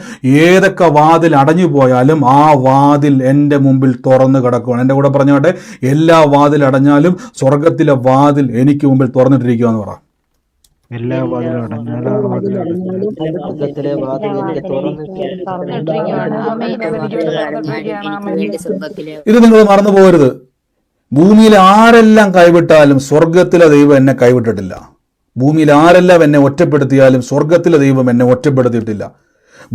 ഏതൊക്കെ വാതിൽ അടഞ്ഞു പോയാലും ആ വാതിൽ എൻ്റെ മുമ്പിൽ തുറന്നു കിടക്കുകയാണ്. എൻ്റെ കൂടെ പറഞ്ഞോട്ടെ, എല്ലാ വാതിൽ അടഞ്ഞാലും സ്വർഗത്തിലെ വാതിൽ എനിക്ക് മുമ്പിൽ തുറന്നിട്ടിരിക്കുകയെന്ന് പറ. എല്ലാ വാതിലും ഇത് നിങ്ങൾ മറന്നു പോകരുത്. ഭൂമിയിൽ ആരെല്ലാം കൈവിട്ടാലും സ്വർഗത്തിലെ ദൈവം എന്നെ കൈവിട്ടിട്ടില്ല. ഭൂമിയിൽ ആരെല്ലാം എന്നെ ഒറ്റപ്പെടുത്തിയാലും സ്വർഗത്തിലെ ദൈവം എന്നെ ഒറ്റപ്പെടുത്തിയിട്ടില്ല.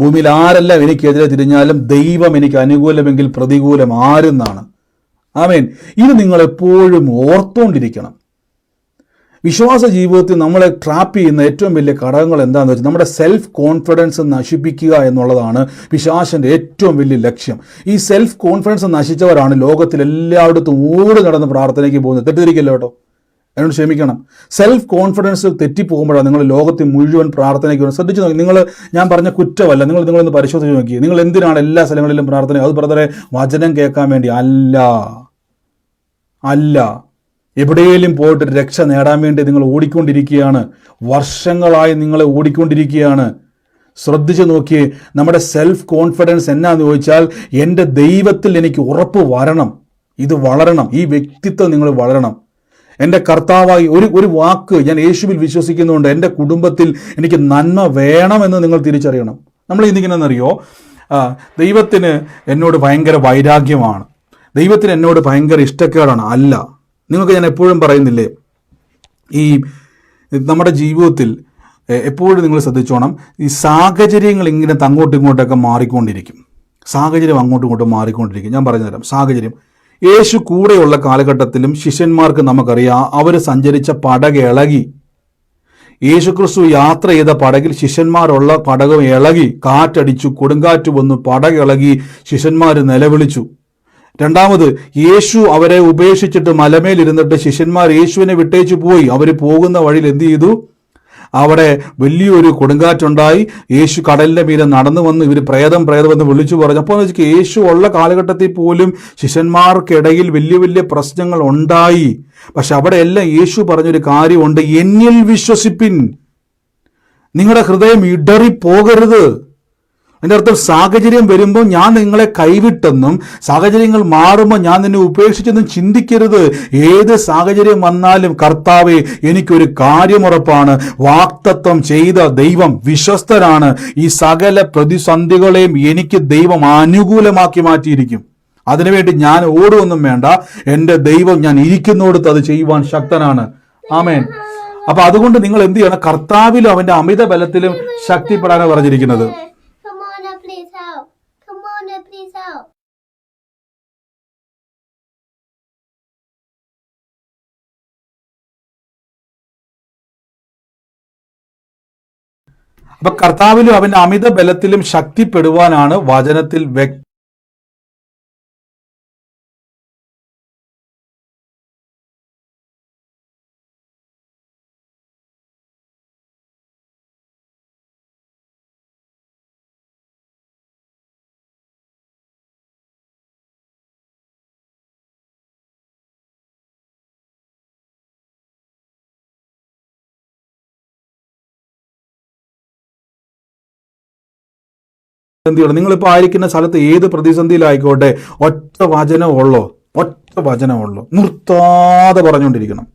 ഭൂമിയിൽ ആരെല്ലാം എനിക്കെതിരെ തിരിഞ്ഞാലും ദൈവം എനിക്ക് അനുകൂലമെങ്കിൽ പ്രതികൂലം ആരെന്നാണ്. ആമേൻ. ഇത് നിങ്ങൾ എപ്പോഴും ഓർത്തുകൊണ്ടിരിക്കണം. വിശ്വാസ ജീവിതത്തിൽ നമ്മളെ ട്രാപ്പ് ചെയ്യുന്ന ഏറ്റവും വലിയ ഘടകങ്ങൾ എന്താണെന്ന് വെച്ചാൽ നമ്മുടെ സെൽഫ് കോൺഫിഡൻസ് നശിപ്പിക്കുക എന്നുള്ളതാണ് പിശാചിന്റെ ഏറ്റവും വലിയ ലക്ഷ്യം. ഈ സെൽഫ് കോൺഫിഡൻസ് നശിച്ചവരാണ് ലോകത്തിൽ എല്ലായിടത്തും ഓടി നടന്ന് പ്രാർത്ഥനയ്ക്ക് പോകുന്നത്. തെറ്റിദ്ധരിക്കല്ലോ കേട്ടോ, എന്നോട് ക്ഷമിക്കണം. സെൽഫ് കോൺഫിഡൻസ് തെറ്റിപ്പോകുമ്പോഴാണ് നിങ്ങൾ ലോകത്തിൽ മുഴുവൻ പ്രാർത്ഥനയ്ക്ക് പോകുന്നത്. ശ്രദ്ധിച്ചു നോക്കി, ഞാൻ പറഞ്ഞ കുറ്റമല്ല, നിങ്ങളൊന്ന് പരിശോധിച്ച് നോക്കി. നിങ്ങൾ എന്തിനാണ് എല്ലാ സ്ഥലങ്ങളിലും പ്രാർത്ഥന? അത് ബ്രദറെ വചനം കേൾക്കാൻ വേണ്ടി അല്ല. എവിടെയെങ്കിലും പോയിട്ട് രക്ഷ നേടാൻ വേണ്ടി നിങ്ങൾ ഓടിക്കൊണ്ടിരിക്കുകയാണ്. വർഷങ്ങളായി നിങ്ങൾ ഓടിക്കൊണ്ടിരിക്കുകയാണ്. ശ്രദ്ധിച്ചു നോക്കിയേ, നമ്മുടെ സെൽഫ് കോൺഫിഡൻസ് എന്നാന്ന് ചോദിച്ചാൽ എൻ്റെ ദൈവത്തിൽ എനിക്ക് ഉറപ്പ് വരണം, ഇത് വളരണം, ഈ വ്യക്തിത്വം നിങ്ങൾ വളരണം. എൻ്റെ കർത്താവായി ഒരു വാക്ക്, ഞാൻ യേശുവിൽ വിശ്വസിക്കുന്നുണ്ട്, എൻ്റെ കുടുംബത്തിൽ എനിക്ക് നന്മ വേണമെന്ന് നിങ്ങൾ തിരിച്ചറിയണം. നമ്മൾ ഇന്നിങ്ങനെന്നറിയോ, ദൈവത്തിന് എന്നോട് ഭയങ്കര വൈരാഗ്യമാണ്, ദൈവത്തിന് എന്നോട് ഭയങ്കര ഇഷ്ടക്കേടാണ്. അല്ല, നിങ്ങൾക്ക് ഞാൻ എപ്പോഴും പറയുന്നില്ലേ, ഈ നമ്മുടെ ജീവിതത്തിൽ എപ്പോഴും നിങ്ങൾ ശ്രദ്ധിച്ചോണം, ഈ സാഹചര്യങ്ങൾ ഇങ്ങനെ അങ്ങോട്ടും ഇങ്ങോട്ടൊക്കെ മാറിക്കൊണ്ടിരിക്കും. സാഹചര്യം അങ്ങോട്ടും ഇങ്ങോട്ടും മാറിക്കൊണ്ടിരിക്കും. ഞാൻ പറഞ്ഞു തരാം. സാഹചര്യം, യേശു കൂടെയുള്ള കാലഘട്ടത്തിലും ശിഷ്യന്മാർക്ക് നമുക്കറിയാം, അവർ സഞ്ചരിച്ച പടക് ഇളകി. യേശുക്രിസ്തു യാത്ര ചെയ്ത പടകിൽ ശിഷ്യന്മാരുള്ള പടകം ഇളകി, കാറ്റടിച്ചു, കൊടുങ്കാറ്റ് വന്നു, പടക് ഇളകി, ശിഷ്യന്മാർ നിലവിളിച്ചു. രണ്ടാമത്, യേശു അവരെ ഉപേക്ഷിച്ചിട്ട് മലമേലിരുന്നിട്ട് ശിഷ്യന്മാർ യേശുവിനെ വിട്ടേച്ചു പോയി. അവർ പോകുന്ന വഴിയിൽ എന്ത് ചെയ്തു? അവിടെ വലിയൊരു കൊടുങ്കാറ്റുണ്ടായി. യേശു കടലിന്റെ മീതെ നടന്നു വന്ന് ഇവർ പ്രേതം എന്ന് വിളിച്ചു പറഞ്ഞു. അപ്പോൾ യേശു ഉള്ള കാലഘട്ടത്തിൽ പോലും ശിഷ്യന്മാർക്കിടയിൽ വലിയ വലിയ പ്രശ്നങ്ങൾ ഉണ്ടായി. പക്ഷെ അവിടെ എല്ലാം യേശു പറഞ്ഞൊരു കാര്യമുണ്ട്, എന്നിൽ വിശ്വസിപ്പിൻ, നിങ്ങളുടെ ഹൃദയം ഇടറിപ്പോകരുത്. അതിൻ്റെ അർത്ഥം, സാഹചര്യം വരുമ്പോൾ ഞാൻ നിങ്ങളെ കൈവിട്ടെന്നും സാഹചര്യങ്ങൾ മാറുമ്പോൾ ഞാൻ നിന്നെ ഉപേക്ഷിച്ചെന്നും ചിന്തിക്കരുത്. ഏത് സാഹചര്യം വന്നാലും കർത്താവേ, എനിക്കൊരു കാര്യമുറപ്പാണ്, വാഗ്ദത്തം ചെയ്ത ദൈവം വിശ്വസ്തനാണ്. ഈ സകല പ്രതിസന്ധികളെയും എനിക്ക് ദൈവം അനുകൂലമാക്കി മാറ്റിയിരിക്കും. അതിനുവേണ്ടി ഞാൻ ഓടുവൊന്നും വേണ്ട, എൻ്റെ ദൈവം ഞാൻ ഇരിക്കുന്നിടത്ത് അത് ചെയ്യുവാൻ ശക്തനാണ്. ആമേൻ. അപ്പൊ അതുകൊണ്ട് നിങ്ങൾ എന്ത് ചെയ്യണം? കർത്താവിലും അവന്റെ അമിത ബലത്തിലും ശക്തിപ്പെടാനാണ് പറഞ്ഞിരിക്കുന്നത്. അപ്പൊ കർത്താവിലും അവന്റെ അമിത ബലത്തിലും ശക്തിപ്പെടുവാനാണ് വചനത്തിൽ പ്രതിസന്ധിയുള്ളൂ. നിങ്ങളിപ്പോൾ ആയിരിക്കുന്ന സ്ഥലത്ത് ഏത് പ്രതിസന്ധിയിലായിക്കോട്ടെ, ഒറ്റ വചനമുള്ളൂ, നിർത്താതെ പറഞ്ഞുകൊണ്ടിരിക്കണം.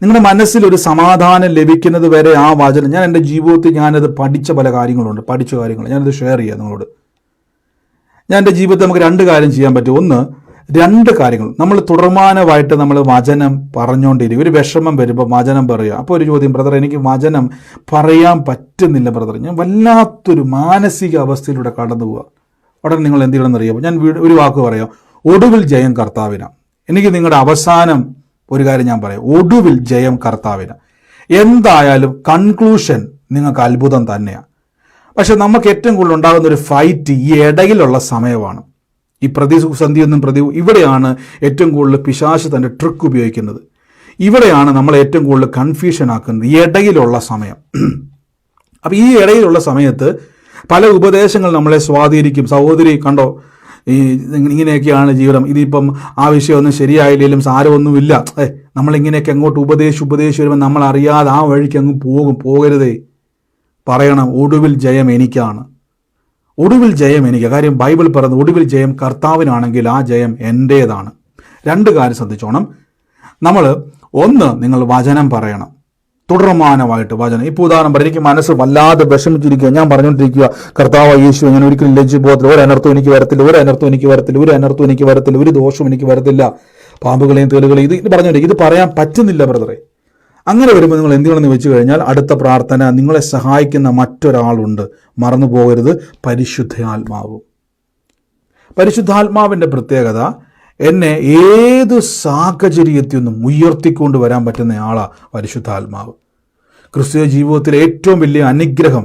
നിങ്ങളുടെ മനസ്സിൽ ഒരു സമാധാനം ലഭിക്കുന്നത് വരെ ആ വചനം, ഞാൻ എൻ്റെ ജീവിതത്തിൽ ഞാനത് പഠിച്ച പല കാര്യങ്ങളുണ്ട്, ഞാനത് ഷെയർ ചെയ്യാം നിങ്ങളോട്. ഞാൻ എൻ്റെ ജീവിതത്തിൽ നമുക്ക് രണ്ട് കാര്യം ചെയ്യാൻ പറ്റും. ഒന്ന്, രണ്ട് കാര്യങ്ങൾ നമ്മൾ തുടർമാനമായിട്ട് നമ്മൾ വചനം പറഞ്ഞുകൊണ്ടിരിക്കും. ഒരു വിഷമം വരുമ്പോൾ വചനം പറയുക. അപ്പോൾ ഒരു ചോദ്യം, ബ്രദർ എനിക്ക് വചനം പറയാൻ പറ്റുന്നില്ല ബ്രദർ, ഞാൻ വല്ലാത്തൊരു മാനസിക അവസ്ഥയിലൂടെ കടന്നു പോവുക. ഉടനെ നിങ്ങൾ എന്ത് ചെയ്യണമെന്ന് അറിയാമോ? ഞാൻ ഒരു വാക്ക് പറയാം, ഒടുവിൽ ജയം കർത്താവിനാണ്. എനിക്ക് നിങ്ങളുടെ അവസാനം ഒരു കാര്യം ഞാൻ പറയാം, ഒടുവിൽ ജയം കർത്താവിനാണ്. എന്തായാലും കൺക്ലൂഷൻ നിങ്ങൾക്ക് അത്ഭുതം തന്നെയാണ്. പക്ഷെ നമുക്ക് ഏറ്റവും കൂടുതൽ ഉണ്ടാകുന്ന ഒരു ഫൈറ്റ് ഈ ഇടയിലുള്ള സമയമാണ്. ഈ പ്രതിസന്ധിയൊന്നും ഇവിടെയാണ് ഏറ്റവും കൂടുതൽ പിശാച് തൻ്റെ ട്രിക്ക് ഉപയോഗിക്കുന്നത്. ഇവിടെയാണ് നമ്മൾ ഏറ്റവും കൂടുതൽ കൺഫ്യൂഷൻ ആക്കുന്നത്, ഈ ഇടയിലുള്ള സമയം. അപ്പം ഈ ഇടയിലുള്ള സമയത്ത് പല ഉപദേശങ്ങൾ നമ്മളെ സ്വാധീനിക്കും. സഹോദരി കണ്ടോ, ഈ ഇങ്ങനെയൊക്കെയാണ് ജീവിതം, ഇതിപ്പം ആ വിഷയമൊന്നും ശരിയായില്ലെങ്കിലും സാരമൊന്നുമില്ല, നമ്മളിങ്ങനെയൊക്കെ അങ്ങോട്ട് ഉപദേശിച്ച് വരുമ്പോൾ നമ്മൾ അറിയാതെ ആ വഴിക്ക് അങ്ങ് പോകരുതേ. പറയണം, ഒടുവിൽ ജയം എനിക്കാണ്, ഒടുവിൽ ജയം എനിക്ക്. കാര്യം ബൈബിൾ പറയുന്നത് ഒടുവിൽ ജയം കർത്താവിനാണെങ്കിൽ ആ ജയം എൻ്റേതാണ്. രണ്ട് കാര്യം ശ്രദ്ധിച്ചോണം. ഒന്ന്, നിങ്ങൾ വചനം പറയണം, തുടർമാനമായിട്ട് വചനം. ഇപ്പോൾ ഉദാഹരണം പറയും, എനിക്ക് മനസ്സ് വല്ലാതെ വിഷമിച്ചിരിക്കുക, ഞാൻ പറഞ്ഞുകൊണ്ടിരിക്കുക, കർത്താവ് യേശു ഞാൻ ഒരിക്കലും ലജ്ജ പോകത്തില്ല, ഒരു അനർത്ഥം എനിക്ക് വരത്തില്ല, ഒരു ദോഷവും എനിക്ക് വരത്തില്ല, പാമ്പുകളെയും തേളുകളെയും ഇത് പറഞ്ഞുകൊണ്ടിരിക്കും. ഇത് പറയാൻ പറ്റുന്നില്ല ബ്രദറെ. അങ്ങനെ വരുമ്പോൾ നിങ്ങൾ എന്ത് ചെയ്യണമെന്ന് വെച്ച് കഴിഞ്ഞാൽ, അടുത്ത പ്രാർത്ഥന, നിങ്ങളെ സഹായിക്കുന്ന മറ്റൊരാളുണ്ട്, മറന്നു പോകരുത്, പരിശുദ്ധാത്മാവ്. പരിശുദ്ധാത്മാവിൻ്റെ പ്രത്യേകത, എന്നെ ഏത് സാഹചര്യത്തിൽ നിന്നും ഉയർത്തിക്കൊണ്ട് വരാൻ പറ്റുന്ന ആളാണ് പരിശുദ്ധാത്മാവ്. ക്രിസ്തീയ ജീവിതത്തിലെ ഏറ്റവും വലിയ അനുഗ്രഹം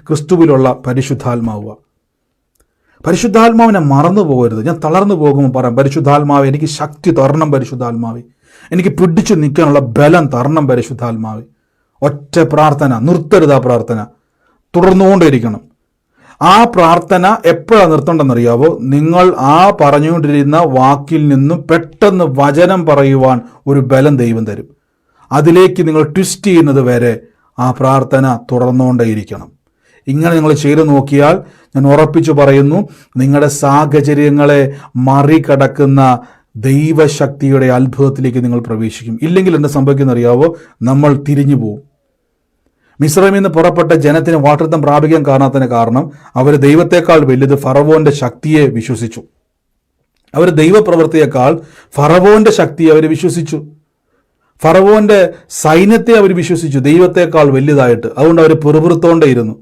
ക്രിസ്തുവിലുള്ള പരിശുദ്ധാത്മാവ്. പരിശുദ്ധാത്മാവിനെ മറന്നു പോകരുത്. ഞാൻ തളർന്നു പോകുമ്പോൾ പറയാം, പരിശുദ്ധാത്മാവ് എനിക്ക് ശക്തി തരണം, പരിശുദ്ധാത്മാവെ എനിക്ക് പിടിച്ചു നിൽക്കാനുള്ള ബലം തരണം, പരിശുദ്ധാത്മാവെ. ഒറ്റ പ്രാർത്ഥന, നിർത്തരുത്. ആ പ്രാർത്ഥന തുടർന്നുകൊണ്ടിരിക്കണം. ആ പ്രാർത്ഥന എപ്പോഴാണ് നിർത്തേണ്ടെന്നറിയാവോ? നിങ്ങൾ ആ പറഞ്ഞുകൊണ്ടിരുന്ന വാക്കിൽ നിന്നും പെട്ടെന്ന് വചനം പറയുവാൻ ഒരു ബലം ദൈവം തരും. അതിലേക്ക് നിങ്ങൾ ട്വിസ്റ്റ് ചെയ്യുന്നത് വരെ ആ പ്രാർത്ഥന തുടർന്നുകൊണ്ടേയിരിക്കണം. ഇങ്ങനെ നിങ്ങൾ ചെയ്തു നോക്കിയാൽ ഞാൻ ഉറപ്പിച്ചു പറയുന്നു, നിങ്ങളുടെ സാഹചര്യങ്ങളെ മറികടക്കുന്ന ദൈവശക്തിയുടെ അത്ഭുതത്തിലേക്ക് നിങ്ങൾ പ്രവേശിക്കും. ഇല്ലെങ്കിൽ എന്ത് സംഭവിക്കുന്ന അറിയാവോ? നമ്മൾ തിരിഞ്ഞു പോകും. മിസ്രൈമിൽ നിന്ന് പുറപ്പെട്ട ജനത്തിന് വാട്ടൃത്വം പ്രാപിക്കാൻ കാണാത്തതിന് കാരണം അവർ ദൈവത്തെക്കാൾ വലുത് ഫറവോന്റെ ശക്തിയെ വിശ്വസിച്ചു. അവർ ദൈവപ്രവൃത്തിയേക്കാൾ ഫറവോന്റെ ശക്തിയെ അവർ വിശ്വസിച്ചു. ഫറവോന്റെ സൈന്യത്തെ അവർ വിശ്വസിച്ചു ദൈവത്തെക്കാൾ വലുതായിട്ട്. അതുകൊണ്ട് അവർ പിറുപിറുത്തോണ്ടേയിരുന്നു.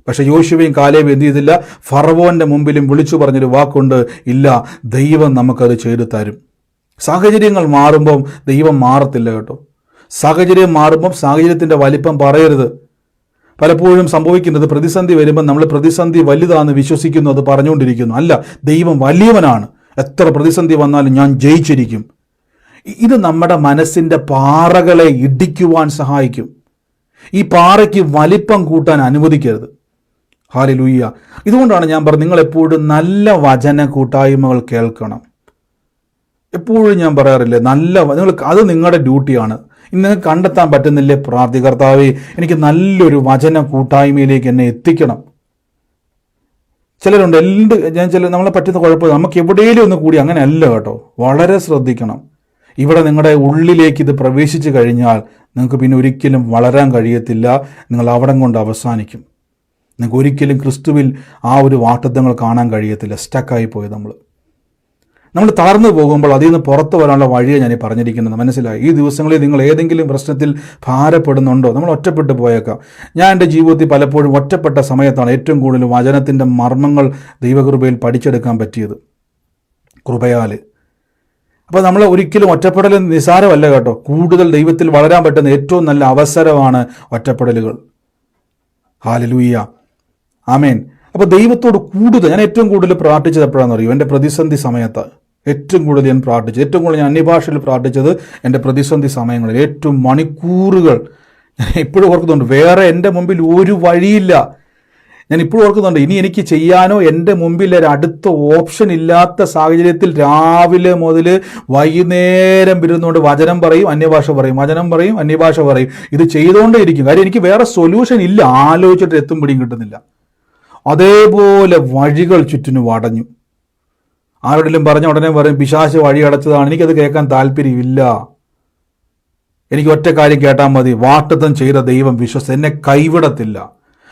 പക്ഷെ യോശുവയും കാലേബും എന്ത് ചെയ്തില്ല? ഫറവോന്റെ മുമ്പിലും വിളിച്ചു പറഞ്ഞൊരു വാക്കുണ്ട്, ഇല്ല, ദൈവം നമുക്കത് ചെയ്തു തരും. സാഹചര്യങ്ങൾ മാറുമ്പം ദൈവം മാറത്തില്ല കേട്ടോ. സാഹചര്യം മാറുമ്പം സാഹചര്യത്തിന്റെ വലിപ്പം പറയരുത്. പലപ്പോഴും സംഭവിക്കുന്നത് പ്രതിസന്ധി വരുമ്പോൾ നമ്മൾ പ്രതിസന്ധി വലുതാണെന്ന് വിശ്വസിക്കുന്നു, അത് പറഞ്ഞുകൊണ്ടിരിക്കുന്നു. അല്ല, ദൈവം വലിയവനാണ്, എത്ര പ്രതിസന്ധി വന്നാലും ഞാൻ ജയിച്ചിരിക്കും. ഇത് നമ്മുടെ മനസ്സിന്റെ പാറകളെ ഇടിക്കുവാൻ സഹായിക്കും. ഈ പാറയ്ക്ക് വലിപ്പം കൂട്ടാൻ അനുവദിക്കരുത്. ഹല്ലേലൂയ. ഇതുകൊണ്ടാണ് ഞാൻ പറഞ്ഞത്, നിങ്ങൾ എപ്പോഴും നല്ല വചന കൂട്ടായ്മകൾ കേൾക്കണം. എപ്പോഴും ഞാൻ പറയാറില്ലേ, അത് നിങ്ങളുടെ ഡ്യൂട്ടിയാണ്. ഇന്ന് നിങ്ങൾക്ക് കണ്ടെത്താൻ പറ്റുന്നില്ലേ? കർത്താവേ, എനിക്ക് നല്ലൊരു വചന കൂട്ടായ്മയിലേക്ക് എന്നെ എത്തിക്കണം. ചിലരുണ്ട് നമ്മളെ പറ്റുന്ന കുഴപ്പമില്ല, നമുക്ക് എവിടെയെങ്കിലും ഒന്ന് കൂടി. അങ്ങനെ അല്ല കേട്ടോ, വളരെ ശ്രദ്ധിക്കണം. ഇവിടെ നിങ്ങളുടെ ഉള്ളിലേക്ക് ഇത് പ്രവേശിച്ചു കഴിഞ്ഞാൽ നിങ്ങൾക്ക് പിന്നെ ഒരിക്കലും വളരാൻ കഴിയത്തില്ല. നിങ്ങൾ അവിടം കൊണ്ട് അവസാനിക്കും. നിങ്ങൾക്ക് ഒരിക്കലും ക്രിസ്തുവിൽ ആ ഒരു വാഗ്ദത്തങ്ങൾ കാണാൻ കഴിയത്തില്ല. സ്റ്റക്കായി പോയി നമ്മൾ തളർന്നു പോകുമ്പോൾ അതിൽ നിന്ന് പുറത്തു വരാനുള്ള വഴിയെ ഞാൻ പറഞ്ഞിരിക്കുന്നത്. മനസ്സിലായി? ഈ ദിവസങ്ങളിൽ നിങ്ങൾ ഏതെങ്കിലും പ്രശ്നത്തിൽ ഭാരപ്പെടുന്നുണ്ടോ? നമ്മൾ ഒറ്റപ്പെട്ടു പോയേക്കാം. ഞാൻ എൻ്റെ ജീവിതത്തിൽ പലപ്പോഴും ഒറ്റപ്പെട്ട സമയത്താണ് ഏറ്റവും കൂടുതൽ വചനത്തിൻ്റെ മർമ്മങ്ങൾ ദൈവകൃപയിൽ പഠിച്ചെടുക്കാൻ പറ്റിയത്, കൃപയാൽ. അപ്പോൾ നമ്മൾ ഒരിക്കലും ഒറ്റപ്പെടൽ നിസാരമല്ല കേട്ടോ. കൂടുതൽ ദൈവത്തിൽ വളരാൻ പറ്റുന്ന ഏറ്റവും നല്ല അവസരമാണ് ഒറ്റപ്പെടലുകൾ. ഹല്ലേലൂയ, ആമേൻ. അപ്പോൾ ദൈവത്തോട് കൂടുതൽ ഞാൻ ഏറ്റവും കൂടുതൽ പ്രാർത്ഥിച്ചത് എപ്പോഴാണെന്ന് അറിയോ? എൻ്റെ പ്രതിസന്ധി സമയത്ത് ഏറ്റവും കൂടുതൽ ഞാൻ പ്രാർത്ഥിച്ചത്, ഏറ്റവും കൂടുതൽ ഞാൻ അന്യഭാഷയിൽ പ്രാർത്ഥിച്ചത് എൻ്റെ പ്രതിസന്ധി സമയങ്ങളിൽ. ഏറ്റവും മണിക്കൂറുകൾ ഞാൻ ഇപ്പോഴും ഓർക്കുന്നുണ്ട്. വേറെ എൻ്റെ മുമ്പിൽ ഒരു വഴിയില്ല. ഞാൻ ഇപ്പോഴും ഓർക്കുന്നുണ്ട്, ഇനി എനിക്ക് ചെയ്യാനോ എൻ്റെ മുമ്പിൽ ഒരു അടുത്ത ഓപ്ഷൻ ഇല്ലാത്ത സാഹചര്യത്തിൽ രാവിലെ മുതൽ വൈകുന്നേരം ഇരുന്നുകൊണ്ട് വചനം പറയും, അന്യഭാഷ പറയും, വചനം പറയും, അന്യഭാഷ പറയും. ഇത് ചെയ്തുകൊണ്ടേ ഇരിക്കും. കാര്യം എനിക്ക് വേറെ സൊല്യൂഷൻ ഇല്ല. ആലോചിച്ചിട്ട് എത്തും പിടിയും കിട്ടുന്നില്ല. അതേപോലെ വഴികൾ ചുറ്റിനും അടഞ്ഞു. ആരോടെങ്കിലും പറഞ്ഞ ഉടനെ പറയും പിശാച് വഴി അടച്ചതാണ്. എനിക്കത് കേൾക്കാൻ താല്പര്യമില്ല. എനിക്ക് ഒറ്റ കാര്യം കേട്ടാൽ മതി, വാഗ്ദത്തം ചെയ്ത ദൈവം എന്നെ കൈവിടത്തില്ല.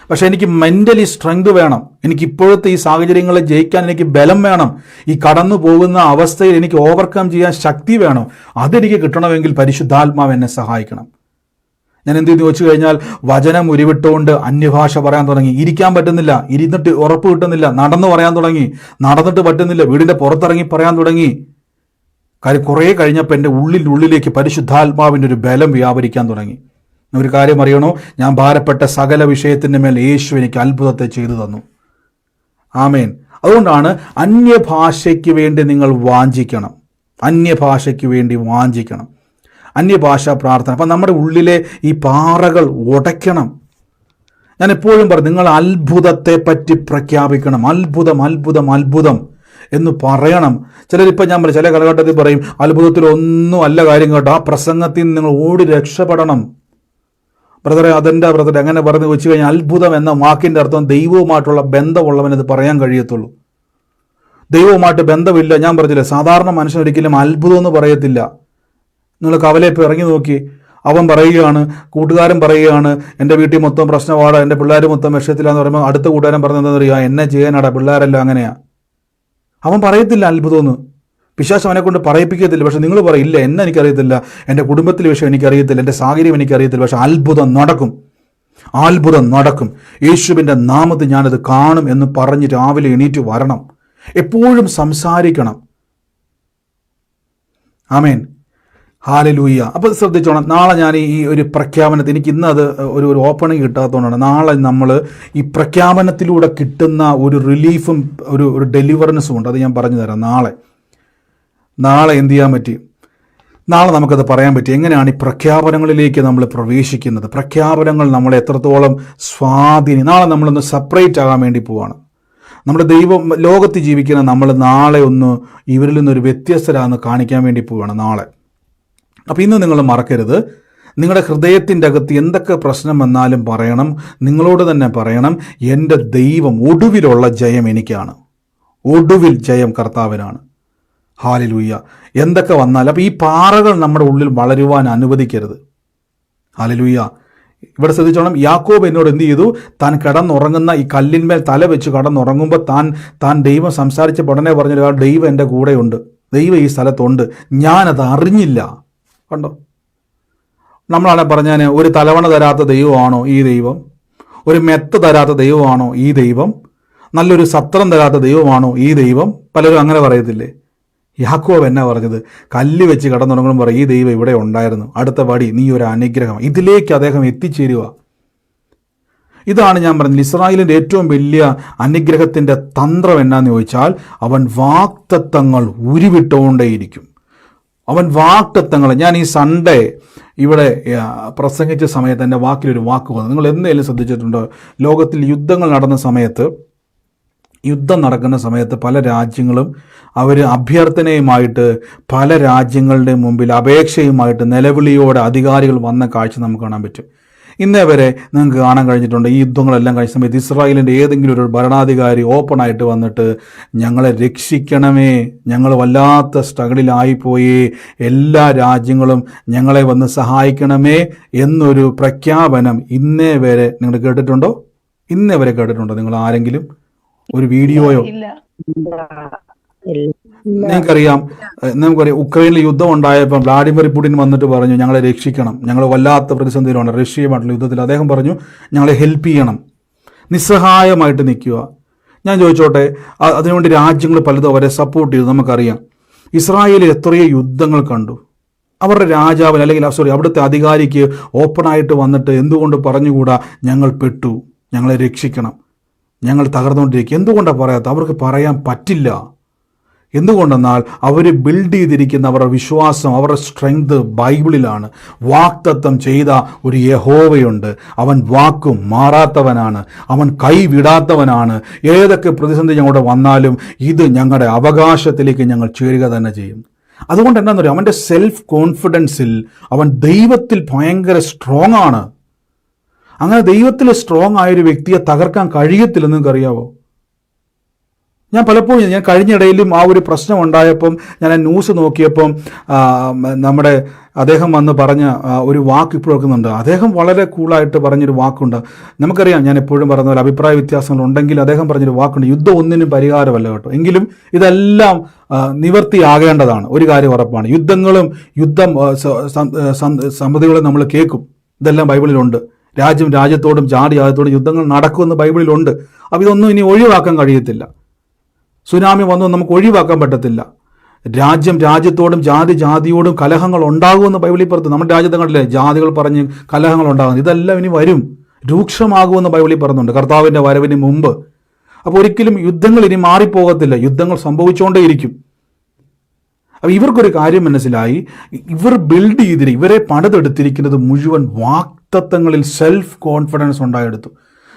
പക്ഷെ എനിക്ക് മെന്റലി സ്ട്രെങ്ത് വേണം. എനിക്ക് ഇപ്പോഴത്തെ ഈ സാഹചര്യങ്ങളെ ജയിക്കാൻ എനിക്ക് ബലം വേണം. ഈ കടന്നു പോകുന്ന അവസ്ഥയിൽ എനിക്ക് ഓവർകം ചെയ്യാൻ ശക്തി വേണം. അതെനിക്ക് കിട്ടണമെങ്കിൽ പരിശുദ്ധാത്മാവ് എന്നെ സഹായിക്കണം. ഞാൻ എന്ത് ചെയ്തു വെച്ച് കഴിഞ്ഞാൽ വചനം ഉരുവിട്ടുകൊണ്ട് അന്യഭാഷ പറയാൻ തുടങ്ങി. ഇരിക്കാൻ പറ്റുന്നില്ല, ഇരുന്നിട്ട് ഉറപ്പ് കിട്ടുന്നില്ല. നടന്നു പറയാൻ തുടങ്ങി, നടന്നിട്ട് പറ്റുന്നില്ല. വീടിന്റെ പുറത്തിറങ്ങി പറയാൻ തുടങ്ങി. കാര്യം കുറേ കഴിഞ്ഞപ്പോൾ എൻ്റെ ഉള്ളിലേക്ക് പരിശുദ്ധാത്മാവിൻ്റെ ഒരു ബലം വ്യാപരിക്കാൻ തുടങ്ങി. ഒരു കാര്യം അറിയണോ? ഞാൻ ഭാരപ്പെട്ട സകല വിഷയത്തിൻ്റെ മേൽ യേശു എനിക്ക് അത്ഭുതത്തെ ചെയ്തു തന്നു. ആമേൻ. അതുകൊണ്ടാണ് അന്യഭാഷയ്ക്ക് വേണ്ടി നിങ്ങൾ വാഞ്ചിക്കണം. അന്യഭാഷയ്ക്ക് വേണ്ടി വാഞ്ചിക്കണം. അന്യഭാഷാ പ്രാർത്ഥന. അപ്പം നമ്മുടെ ഉള്ളിലെ ഈ പാറകൾ ഉടയ്ക്കണം. ഞാൻ എപ്പോഴും പറയും, നിങ്ങൾ അത്ഭുതത്തെ പറ്റി പ്രഖ്യാപിക്കണം. അത്ഭുതം, അത്ഭുതം, അത്ഭുതം എന്ന് പറയണം. ചിലരിപ്പോൾ ഞാൻ പറയും, ചില കാലഘട്ടത്തിൽ പറയും അത്ഭുതത്തിലൊന്നും അല്ല കാര്യം കേട്ടോ, ആ പ്രസംഗത്തിൽ നിന്ന് നിങ്ങൾ ഓടി രക്ഷപ്പെടണം. ബ്രദറെ, അതെൻ്റെ ബ്രദറെ അങ്ങനെ പറഞ്ഞു വെച്ച് കഴിഞ്ഞാൽ അത്ഭുതം എന്ന വാക്കിൻ്റെ അർത്ഥം ദൈവവുമായിട്ടുള്ള ബന്ധമുള്ളവനത് പറയാൻ കഴിയത്തുള്ളൂ. ദൈവവുമായിട്ട് ബന്ധമില്ല, ഞാൻ പറഞ്ഞില്ല, സാധാരണ മനുഷ്യൻ ഒരിക്കലും അത്ഭുതം എന്ന് പറയത്തില്ല. നിങ്ങൾ കവലെ ഇപ്പോൾ ഇറങ്ങി നോക്കി, അവൻ പറയുകയാണ്, കൂട്ടുകാരൻ പറയുകയാണ്, എൻ്റെ വീട്ടിൽ മൊത്തം പ്രശ്നമാണ്, എൻ്റെ പിള്ളേർ മൊത്തം വിഷയത്തിലാന്ന് പറയുമ്പോൾ അടുത്ത കൂട്ടുകാരൻ പറഞ്ഞതെന്ന് അറിയാം, എന്നെ ചെയ്യാനാടാ, പിള്ളേരല്ല അങ്ങനെയാ. അവൻ പറയത്തില്ല അത്ഭുതമെന്ന്. പിശാച് അവനെ കൊണ്ട് പറയിപ്പിക്കത്തില്ല. പക്ഷെ നിങ്ങൾ പറയില്ല, എന്നെ എനിക്കറിയത്തില്ല, എൻ്റെ കുടുംബത്തിലെ വിഷയം എനിക്കറിയത്തില്ല, എൻ്റെ സാഹചര്യം എനിക്കറിയത്തില്ല, പക്ഷെ അത്ഭുതം നടക്കും, അത്ഭുതം നടക്കും, യേശുവിൻ്റെ നാമത്തിൽ ഞാനത് കാണും എന്ന് പറഞ്ഞ് രാവിലെ എണീറ്റ് വരണം. എപ്പോഴും സംസാരിക്കണം. ആമേൻ, ഹല്ലേലൂയ. അപ്പോൾ ശ്രദ്ധിച്ചോണം, നാളെ ഞാൻ ഈ ഒരു പ്രഖ്യാപനത്തിൽ എനിക്ക് ഇന്ന് അത് ഒരു ഓപ്പണിങ് കിട്ടാത്തതുകൊണ്ടാണ്. നാളെ നമ്മൾ ഈ പ്രഖ്യാപനത്തിലൂടെ കിട്ടുന്ന ഒരു റിലീഫും ഒരു ഡെലിവറൻസും ഉണ്ട്. അത് ഞാൻ പറഞ്ഞു തരാം. നാളെ എന്ത് ചെയ്യാൻ പറ്റി, നാളെ നമുക്കത് പറയാൻ പറ്റി. എങ്ങനെയാണ് ഈ പ്രഖ്യാപനങ്ങളിലേക്ക് നമ്മൾ പ്രവേശിക്കുന്നത്, പ്രഖ്യാപനങ്ങൾ നമ്മളെ എത്രത്തോളം സ്വാധീനം. നാളെ നമ്മളൊന്ന് സെപ്പറേറ്റ് ആകാൻ വേണ്ടി പോവാണ്. നമ്മുടെ ലോകത്ത് ജീവിക്കുന്ന നമ്മൾ നാളെ ഒന്ന് ഇവരിൽ നിന്നൊരു വ്യത്യസ്തരാന്ന് കാണിക്കാൻ വേണ്ടി പോവുകയാണ് നാളെ. അപ്പോൾ ഇന്ന് നിങ്ങൾ മറക്കരുത്, നിങ്ങളുടെ ഹൃദയത്തിൻ്റെ അകത്ത് എന്തൊക്കെ പ്രശ്നം വന്നാലും പറയണം, നിങ്ങളോട് തന്നെ പറയണം, എൻ്റെ ദൈവം ഒടുവിലുള്ള ജയം എനിക്കാണ്, ഒടുവിൽ ജയം കർത്താവിനാണ്. ഹല്ലേലൂയ. എന്തൊക്കെ വന്നാലും അപ്പോൾ ഈ പാറകൾ നമ്മുടെ ഉള്ളിൽ വളരുവാൻ അനുവദിക്കരുത്. ഹല്ലേലൂയ. ഇവിടെ ശ്രദ്ധിച്ചോണം, യാക്കോബ് എന്നോട് എന്ത് ചെയ്തു? താൻ കിടന്നുറങ്ങുന്ന ഈ കല്ലിന്മേൽ തല വെച്ച് കിടന്നുറങ്ങുമ്പോൾ താൻ ദൈവം സംസാരിച്ച ഉടനെ പറഞ്ഞൊരു ദൈവം എൻ്റെ കൂടെയുണ്ട്, ദൈവം ഈ സ്ഥലത്തുണ്ട്, ഞാനത് അറിഞ്ഞില്ല. കണ്ടോ? നമ്മളാണെ പറഞ്ഞാൽ ഒരു തലവണ തരാത്ത ദൈവമാണോ ഈ ദൈവം? ഒരു മെത്ത തരാത്ത ദൈവമാണോ ഈ ദൈവം? നല്ലൊരു സത്രം തരാത്ത ദൈവമാണോ ഈ ദൈവം? പലരും അങ്ങനെ പറയത്തില്ലേ? യാക്കോബ് എന്നാ പറഞ്ഞത്? കല്ല് വെച്ച് കിടന്നുറങ്ങുമ്പോൾ പറയും, ഈ ദൈവം ഇവിടെ ഉണ്ടായിരുന്നു, അടുത്ത പടി നീ ഒരു അനുഗ്രഹം. ഇതിലേക്ക് അദ്ദേഹം എത്തിച്ചേരുക. ഇതാണ് ഞാൻ പറഞ്ഞത്, ഇസ്രായേലിൻ്റെ ഏറ്റവും വലിയ അനുഗ്രഹത്തിൻ്റെ തന്ത്രം എന്നാന്ന് ചോദിച്ചാൽ, അവൻ വാഗ്ദത്തങ്ങൾ ഉരുവിട്ടുകൊണ്ടേയിരിക്കും. അവൻ വാഗ്ദത്തങ്ങൾ. ഞാൻ ഈ സൺഡേ ഇവിടെ പ്രസംഗിച്ച സമയത്ത് എൻ്റെ വാക്കിലൊരു വാക്ക് വന്നു. നിങ്ങൾ എന്തെങ്കിലും ശ്രദ്ധിച്ചിട്ടുണ്ടോ? ലോകത്തിൽ യുദ്ധങ്ങൾ നടന്ന സമയത്ത്, യുദ്ധം നടക്കുന്ന സമയത്ത് പല രാജ്യങ്ങളും അവർ അഭ്യർത്ഥനയുമായിട്ട് പല രാജ്യങ്ങളുടെ മുമ്പിൽ അപേക്ഷയുമായിട്ട് നിലവിളിയോടെ അധികാരികൾ വന്ന കാഴ്ച നമുക്ക് കാണാൻ പറ്റും. ഇന്നേ വരെ നിങ്ങൾക്ക് കാണാൻ കഴിഞ്ഞിട്ടുണ്ട്. ഈ യുദ്ധങ്ങളെല്ലാം കഴിഞ്ഞ സമയത്ത് ഇസ്രായേലിൻ്റെ ഏതെങ്കിലും ഒരു ഭരണാധികാരി ഓപ്പണായിട്ട് വന്നിട്ട് ഞങ്ങളെ രക്ഷിക്കണമേ, ഞങ്ങൾ വല്ലാത്ത സ്ട്രഗിളിലായിപ്പോയി, എല്ലാ രാജ്യങ്ങളും ഞങ്ങളെ വന്ന് സഹായിക്കണമേ എന്നൊരു പ്രഖ്യാപനം ഇന്നേ വരെ നിങ്ങൾ കേട്ടിട്ടുണ്ടോ? ഇന്നേ വരെ കേട്ടിട്ടുണ്ടോ നിങ്ങൾ ആരെങ്കിലും? ഒരു വീഡിയോയോ? നമുക്കറിയാം ഉക്രൈനിൽ യുദ്ധം ഉണ്ടായപ്പോൾ വ്ളാഡിമിർ പുടിൻ വന്നിട്ട് പറഞ്ഞു ഞങ്ങളെ രക്ഷിക്കണം, ഞങ്ങൾ വല്ലാത്ത പ്രതിസന്ധിയിലാണ്, റഷ്യയുമായിട്ടുള്ള യുദ്ധത്തിൽ. അദ്ദേഹം പറഞ്ഞു ഞങ്ങളെ ഹെൽപ്പ് ചെയ്യണം. നിസ്സഹായമായിട്ട് നിൽക്കുക. ഞാൻ ചോദിച്ചോട്ടെ, അതിനുവേണ്ടി രാജ്യങ്ങൾ പലതും അവരെ സപ്പോർട്ട് ചെയ്തു. നമുക്കറിയാം ഇസ്രായേലിൽ എത്രയോ യുദ്ധങ്ങൾ കണ്ടു. അവരുടെ രാജാവിന് അല്ലെങ്കിൽ അവിടുത്തെ അധികാരിക്ക് ഓപ്പണായിട്ട് വന്നിട്ട് എന്തുകൊണ്ട് പറഞ്ഞുകൂടാ ഞങ്ങൾ പെട്ടു, ഞങ്ങളെ രക്ഷിക്കണം, ഞങ്ങൾ തകർന്നുകൊണ്ടിരിക്കുക? എന്തുകൊണ്ടാണ് പറയാത്ത? അവർക്ക് പറയാൻ പറ്റില്ല. എന്തുകൊണ്ടെന്നാൽ അവർ ബിൽഡ് ചെയ്തിരിക്കുന്ന അവരുടെ വിശ്വാസം, അവരുടെ സ്ട്രെങ്ത് ബൈബിളിലാണ്. വാഗ്ദത്തം ചെയ്ത ഒരു യഹോവയുണ്ട്. അവൻ വാക്കും മാറാത്തവനാണ്, അവൻ കൈവിടാത്തവനാണ്. ഏതൊക്കെ പ്രതിസന്ധി ഞങ്ങളുടെ വന്നാലും ഇത് ഞങ്ങളുടെ അവകാശത്തിലേക്ക് ഞങ്ങൾ ചേരുക തന്നെ ചെയ്യും. അതുകൊണ്ട് എന്താണെന്ന് പറയുക, അവൻ്റെ സെൽഫ് കോൺഫിഡൻസിൽ അവൻ ദൈവത്തിൽ ഭയങ്കര സ്ട്രോങ് ആണ്. അങ്ങനെ ദൈവത്തിൽ സ്ട്രോങ് ആയൊരു വ്യക്തിയെ തകർക്കാൻ കഴിയത്തില്ലെന്ന് നിങ്ങൾക്കറിയാവോ? ഞാൻ പലപ്പോഴും ഞാൻ കഴിഞ്ഞിടയിലും ആ ഒരു പ്രശ്നം ഉണ്ടായപ്പം ഞാൻ ന്യൂസ് നോക്കിയപ്പം നമ്മുടെ അദ്ദേഹം വന്ന് പറഞ്ഞ ഒരു വാക്ക് ഇപ്പോൾ ഓർക്കുന്നുണ്ട്. അദ്ദേഹം വളരെ കൂളായിട്ട് പറഞ്ഞൊരു വാക്കുണ്ട്. നമുക്കറിയാം, ഞാൻ എപ്പോഴും പറയുന്ന പോലെ അഭിപ്രായ വ്യത്യാസങ്ങളുണ്ടെങ്കിൽ അദ്ദേഹം പറഞ്ഞൊരു വാക്കുണ്ട്, യുദ്ധം ഒന്നിനും പരിഹാരമല്ല കേട്ടോ, എങ്കിലും ഇതെല്ലാം നിവർത്തിയാകേണ്ടതാണ്. ഒരു കാര്യം ഉറപ്പാണ്, യുദ്ധം സമ്മതികളും നമ്മൾ കേൾക്കും, ഇതെല്ലാം ബൈബിളിലുണ്ട്. രാജ്യത്തോടും ജാതിയോടും യുദ്ധങ്ങൾ നടക്കുമെന്ന് ബൈബിളിലുണ്ട്. അപ്പോൾ ഇതൊന്നും ഇനി ഒഴിവാക്കാൻ കഴിയത്തില്ല. സുനാമി വന്നു നമുക്ക് ഒഴിവാക്കാൻ പറ്റത്തില്ല. രാജ്യത്തോടും ജാതിയോടും കലഹങ്ങൾ ഉണ്ടാകുമെന്ന് ബൈബിളിൽ പറഞ്ഞു. നമ്മുടെ രാജ്യത്തെ കണ്ടില്ലേ ജാതികൾ പറഞ്ഞ് കലഹങ്ങൾ ഉണ്ടാകുന്നു. ഇതെല്ലാം ഇനി വരും, രൂക്ഷമാകുമെന്ന് ബൈബിളിൽ പറയുന്നുണ്ട് കർത്താവിൻ്റെ വരവിന് മുമ്പ്. അപ്പോൾ ഒരിക്കലും യുദ്ധങ്ങൾ ഇനി മാറിപ്പോകത്തില്ല, യുദ്ധങ്ങൾ സംഭവിച്ചുകൊണ്ടേയിരിക്കും. അപ്പോൾ ഇവർക്കൊരു കാര്യം മനസ്സിലായി, ഇവർ ബിൽഡ് ചെയ്തിരിക്കും, ഇവരെ പണിതെടുത്തിരിക്കുന്നത് മുഴുവൻ വാക്തത്വങ്ങളിൽ സെൽഫ് കോൺഫിഡൻസ് ഉണ്ടായെടുത്തു.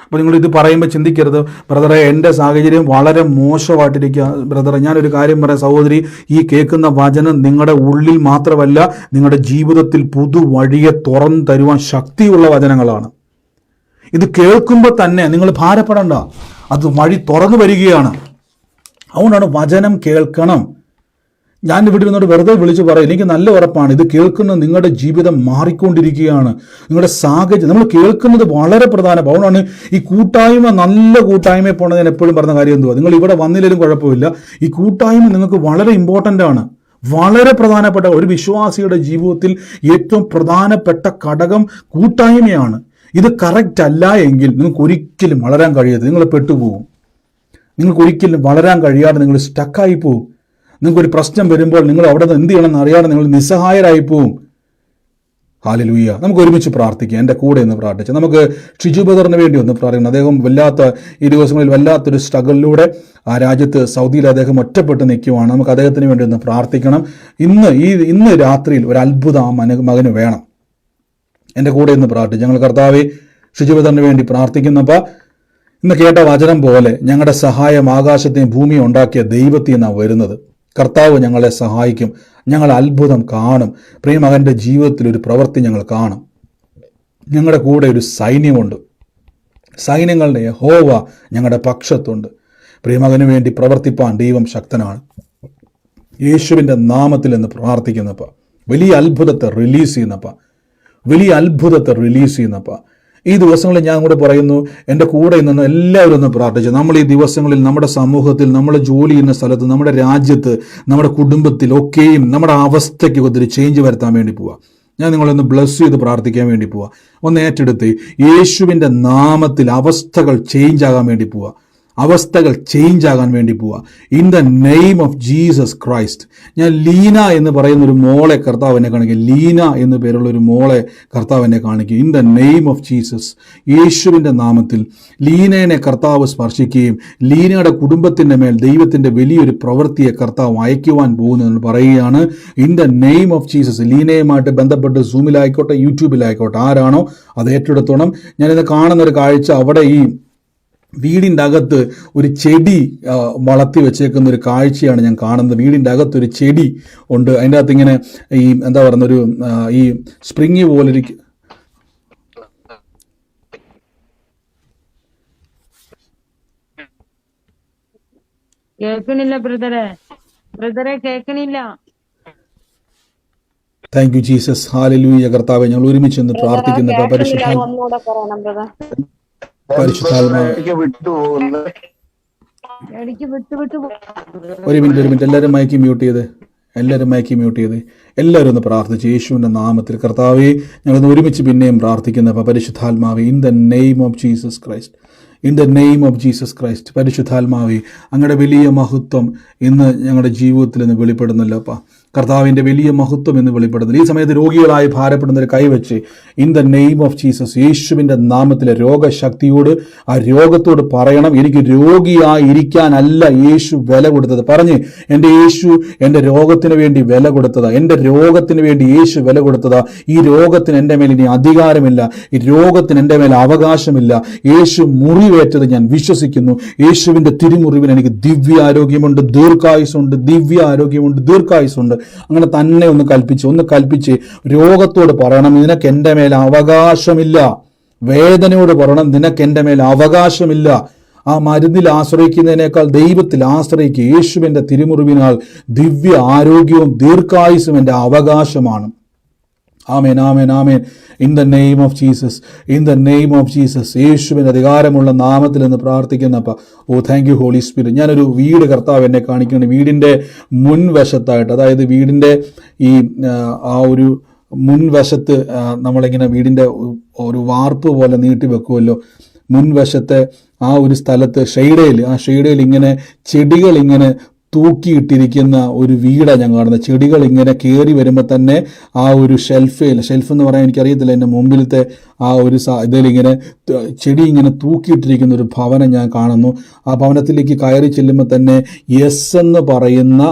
അപ്പോൾ നിങ്ങൾ ഇത് പറയുമ്പോൾ ചിന്തിക്കരുത്, ബ്രദറെ എൻ്റെ സാഹചര്യം വളരെ മോശമായിട്ടിരിക്കുക. ബ്രദറെ ഞാനൊരു കാര്യം പറയാം, സഹോദരി, ഈ കേൾക്കുന്ന വചനം നിങ്ങളുടെ ഉള്ളിൽ മാത്രമല്ല നിങ്ങളുടെ ജീവിതത്തിൽ പുതുവഴിയെ തുറന്നു തരുവാൻ ശക്തിയുള്ള വചനങ്ങളാണ്. ഇത് കേൾക്കുമ്പോൾ തന്നെ നിങ്ങൾ ഭാരപ്പെടണ്ട, അത് വഴി തുറന്നു വരികയാണ്. അതുകൊണ്ടാണ് വചനം കേൾക്കണം. ഞാൻ ഇവിടെ നിന്നോട് വെറുതെ വിളിച്ച് പറയും, എനിക്ക് നല്ല ഉറപ്പാണ് ഇത് കേൾക്കുന്ന നിങ്ങളുടെ ജീവിതം മാറിക്കൊണ്ടിരിക്കുകയാണ്. നിങ്ങളുടെ സാഹചര്യം നമ്മൾ കേൾക്കുന്നത് വളരെ പ്രധാനമാണ്. അതുകൊണ്ടാണ് ഈ കൂട്ടായ്മ, നല്ല കൂട്ടായ്മയെ പോകണമെന്ന് ഞാൻ എപ്പോഴും പറഞ്ഞ കാര്യം എന്തുവാ, നിങ്ങൾ ഇവിടെ വന്നില്ലെങ്കിലും കുഴപ്പമില്ല, ഈ കൂട്ടായ്മ നിങ്ങൾക്ക് വളരെ ഇമ്പോർട്ടൻ്റ് ആണ്. വളരെ പ്രധാനപ്പെട്ട ഒരു വിശ്വാസിയുടെ ജീവിതത്തിൽ ഏറ്റവും പ്രധാനപ്പെട്ട ഘടകം കൂട്ടായ്മയാണ്. ഇത് കറക്റ്റ് അല്ല എങ്കിൽ നിങ്ങൾക്ക് ഒരിക്കലും വളരാൻ കഴിയരുത്, നിങ്ങൾ പെട്ടുപോകും. നിങ്ങൾക്ക് ഒരിക്കലും വളരാൻ കഴിയാതെ നിങ്ങൾ സ്റ്റക്കായി പോകും. നിങ്ങൾക്കൊരു പ്രശ്നം വരുമ്പോൾ നിങ്ങൾ അവിടെ നിന്ന് എന്ത് ചെയ്യണമെന്ന് അറിയാതെ നിങ്ങൾ നിസ്സഹായരായി പോവും. ഹല്ലേലൂയ. നമുക്ക് ഒരുമിച്ച് പ്രാർത്ഥിക്കാം. എൻ്റെ കൂടെ ഒന്ന് പ്രാർത്ഥിച്ച് നമുക്ക് ഷിജു ബ്രദറിന് വേണ്ടി ഒന്ന് പ്രാർത്ഥിക്കണം. അദ്ദേഹം ഈ ദിവസങ്ങളിൽ വല്ലാത്തൊരു സ്ട്രഗിളിലൂടെ ആ രാജ്യത്ത് സൗദിയിൽ അദ്ദേഹം ഒറ്റപ്പെട്ട് നിൽക്കുവാണ്. നമുക്ക് അദ്ദേഹത്തിന് വേണ്ടി ഒന്ന് പ്രാർത്ഥിക്കണം. ഇന്ന് രാത്രിയിൽ ഒരു അത്ഭുതം ആ മകന് വേണം. എൻ്റെ കൂടെ ഒന്ന് പ്രാർത്ഥിച്ചു. ഞങ്ങൾ കർത്താവെ ഷിജു ബ്രദറിന് വേണ്ടി പ്രാർത്ഥിക്കുന്നപ്പോൾ ഇന്ന് കേട്ട വചനം പോലെ ഞങ്ങളുടെ സഹായം ആകാശത്തെയും ഭൂമിയും ഉണ്ടാക്കിയ ദൈവത്തിൽ നിന്നാണ് വരുന്നത്. കർത്താവ് ഞങ്ങളെ സഹായിക്കും. ഞങ്ങൾ അത്ഭുതം കാണും. പ്രിയമകൻ്റെ ജീവിതത്തിൽ ഒരു പ്രവൃത്തി ഞങ്ങൾ കാണും. ഞങ്ങളുടെ കൂടെ ഒരു സൈന്യമുണ്ട്. സൈന്യങ്ങളുടെ യഹോവ ഞങ്ങളുടെ പക്ഷത്തുണ്ട്. പ്രിയമകന് വേണ്ടി പ്രവർത്തിപ്പാൻ ദൈവം ശക്തനാണ്. യേശുവിൻ്റെ നാമത്തിൽ എന്ന് പ്രാർത്ഥിക്കുന്നപ്പ വലിയ അത്ഭുതത്തെ റിലീസ് ചെയ്യുന്നപ്പ, വലിയ അത്ഭുതത്തെ റിലീസ് ചെയ്യുന്നപ്പ. ഈ ദിവസങ്ങളിൽ ഞാൻ കൂടെ പറയുന്നു, എൻ്റെ കൂടെ നിന്ന് എല്ലാവരും ഒന്ന് പ്രാർത്ഥിച്ചു. നമ്മൾ ഈ ദിവസങ്ങളിൽ നമ്മുടെ സമൂഹത്തിൽ, നമ്മുടെ ജോലി ചെയ്യുന്ന സ്ഥലത്ത്, നമ്മുടെ രാജ്യത്ത്, നമ്മുടെ കുടുംബത്തിൽ ഒക്കെയും നമ്മുടെ അവസ്ഥയ്ക്ക് ഒത്തിരി ചേഞ്ച് വരുത്താൻ വേണ്ടി പോവാം. ഞാൻ നിങ്ങളൊന്ന് ബ്ലസ് ചെയ്ത് പ്രാർത്ഥിക്കാൻ വേണ്ടി പോവാം. ഒന്ന് ഏറ്റെടുത്ത് യേശുവിൻ്റെ നാമത്തിൽ അവസ്ഥകൾ ചേഞ്ച് ആകാൻ വേണ്ടി പോവാം. അവസ്ഥകൾ ചേഞ്ച് ആകാൻ വേണ്ടി പോവുക. In the name of Jesus Christ. ഞാൻ ലീന എന്ന് പറയുന്ന ഒരു മോളെ കർത്താവ് എന്നെ കാണിക്കും. ലീന എന്ന് പേരുള്ള ഒരു മോളെ കർത്താവ് എന്നെ കാണിക്കും. In the name of Jesus, യേശുവിൻ്റെ നാമത്തിൽ ലീനയെ കർത്താവ് സ്പർശിക്കുകയും ലീനയുടെ കുടുംബത്തിൻ്റെ മേൽ ദൈവത്തിൻ്റെ വലിയൊരു പ്രവൃത്തിയെ കർത്താവ് അയക്കുവാൻ പോകുന്നു പറയുകയാണ്. In the name of Jesus. ലീനയുമായിട്ട് ബന്ധപ്പെട്ട് സൂമിലായിക്കോട്ടെ, യൂട്യൂബിലായിക്കോട്ടെ, ആരാണോ അത് ഏറ്റെടുത്തോണം. ഞാനിത് കാണുന്ന ഒരു കാഴ്ച, അവിടെ ഈ വീടിൻ്റെ അകത്ത് ഒരു ചെടി വളർത്തി വെച്ചേക്കുന്ന ഒരു കാഴ്ചയാണ് ഞാൻ കാണുന്നത്. വീടിൻ്റെ അകത്തൊരു ചെടി ഉണ്ട്. അതിൻ്റെ അകത്ത് ഇങ്ങനെ ഈ എന്താ പറയുന്ന ഒരു ഈ സ്പ്രിങ് പോലെ കേൾക്കണില്ല ബ്രദറെ കേൾക്കണില്ല. Thank you Jesus. ഹല്ലേലൂയ. കർത്താവേ, ഞങ്ങൾ ഒരുമിച്ച് നിന്ന് പ്രാർത്ഥിക്കുന്ന ഒരു മിനിറ്റ് എല്ലാവരും മൈക്ക് മ്യൂട്ട് ചെയ്ത്, എല്ലാവരും ഒന്ന് പ്രാർത്ഥിച്ച് യേശുവിൻ്റെ നാമത്തിൽ. കർത്താവേ, ഞങ്ങളൊന്ന് ഒരുമിച്ച് പിന്നെയും പ്രാർത്ഥിക്കുന്ന പരിശുദ്ധാത്മാവേ, in the name of Jesus Christ, in the name of Jesus Christ. പരിശുദ്ധാത്മാവേ, അങ്ങയുടെ വലിയ മഹത്വം ഇന്ന് ഞങ്ങളുടെ ജീവിതത്തിൽ നിന്ന് വെളിപ്പെടുന്നല്ലോ അപ്പ. കർത്താവിൻ്റെ വലിയ മഹത്വം എന്ന് വെളിപ്പെടുന്നത്. ഈ സമയത്ത് രോഗികളായി ഭാരപ്പെടുന്നവർ കൈവച്ച് in the name of Jesus, യേശുവിൻ്റെ നാമത്തിലെ രോഗശക്തിയോട് ആ രോഗത്തോട് പറയണം, എനിക്ക് രോഗിയായി ഇരിക്കാനല്ല യേശു വില കൊടുത്തത്. പറഞ്ഞ്, എൻ്റെ യേശു എൻ്റെ രോഗത്തിന് വേണ്ടി വില കൊടുത്തതാ. എൻ്റെ രോഗത്തിന് വേണ്ടി യേശു വില കൊടുത്തതാ. ഈ രോഗത്തിന് എൻ്റെ മേൽ ഇനി അധികാരമില്ല. ഈ രോഗത്തിന് എൻ്റെ മേൽ അവകാശമില്ല. യേശു മുറിവേറ്റത് ഞാൻ വിശ്വസിക്കുന്നു. യേശുവിൻ്റെ തിരുമുറിവിന് എനിക്ക് ദിവ്യ ആരോഗ്യമുണ്ട്, ദീർഘായുസുണ്ട്, ദിവ്യ ആരോഗ്യമുണ്ട്, ദീർഘായുസുണ്ട്. അങ്ങനെ തന്നെ ഒന്ന് കൽപ്പിച്ച് രോഗത്തോട് പറയണം, നിനക്ക് എൻ്റെ മേൽ അവകാശമില്ല. വേദനയോട് പറയണം, നിനക്ക് എൻ്റെ മേൽ അവകാശമില്ല. ആ മരുന്നിൽ ആശ്രയിക്കുന്നതിനേക്കാൾ ദൈവത്തിൽ ആശ്രയിക്കുക. യേശുവിൻ്റെ തിരുമുറിവിനാൽ ദിവ്യ ആരോഗ്യവും ദീർഘായുസും എൻ്റെ അവകാശമാണ്. ആമേൻ, ആമേൻ, ആമേൻ. In the name of Jesus, in the name of Jesus, യേശുവിൻ്റെ അധികാരമുള്ള നാമത്തിൽ നിന്ന് പ്രാർത്ഥിക്കുന്നപ്പ. Oh thank you holy spirit. ഞാനൊരു വീട് കർത്താവ് എന്നെ കാണിക്കുകയാണ്. വീടിൻ്റെ മുൻവശത്തായിട്ട്, അതായത് വീടിൻ്റെ ഈ ആ ഒരു മുൻവശത്ത് നമ്മളിങ്ങനെ വീടിൻ്റെ ഒരു വാർപ്പ് പോലെ നീട്ടി വെക്കുമല്ലോ, മുൻവശത്തെ ആ ഒരു സ്ഥലത്ത് ആ ഷെയ്ഡയിൽ ഇങ്ങനെ ചെടികൾ ഇങ്ങനെ തൂക്കിയിട്ടിരിക്കുന്ന ഒരു വീടാണ് ഞാൻ കാണുന്നത്. ചെടികൾ ഇങ്ങനെ കയറി വരുമ്പോൾ തന്നെ ആ ഒരു ഷെൽഫ് എന്ന് പറയാൻ എനിക്കറിയത്തില്ല, എൻ്റെ മുമ്പിലത്തെ ആ ഒരു ഇതിലിങ്ങനെ ചെടി ഇങ്ങനെ തൂക്കിയിട്ടിരിക്കുന്ന ഒരു ഭവനം ഞാൻ കാണുന്നു. ആ ഭവനത്തിലേക്ക് കയറി ചെല്ലുമ്പോൾ തന്നെ എസ് എന്ന് പറയുന്ന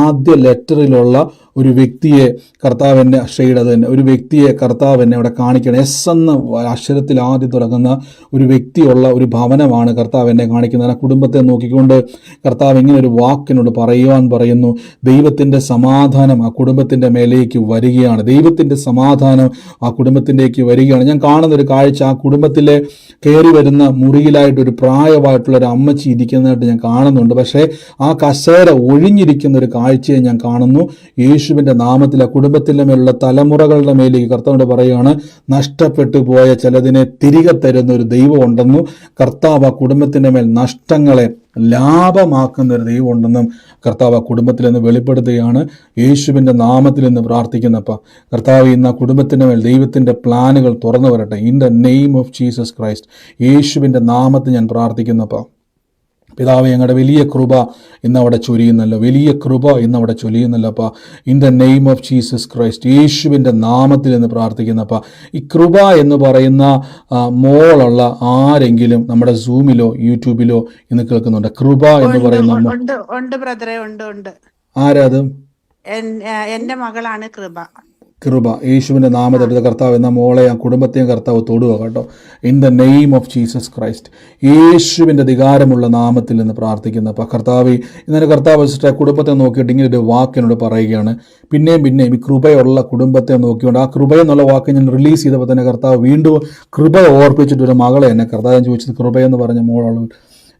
ആദ്യ ലെറ്ററിലുള്ള ഒരു വ്യക്തിയെ കർത്താവ് എന്നെ അത് തന്നെ ഒരു വ്യക്തിയെ കർത്താവ് എന്നെ അവിടെ കാണിക്കണം. എസ് എന്ന അക്ഷരത്തിൽ ആദ്യം തുടങ്ങുന്ന ഒരു വ്യക്തിയുള്ള ഒരു ഭവനമാണ് കർത്താവ് എന്നെ കാണിക്കുന്നത്. ആ കുടുംബത്തെ നോക്കിക്കൊണ്ട് കർത്താവ് ഇങ്ങനെ ഒരു വാക്കിനോട് പറയുന്നു, ദൈവത്തിൻ്റെ സമാധാനം ആ കുടുംബത്തിൻ്റെ മേലേക്ക് വരികയാണ്. ദൈവത്തിൻ്റെ സമാധാനം ആ കുടുംബത്തിലേക്ക് വരികയാണ്. ഞാൻ കാണുന്ന ഒരു കാഴ്ച, ആ കുടുംബത്തിലെ കയറി വരുന്ന മുറിയിലായിട്ട് ഒരു പ്രായമായിട്ടുള്ള ഒരു അമ്മച്ചി ഇരിക്കുന്നതായിട്ട് ഞാൻ കാണുന്നുണ്ട്. പക്ഷേ ആ കസേര ഒഴിഞ്ഞിരിക്കുന്ന ഒരു കാഴ്ചയെ ഞാൻ കാണുന്നു. യേശുവിൻ്റെ നാമത്തിൽ ആ കുടുംബത്തിൻ്റെ മേലുള്ള തലമുറകളുടെ മേലേക്ക് കർത്താവിനോട് പറയുകയാണ്, നഷ്ടപ്പെട്ടു പോയ ചിലതിനെ തിരികെ തരുന്ന ഒരു ദൈവം ഉണ്ടെന്നും കർത്താവ് ആ കുടുംബത്തിൻ്റെ മേൽ നഷ്ടങ്ങളെ ലാഭമാക്കുന്ന ഒരു ദൈവം ഉണ്ടെന്നും കർത്താവ് ആ കുടുംബത്തിൽ നിന്ന് വെളിപ്പെടുത്തുകയാണ്. യേശുവിൻ്റെ നാമത്തിൽ നിന്ന് പ്രാർത്ഥിക്കുന്നപ്പ കർത്താവ് ഇന്ന് ആ കുടുംബത്തിൻ്റെ മേൽ ദൈവത്തിൻ്റെ പ്ലാനുകൾ തുറന്നു വരട്ടെ. In the name of Jesus Christ, യേശുവിൻ്റെ നാമത്തിൽ ഞാൻ പ്രാർത്ഥിക്കുന്നപ്പ പിതാവേ, ഞങ്ങളുടെ വലിയ കൃപ ഇന്ന് അവിടെ ചൊരിയുന്നല്ലോ, വലിയ കൃപ ഇന്ന് അവിടെ ചൊരിയുന്നല്ലപ്പ. In the name of Jesus Christ, യേശുവിൻ്റെ നാമത്തിൽ എന്ന് പ്രാർത്ഥിക്കുന്നപ്പ. ഈ കൃപ എന്ന് പറയുന്ന മോളുള്ള ആരെങ്കിലും നമ്മുടെ സൂമിലോ യൂട്യൂബിലോ ഇന്ന് കേൾക്കുന്നുണ്ട്? കൃപ എന്ന് പറയുന്ന ഉണ്ട് ബ്രദറെ, ഉണ്ട്. ആരാത്? എന്റെ മകളാണ് കൃപ. കൃപ യേശുവിൻ്റെ നാമത്തെടുത്ത കർത്താവ് എന്ന മോളെ ആ കുടുംബത്തെയും കർത്താവ് തൊടുക കേട്ടോ. In the name of Jesus Christ, യേശുവിൻ്റെ അധികാരമുള്ള നാമത്തിൽ നിന്ന് പ്രാർത്ഥിക്കുന്ന അപ്പം കർത്താവ് ഇന്നലെ കർത്താവ് സിസ്റ്റർ കുടുംബത്തെ നോക്കിയിട്ട് ഇങ്ങനെ ഒരു വാക്കിനോട് പറയുകയാണ്. പിന്നെയും ഈ കൃപയുള്ള കുടുംബത്തെ നോക്കിക്കൊണ്ട് ആ കൃപ എന്നുള്ള വാക്ക് ഞാൻ റിലീസ് ചെയ്തപ്പോൾ തന്നെ കർത്താവ് വീണ്ടും കൃപ ഓർപ്പിച്ചിട്ട് ഒരു മകളെ എന്നെ കർത്താവ് ഞാൻ ചോദിച്ചത് കൃപയെന്ന് പറഞ്ഞ മോളുള്ളൂ.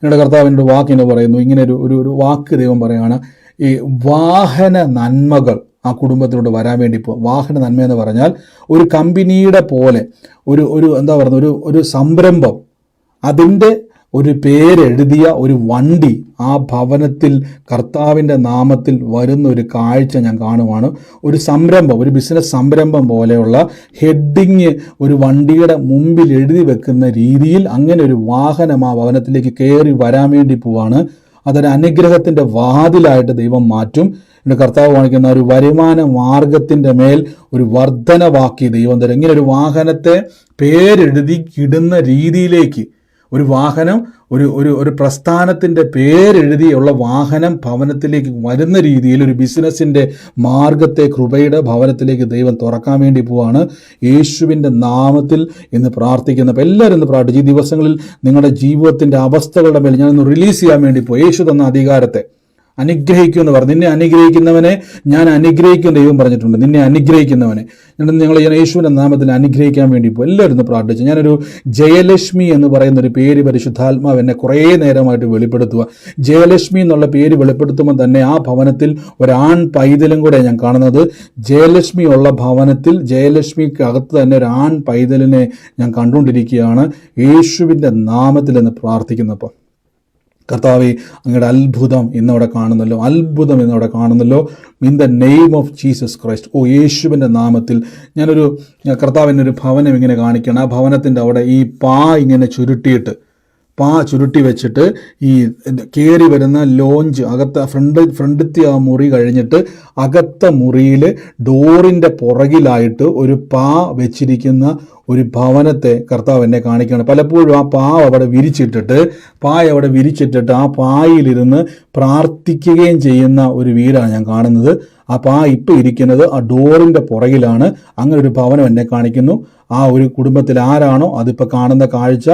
എന്നോട് കർത്താവിൻ്റെ വാക്കിനെ പറയുന്നു ഇങ്ങനെ ഒരു വാക്ക് ദൈവം പറയുകയാണ്, ഈ വാഹന നന്മകൾ ആ കുടുംബത്തിലോട്ട് വരാൻ വേണ്ടി പോകും. വാഹന നന്മയെന്ന് പറഞ്ഞാൽ ഒരു കമ്പനിയുടെ പോലെ ഒരു എന്താ പറയുക ഒരു സംരംഭം, അതിൻ്റെ ഒരു പേരെഴുതിയ ഒരു വണ്ടി ആ ഭവനത്തിൽ കർത്താവിൻ്റെ നാമത്തിൽ വരുന്ന ഒരു കാഴ്ച ഞാൻ കാണുവാണ്. ഒരു സംരംഭം, ഒരു ബിസിനസ് സംരംഭം പോലെയുള്ള ഹെഡിങ് ഒരു വണ്ടിയുടെ മുമ്പിൽ എഴുതി വെക്കുന്ന രീതിയിൽ അങ്ങനെ ഒരു വാഹനം ആ ഭവനത്തിലേക്ക് കയറി വരാൻ വേണ്ടി പോവാണ്. അതൊരു അനുഗ്രഹത്തിൻ്റെ വാതിലായിട്ട് ദൈവം മാറ്റും. എൻ്റെ കർത്താവ് കാണിക്കുന്ന ഒരു വരുമാന മാർഗത്തിൻ്റെ മേൽ ഒരു വർധനവാക്കി ദൈവം തരും. ഇങ്ങനെ ഒരു വാഹനത്തെ പേരെഴുതി ഇടുന്ന രീതിയിലേക്ക് ഒരു വാഹനം ഒരു പ്രസ്ഥാനത്തിൻ്റെ പേരെഴുതിയുള്ള വാഹനം ഭവനത്തിലേക്ക് വരുന്ന രീതിയിൽ ഒരു ബിസിനസ്സിൻ്റെ മാർഗത്തെ കൃപയുടെ ഭവനത്തിലേക്ക് ദൈവം തുറക്കാൻ വേണ്ടി പോവാണ്. യേശുവിൻ്റെ നാമത്തിൽ ഇന്ന് പ്രാർത്ഥിക്കുന്ന അപ്പോൾ എല്ലാവരും ഇന്ന് പ്രാർത്ഥിച്ചു. ഈ ദിവസങ്ങളിൽ നിങ്ങളുടെ ജീവിതത്തിൻ്റെ അവസ്ഥകളുടെ മേൽ ഞാനൊന്ന് റിലീസ് ചെയ്യാൻ വേണ്ടി പോയി. യേശു തന്ന അധികാരത്തെ അനുഗ്രഹിക്കുമെന്ന് പറഞ്ഞു. നിന്നെ അനുഗ്രഹിക്കുന്നവനെ ഞാൻ അനുഗ്രഹിക്കും ദൈവം പറഞ്ഞിട്ടുണ്ട്. നിന്നെ അനുഗ്രഹിക്കുന്നവനെ നിങ്ങൾ യേശുവിൻ്റെ നാമത്തിൽ അനുഗ്രഹിക്കാൻ വേണ്ടി പോകും. എല്ലാവരും ഒന്ന് പ്രാർത്ഥിച്ചു. ഞാനൊരു ജയലക്ഷ്മി എന്ന് പറയുന്ന ഒരു പേര് പരിശുദ്ധാത്മാവ് എന്നെ കുറേ നേരമായിട്ട് വെളിപ്പെടുത്തുക. ജയലക്ഷ്മി എന്നുള്ള പേര് വെളിപ്പെടുത്തുമ്പോൾ തന്നെ ആ ഭവനത്തിൽ ഒരാൺ പൈതലും കൂടെ ഞാൻ കാണുന്നത്. ജയലക്ഷ്മി ഉള്ള ഭവനത്തിൽ ജയലക്ഷ്മിക്ക് അകത്ത് തന്നെ ഒരു ആൺ പൈതലിനെ ഞാൻ കണ്ടുകൊണ്ടിരിക്കുകയാണ്. യേശുവിൻ്റെ നാമത്തിൽ എന്ന് പ്രാർത്ഥിക്കുന്നപ്പോൾ കർത്താവേ അങ്ങയുടെ അത്ഭുതം ഇന്നവിടെ കാണുന്നല്ലോ, അത്ഭുതം ഇന്നവിടെ കാണുന്നല്ലോ. In the name of Jesus Christ. യേശുവിൻ്റെ നാമത്തിൽ ഞാനൊരു കർത്താവിനൊരു ഭവനം ഇങ്ങനെ കാണിക്കണം. ആ ഭവനത്തിൻ്റെ അവിടെ ഈ ഇങ്ങനെ ചുരുട്ടി വെച്ചിട്ട് ഈ കയറി വരുന്ന ലോഞ്ച് ഫ്രണ്ടത്തെ ആ മുറി കഴിഞ്ഞിട്ട് അകത്ത മുറിയിൽ ഡോറിൻ്റെ പുറകിലായിട്ട് ഒരു വെച്ചിരിക്കുന്ന ഒരു ഭവനത്തെ കർത്താവ് എന്നെ കാണിക്കുകയാണ്. പലപ്പോഴും ആ അവിടെ വിരിച്ചിട്ടിട്ട് ആ പായിലിരുന്ന് പ്രാർത്ഥിക്കുകയും ചെയ്യുന്ന ഒരു വീടാണ് ഞാൻ കാണുന്നത്. ആ ഇപ്പം ഇരിക്കുന്നത് ആ ഡോറിൻ്റെ പുറകിലാണ്. അങ്ങനെ ഒരു ഭവനം എന്നെ കാണിക്കുന്നു. ആ ഒരു കുടുംബത്തിൽ ആരാണോ അതിപ്പോൾ കാണുന്ന കാഴ്ച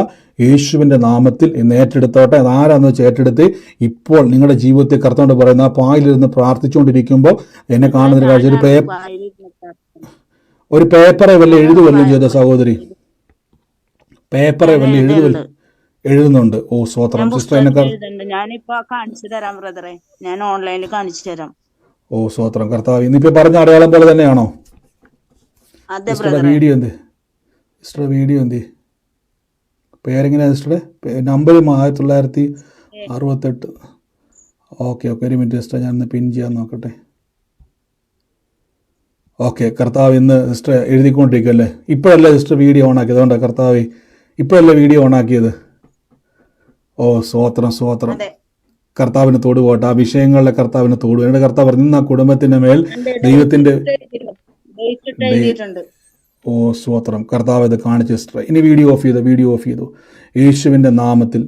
യേശുവിൻ്റെ നാമത്തിൽ ഇന്ന് ഏറ്റെടുത്തോട്ടെ. അതാരാന്ന് വെച്ച് ഏറ്റെടുത്ത് ഇപ്പോൾ നിങ്ങളുടെ ജീവിതത്തിൽ കർത്താവ് പറയുന്ന ആ പായിലിരുന്ന് പ്രാർത്ഥിച്ചുകൊണ്ടിരിക്കുമ്പോൾ എന്നെ കാണുന്നൊരു കാഴ്ച ഒരു പേപ്പറെ വല്ല എഴുതുവല്ലോ ചെയ്ത സഹോദരി, പേപ്പറെ വല്ല എഴുതുന്നുണ്ട്. സ്വോത്രം സിസ്റ്റർ എന്നെ ഞാനിപ്പോ കാണിച്ചു തരാം ബ്രദറെ, ഞാൻ ഓൺലൈനിൽ കാണിച്ചു തരാം. സ്വോത്രം കർത്താവ് ഇന്നിപ്പോ പറഞ്ഞ അടയാളം പോലെ തന്നെയാണോ? വീഡിയോ എന്ത് പേരെങ്ങനെയാ സിസ്റ്ററെ? നമ്പർ 1968. ഓക്കെ ഒരു മിനിറ്റ് സിസ്റ്റർ, ഞാൻ ഇന്ന് പിൻ ചെയ്യാൻ നോക്കട്ടെ. കർത്താവ് ഇന്ന് സിസ്റ്റർ എഴുതിക്കൊണ്ടിരിക്കുമല്ലേ? ഇപ്പോഴല്ലേ സിസ്റ്റർ വീഡിയോ ഓൺ ആക്കിയത്? അതുകൊണ്ടാണ് കർത്താവ് ഇപ്പോഴല്ലേ വീഡിയോ ഓൺ ആക്കിയത്? സ്വോത്രം കർത്താവിന് തോട് പോട്ടെ. ആ വിഷയങ്ങളിലെ കർത്താവിന് തോട്. എൻ്റെ കർത്താവ് പറഞ്ഞു ആ കുടുംബത്തിന്റെ മേൽ ദൈവത്തിന്റെ സ്വോത്രം കർത്താവ് ഇത് കാണിച്ചു സിസ്റ്റർ. ഇനി വീഡിയോ ഓഫ് ചെയ്തു യേശുവിൻ്റെ നാമത്തിൽ.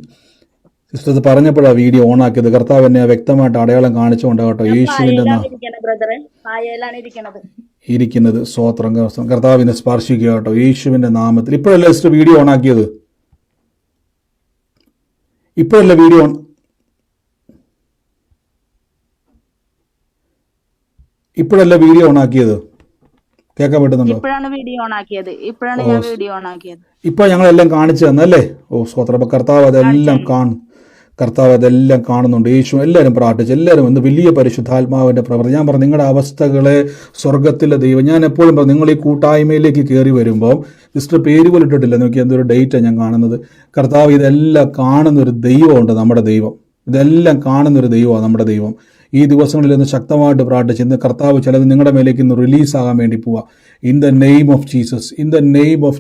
സിസ്റ്റർ ഇത് പറഞ്ഞപ്പോഴാണ് വീഡിയോ ഓൺ ആക്കിയത്. കർത്താവ് എന്നെ വ്യക്തമായിട്ട് അടയാളം കാണിച്ചുകൊണ്ടാകട്ടോ. യേശുവിൻ്റെ ഇരിക്കുന്നത് സ്വോത്രം കർത്താവിനെ സ്പർശിക്കുക കേട്ടോ യേശുവിൻ്റെ നാമത്തിൽ. ഇപ്പോഴല്ലേ സിസ്റ്റർ വീഡിയോ ഓൺ ആക്കിയത്? ഇപ്പോഴല്ലേ വീഡിയോ ഓൺ ആക്കിയത്? കേൾക്കാൻ പറ്റുന്നുണ്ടോ? ഇപ്പൊ ഞങ്ങളെല്ലാം കാണിച്ചു തന്നല്ലേ? സ്വോത്രം. അപ്പൊ കർത്താവ് അതെല്ലാം കാണുന്നുണ്ട്. യേശു എല്ലാവരും പ്രാർത്ഥിച്ചു. എല്ലാവരും ഒന്ന് വലിയ പരിശുദ്ധാത്മാവിൻ്റെ പ്രവർത്തി. ഞാൻ പറഞ്ഞു നിങ്ങളുടെ അവസ്ഥകളെ സ്വർഗത്തിലെ ദൈവം, ഞാൻ എപ്പോഴും പറഞ്ഞു നിങ്ങൾ ഈ കൂട്ടായ്മയിലേക്ക് കയറി വരുമ്പോൾ സിസ്റ്റർ പേര് പോലും ഇട്ടിട്ടില്ല, നോക്കി എന്തൊരു ഡേറ്റാണ് ഞാൻ കാണുന്നത്. കർത്താവ് ഇതെല്ലാം കാണുന്നൊരു ദൈവമുണ്ട് നമ്മുടെ ദൈവം. ഇതെല്ലാം കാണുന്നൊരു ദൈവമാണ് നമ്മുടെ ദൈവം. ഈ ദിവസങ്ങളിൽ ഒന്ന് ശക്തമായിട്ട് പ്രാർത്ഥിച്ച് ഇന്ന് കർത്താവ് ചിലത് നിങ്ങളുടെ മേലേക്ക് ഇന്ന് റിലീസാകാൻ വേണ്ടി പോവുക. In the name of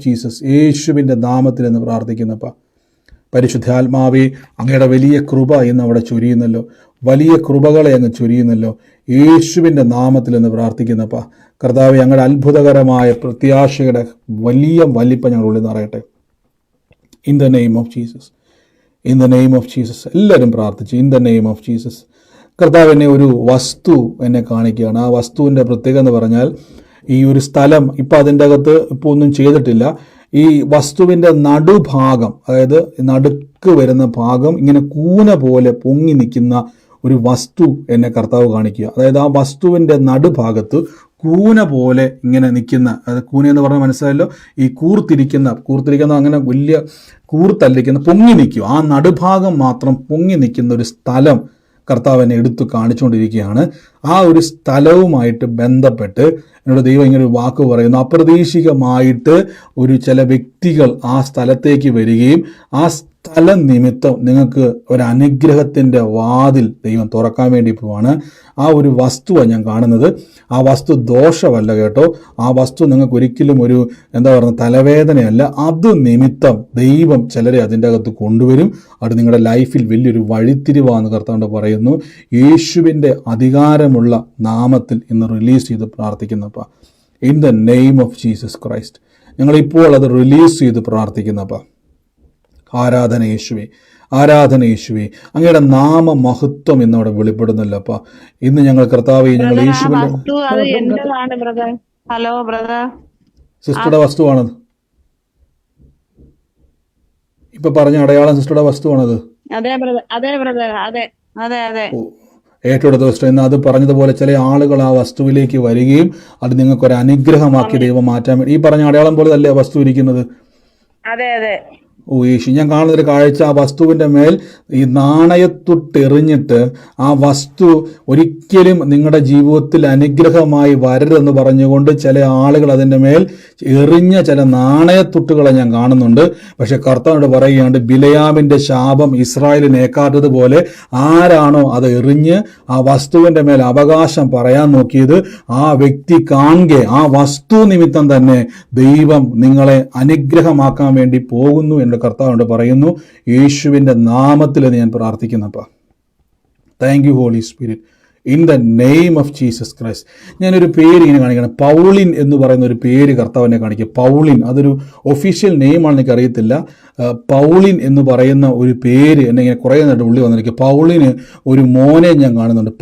Jesus യേശുവിൻ്റെ നാമത്തിൽ എന്ന് പ്രാർത്ഥിക്കുന്നപ്പ പരിശുദ്ധാത്മാവേ അങ്ങയുടെ വലിയ കൃപ ഇന്ന് അവിടെ ചൊരിയുന്നല്ലോ, വലിയ കൃപകളെ അങ്ങ് ചൊരിയുന്നല്ലോ യേശുവിൻ്റെ നാമത്തിൽ എന്ന് പ്രാർത്ഥിക്കുന്നപ്പ കർത്താവ് ഞങ്ങളുടെ അത്ഭുതകരമായ പ്രത്യാശയുടെ വലിയ വലിപ്പം ഞങ്ങൾ ഉള്ളിൽ നിറയട്ടെ. In the name of Jesus എല്ലാവരും പ്രാർത്ഥിച്ചു. In the name of Jesus. കർത്താവ് എന്നെ ഒരു വസ്തു എന്നെ കാണിക്കുകയാണ്. ആ വസ്തുവിൻ്റെ പ്രത്യേകത എന്ന് പറഞ്ഞാൽ ഈ ഒരു സ്ഥലം ഇപ്പം അതിൻ്റെ അകത്ത് ഇപ്പോൾ ഒന്നും ചെയ്തിട്ടില്ല. ഈ വസ്തുവിൻ്റെ നടുഭാഗം, അതായത് നടുക്ക് വരുന്ന ഭാഗം ഇങ്ങനെ കൂന പോലെ പൊങ്ങി നിൽക്കുന്ന ഒരു വസ്തു എന്നെ കർത്താവ് കാണിക്കുക. അതായത് ആ വസ്തുവിൻ്റെ നടുഭാഗത്ത് കൂന പോലെ ഇങ്ങനെ നിൽക്കുന്ന, അതായത് കൂന എന്ന് പറഞ്ഞാൽ മനസ്സിലായല്ലോ, ഈ കൂർത്തിരിക്കുന്ന അങ്ങനെ വലിയ കൂർത്തല്ലിക്കുന്ന പൊങ്ങി നിൽക്കും, ആ നടുഭാഗം മാത്രം പൊങ്ങി നിൽക്കുന്ന ഒരു സ്ഥലം കർത്താവ് എന്നെ എടുത്തു കാണിച്ചുകൊണ്ടിരിക്കുകയാണ്. ആ ഒരു സ്ഥലവുമായിട്ട് ബന്ധപ്പെട്ട് എന്നോട് ദൈവം ഇങ്ങനെ ഒരു വാക്ക് പറയുന്നു. അപ്രതീക്ഷിതമായിട്ട് ചില വ്യക്തികൾ ആ സ്ഥലത്തേക്ക് വരികയും ആ സ്ഥലം നിമിത്തം നിങ്ങൾക്ക് ഒരു അനുഗ്രഹത്തിൻ്റെ വാതിൽ ദൈവം തുറക്കാൻ വേണ്ടി പോവാണ്. ആ ഒരു വസ്തുവാണ് ഞാൻ കാണുന്നത്. ആ വസ്തു ദോഷമല്ല കേട്ടോ. ആ വസ്തു നിങ്ങൾക്ക് ഒരിക്കലും ഒരു തലവേദനയല്ല. അത് നിമിത്തം ദൈവം ചിലരെ അതിൻ്റെ അകത്ത് കൊണ്ടുവരും. അത് നിങ്ങളുടെ ലൈഫിൽ വലിയൊരു വഴിത്തിരിവാന്ന് കർത്താവ് പറയുന്നു. യേശുവിൻ്റെ അധികാരമുള്ള നാമത്തിൽ ഇന്ന് റിലീസ് ചെയ്ത് പ്രാർത്ഥിക്കുന്നപ്പ, in the name of Jesus Christ ഞങ്ങളിപ്പോൾ അത് റിലീസ് ചെയ്ത് പ്രാർത്ഥിക്കുന്നപ്പ. ആരാധന യേശുവേ, ആരാധന യേശുവേ, അങ്ങയുടെ നാമമഹത്വം ഇന്നവിടെ വെളിപ്പെടുന്നല്ലപ്പ. ഇന്ന് ഞങ്ങൾ കർത്താവേ, ഞങ്ങൾ യേശുവിന്റെ അത് എന്റേതാണ് ബ്രദർ. ഹലോ ബ്രദർ, സിസ്റ്ററുടെ വസ്തുവാണത്. ഇപ്പൊ പറഞ്ഞ അടയാളം സിസ്റ്ററുടെ വസ്തുവാണത്. അതെ ബ്രദർ, അതെ ബ്രദർ, അതെ അതെ അതെ. ഏറ്റെടുത്ത വസ്തു എന്ന് അത് പറഞ്ഞതുപോലെ ചില ആളുകൾ ആ വസ്തുവിലേക്ക് വരികയും അത് നിങ്ങൾക്കൊരു അനുഗ്രഹമാക്കി ദൈവം മാറ്റാൻ വേണ്ടി, ഈ പറഞ്ഞ അടയാളം പോലെ അല്ലേ ആ വസ്തു ഇരിക്കുന്നത്? അതെ അതെ. ഓ യേശു, ഞാൻ കാണുന്നൊരു കാഴ്ച, ആ വസ്തുവിൻ്റെ മേൽ ഈ നാണയത്തൊട്ടെറിഞ്ഞിട്ട് ആ വസ്തു ഒരിക്കലും നിങ്ങളുടെ ജീവിതത്തിൽ അനുഗ്രഹമായി വരരുതെന്ന് പറഞ്ഞുകൊണ്ട് ചില ആളുകൾ അതിൻ്റെ മേൽ എറിഞ്ഞ ചില നാണയത്തുട്ടുകളെ ഞാൻ കാണുന്നുണ്ട്. പക്ഷെ കർത്താവിനോട് പറയുകയാണ്, ബിലയാമിൻ്റെ ശാപം ഇസ്രായേലിനെ ഏക്കാത്തതുപോലെ ആരാണോ അത് എറിഞ്ഞ് ആ വസ്തുവിൻ്റെ മേൽ അവകാശം പറയാൻ നോക്കിയത്, ആ വ്യക്തി കാണുക ആ വസ്തു നിമിത്തം തന്നെ ദൈവം നിങ്ങളെ അനുഗ്രഹമാക്കാൻ വേണ്ടി പോകുന്നു എന്ന് കർത്താവിനോട് പറയുന്നു. യേശുവിൻ്റെ നാമത്തിൽ ഞാൻ പ്രാർത്ഥിക്കുന്നപ്പ. Thank you holy spirit, in the name of Jesus Christ. ഞാനൊരു പേര് ഇങ്ങനെ കാണിക്കണം, പൗളിൻ എന്ന് പറയുന്ന ഒരു പേര് കർത്താവിനെ കാണിക്കുക. പൗളിൻ, അതൊരു ഒഫീഷ്യൽ നെയിമാണെന്ന് എനിക്ക് അറിയത്തില്ല. പൗളിൻ എന്ന് പറയുന്ന ഒരു പേര് എന്നെ ഇങ്ങനെ കുറേ നേരം ഉള്ളിൽ വന്നിരിക്കുക. പൗളിന് ഒരു മോനെ ഞാൻ കാണുന്നുണ്ട്.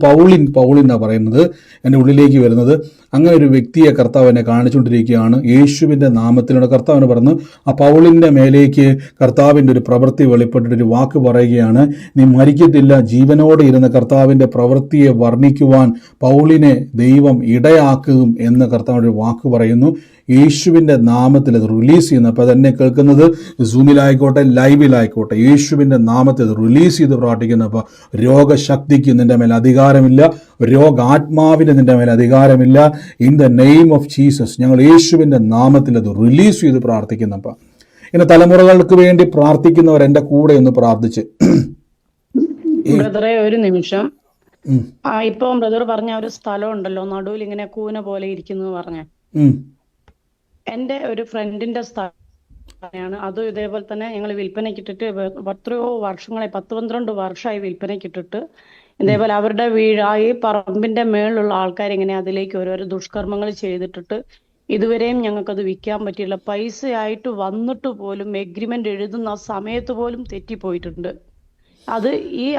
പൗളിൻ എന്നാണ് പറയുന്നത് എൻ്റെ ഉള്ളിലേക്ക് വരുന്നത്. അങ്ങനെ ഒരു വ്യക്തിയെ കർത്താവ് എന്നെ കാണിച്ചുകൊണ്ടിരിക്കുകയാണ്. യേശുവിൻ്റെ നാമത്തിലൂടെ കർത്താവിന് പറഞ്ഞു, ആ പൗളിൻ്റെ മേലേക്ക് കർത്താവിൻ്റെ ഒരു പ്രവൃത്തി വെളിപ്പെട്ടിട്ടൊരു വാക്ക് പറയുകയാണ്, നീ മരിക്കത്തില്ല, ജീവനോടെ ഇരുന്ന കർത്താവിൻ്റെ പ്രവൃത്തിയെ വർണ്ണിക്കുവാൻ പൗളിനെ ദൈവം ഇടയാക്കും എന്ന് കർത്താവിൻ്റെ വാക്ക് പറയുന്നു. യേശുവിൻ്റെ നാമത്തിൽ അത് റിലീസ് ചെയ്യുന്നു. അപ്പോൾ അതെന്നെ കേൾക്കുന്നത് സൂമിലായിക്കോട്ടെ, ലൈവിലായിക്കോട്ടെ, യേശുവിൻ്റെ നാമത്തിൽ അത് റിലീസ് ചെയ്ത് പ്രാർത്ഥിക്കുന്നു. അപ്പോൾ രോഗശക്തിക്ക് നിൻ്റെ മേൽ അധികാരമില്ല, രോഗാത്മാവിന് നിൻ്റെ മേൽ അധികാരമില്ല. In the name of Jesus ഞങ്ങൾ യേശുവിൻ്റെ നാമത്തിൽ അത് റിലീസ് ചെയ്ത് പ്രാർത്ഥിക്കുന്നപ്പോൾ ഇങ്ങനെ തലമുറകൾക്ക് വേണ്ടി പ്രാർത്ഥിക്കുന്നവർ എൻ്റെ കൂടെ ഒന്ന് പ്രാർത്ഥിച്ച്. ബ്രദറെ ഒരു നിമിഷം, ഇപ്പൊ ബ്രദർ പറഞ്ഞ ഒരു സ്ഥലം ഉണ്ടല്ലോ, നടുവിൽ ഇങ്ങനെ കൂന പോലെ ഇരിക്കുന്നു പറഞ്ഞ, എന്റെ ഒരു ഫ്രണ്ടിന്റെ സ്ഥലമാണ് അത്. ഇതേപോലെ തന്നെ ഞങ്ങൾ വിൽപ്പനയ്ക്കിട്ടിട്ട് എത്രയോ വർഷങ്ങളായി, 10-12 വർഷമായി വിൽപ്പനയ്ക്കിട്ടിട്ട്. ഇതേപോലെ അവരുടെ വീടായി പറമ്പിന്റെ മേളിലുള്ള ആൾക്കാർ ഇങ്ങനെ അതിലേക്ക് ഓരോരോ ദുഷ്കർമ്മങ്ങൾ ചെയ്തിട്ടിട്ട് ഇതുവരെയും ഞങ്ങൾക്കത് വിൽക്കാൻ പറ്റിയില്ല. പൈസയായിട്ട് വന്നിട്ട് പോലും എഗ്രിമെന്റ് എഴുതുന്ന സമയത്ത് പോലും തെറ്റിപ്പോയിട്ടുണ്ട്. അത്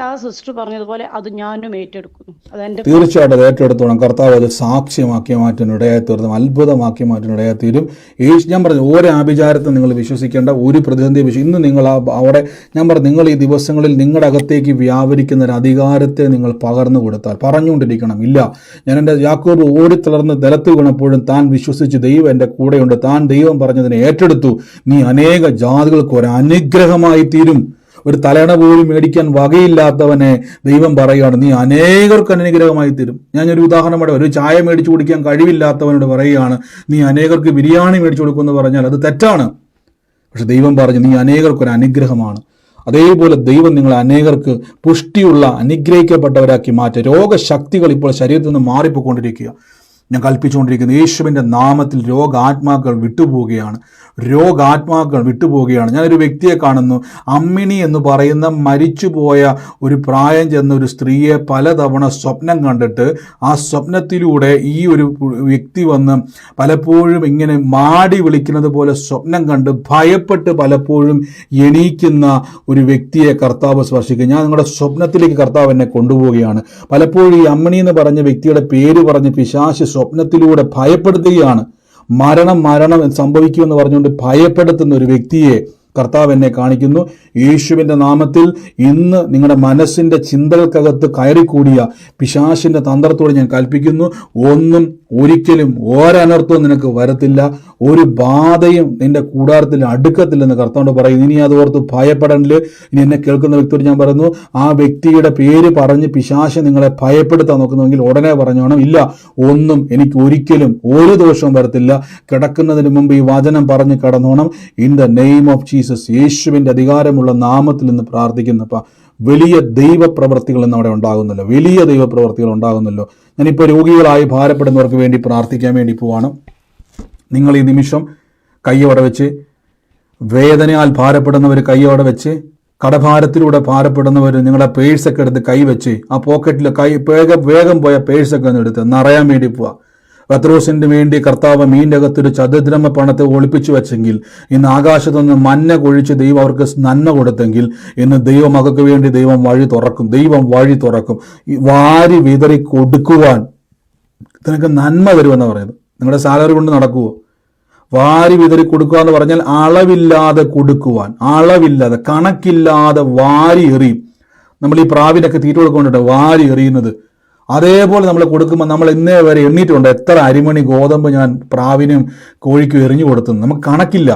ആ സിസ്റ്റർ പറഞ്ഞതുപോലെ അത് ഞാനും ഏറ്റെടുക്കുന്നു. അതെന്റെ തീർച്ചയായിട്ടും അത് ഏറ്റെടുത്തോണം. കർത്താവ് അത് സാക്ഷ്യമാക്കി മാറ്റാനിടയായി തീർന്നും, അത്ഭുതമാക്കി മാറ്റാനിടയായി തീരും. ഞാൻ പറഞ്ഞു, ഓരോ ആഭിചാരത്തെ നിങ്ങൾ വിശ്വസിക്കേണ്ട, ഒരു പ്രതിസന്ധി ഇന്ന് നിങ്ങൾ അവിടെ ഞാൻ പറഞ്ഞു, നിങ്ങൾ ഈ ദിവസങ്ങളിൽ നിങ്ങളുടെ അകത്തേക്ക് വ്യാപരിക്കുന്ന ഒരു അധികാരത്തെ നിങ്ങൾ പകർന്നു കൊടുത്താൽ പറഞ്ഞുകൊണ്ടിരിക്കണം. ഇല്ല, ഞാൻ എൻ്റെ യാക്കോബ് ഓടിത്തളർന്ന് നിലത്ത് വീണപ്പോഴും താൻ വിശ്വസിച്ച് ദൈവം എൻ്റെ കൂടെയുണ്ട്, താൻ ദൈവം പറഞ്ഞതിനെ ഏറ്റെടുത്തു, നീ അനേക ജാതികൾക്ക് ഒരു അനുഗ്രഹമായി തീരും. ഒരു തലയണ പോലും മേടിക്കാൻ വകയില്ലാത്തവനെ ദൈവം പറയുകയാണ്, നീ അനേകർക്ക് അനുഗ്രഹമായി തരും. ഞാനൊരു ഉദാഹരണം പറയാം. ഒരു ചായ മേടിച്ചു കുടിക്കാൻ കഴിവില്ലാത്തവനോട് പറയുകയാണ്, നീ അനേകർക്ക് ബിരിയാണി മേടിച്ചു കൊടുക്കുമെന്ന് പറഞ്ഞാൽ അത് തെറ്റാണ്. പക്ഷെ ദൈവം പറഞ്ഞു, നീ അനേകർക്കൊരു അനുഗ്രഹമാണ്. അതേപോലെ ദൈവം നിങ്ങളെ അനേകർക്ക് പുഷ്ടിയുള്ള അനുഗ്രഹിക്കപ്പെട്ടവരാക്കി മാറ്റുക. രോഗശക്തികൾ ഇപ്പോൾ ശരീരത്തിൽ നിന്ന് മാറിപ്പോയിക്കൊണ്ടിരിക്കുക. ഞാൻ കൽപ്പിച്ചുകൊണ്ടിരിക്കുന്നു, യേശുവിൻ്റെ നാമത്തിൽ രോഗാത്മാക്കൾ വിട്ടുപോവുകയാണ്. ഞാനൊരു വ്യക്തിയെ കാണുന്നു, അമ്മിണി എന്ന് പറയുന്ന മരിച്ചുപോയ ഒരു പ്രായം ചെന്ന ഒരു സ്ത്രീയെ പലതവണ സ്വപ്നം കണ്ടിട്ട് ആ സ്വപ്നത്തിലൂടെ ഈ ഒരു വ്യക്തി വന്ന് പലപ്പോഴും ഇങ്ങനെ മാടി വിളിക്കുന്നത് പോലെ സ്വപ്നം കണ്ട് ഭയപ്പെട്ട് പലപ്പോഴും എണീക്കുന്ന ഒരു വ്യക്തിയെ കർത്താവ് സ്പർശിക്കുക. ഞാൻ നിങ്ങളുടെ സ്വപ്നത്തിലേക്ക് കർത്താവ് എന്നെ കൊണ്ടുപോവുകയാണ്. പലപ്പോഴും ഈ അമ്മിണി എന്ന് പറഞ്ഞ വ്യക്തിയുടെ പേര് പറഞ്ഞ് പിശാച് സ്വപ്നത്തിലൂടെ ഭയപ്പെടുത്തുകയാണ്. മരണം മരണം സംഭവിക്കുമെന്ന് പറഞ്ഞുകൊണ്ട് ഭയപ്പെടുത്തുന്ന ഒരു വ്യക്തിയെ കർത്താവ് എന്നെ കാണിക്കുന്നു. യേശുവിൻ്റെ നാമത്തിൽ ഇന്ന് നിങ്ങളുടെ മനസ്സിൻ്റെ ചിന്തകൾക്കകത്ത് കയറിക്കൂടിയ പിശാചിൻ്റെ തന്ത്രത്തോട് ഞാൻ കൽപ്പിക്കുന്നു, ഒന്നും ഒരിക്കലും ഒരനർത്ഥവും നിനക്ക് വരത്തില്ല, ഒരു ബാധയും നിന്റെ കൂടാരത്തിൽ അടുക്കത്തില്ലെന്ന് കർത്താവ് പറയും. ഇനി അതോർത്ത് ഭയപ്പെടേണ്ട. ഇനി എന്നെ കേൾക്കുന്ന വ്യക്തിയോട് ഞാൻ പറയുന്നു, ആ വ്യക്തിയുടെ പേര് പറഞ്ഞ് പിശാച് നിങ്ങളെ ഭയപ്പെടുത്താൻ നോക്കുന്നുവെങ്കിൽ ഉടനെ പറഞ്ഞോണം, ഇല്ല, ഒന്നും എനിക്ക് ഒരിക്കലും ഒരു ദോഷവും വരത്തില്ല. കിടക്കുന്നതിന് മുമ്പ് ഈ വചനം പറഞ്ഞ് കടന്നോണം. In the name of Jesus, യേശുവിൻ്റെ അധികാരമുള്ള നാമത്തിൽ നിന്ന് പ്രാർത്ഥിക്കുന്നപ്പ വലിയ ദൈവപ്രവർത്തികൾ ഇന്ന് അവിടെ ഉണ്ടാകുന്നല്ലോ, വലിയ ദൈവപ്രവർത്തികൾ ഉണ്ടാകുന്നല്ലോ. ഞാനിപ്പോൾ രോഗികളായി ഭാരപ്പെടുന്നവർക്ക് വേണ്ടി പ്രാർത്ഥിക്കാൻ വേണ്ടി പോവാണ്. നിങ്ങൾ ഈ നിമിഷം കയ്യോടെ വെച്ച്, വേദനയാൽ ഭാരപ്പെടുന്നവർ കയ്യോടെ വെച്ച്, കടഭാരത്തിലൂടെ ഭാരപ്പെടുന്നവർ നിങ്ങളുടെ പേഴ്സൊക്കെ എടുത്ത് കൈവച്ച്, ആ പോക്കറ്റിൽ വേഗം പോയ പേഴ്സൊക്കെ ഒന്ന് എടുത്ത് നിറയാൻ വേണ്ടി പോവാ. പത്രോസിന് വേണ്ടി കർത്താവ് മീൻ്റെ അകത്തൊരു ചതുദ്രമ പണത്തെ ഒളിപ്പിച്ചു വെച്ചെങ്കിൽ, ഇന്ന് ആകാശത്തുനിന്ന് മഞ്ഞ കൊഴിച്ച് ദൈവം അവർക്ക് നന്മ കൊടുത്തെങ്കിൽ, ഇന്ന് ദൈവമകൾക്ക് വേണ്ടി ദൈവം വഴി തുറക്കും. വാരി വിതറി കൊടുക്കുവാൻ നിനക്ക് നന്മ തരുമെന്ന് പറയുന്നത്. നിങ്ങളുടെ സാലറി കൊണ്ട് നടക്കുമോ? വാരി വിതറി കൊടുക്കുക എന്ന് പറഞ്ഞാൽ അളവില്ലാതെ കൊടുക്കുവാൻ, അളവില്ലാതെ കണക്കില്ലാതെ വാരി എറിയും. നമ്മൾ ഈ പ്രാവിനൊക്കെ തീറ്റ കൊടുക്കൊണ്ടിട്ട് വാരി എറിയുന്നത് അതേപോലെ നമ്മൾ കൊടുക്കുമ്പോൾ നമ്മൾ ഇന്നേ വരെ എണ്ണീറ്റുണ്ട് എത്ര അരിമണി ഗോതമ്പ് ഞാൻ പ്രാവിനും കോഴിക്കും എറിഞ്ഞു കൊടുത്തു. നമുക്ക് കണക്കില്ല.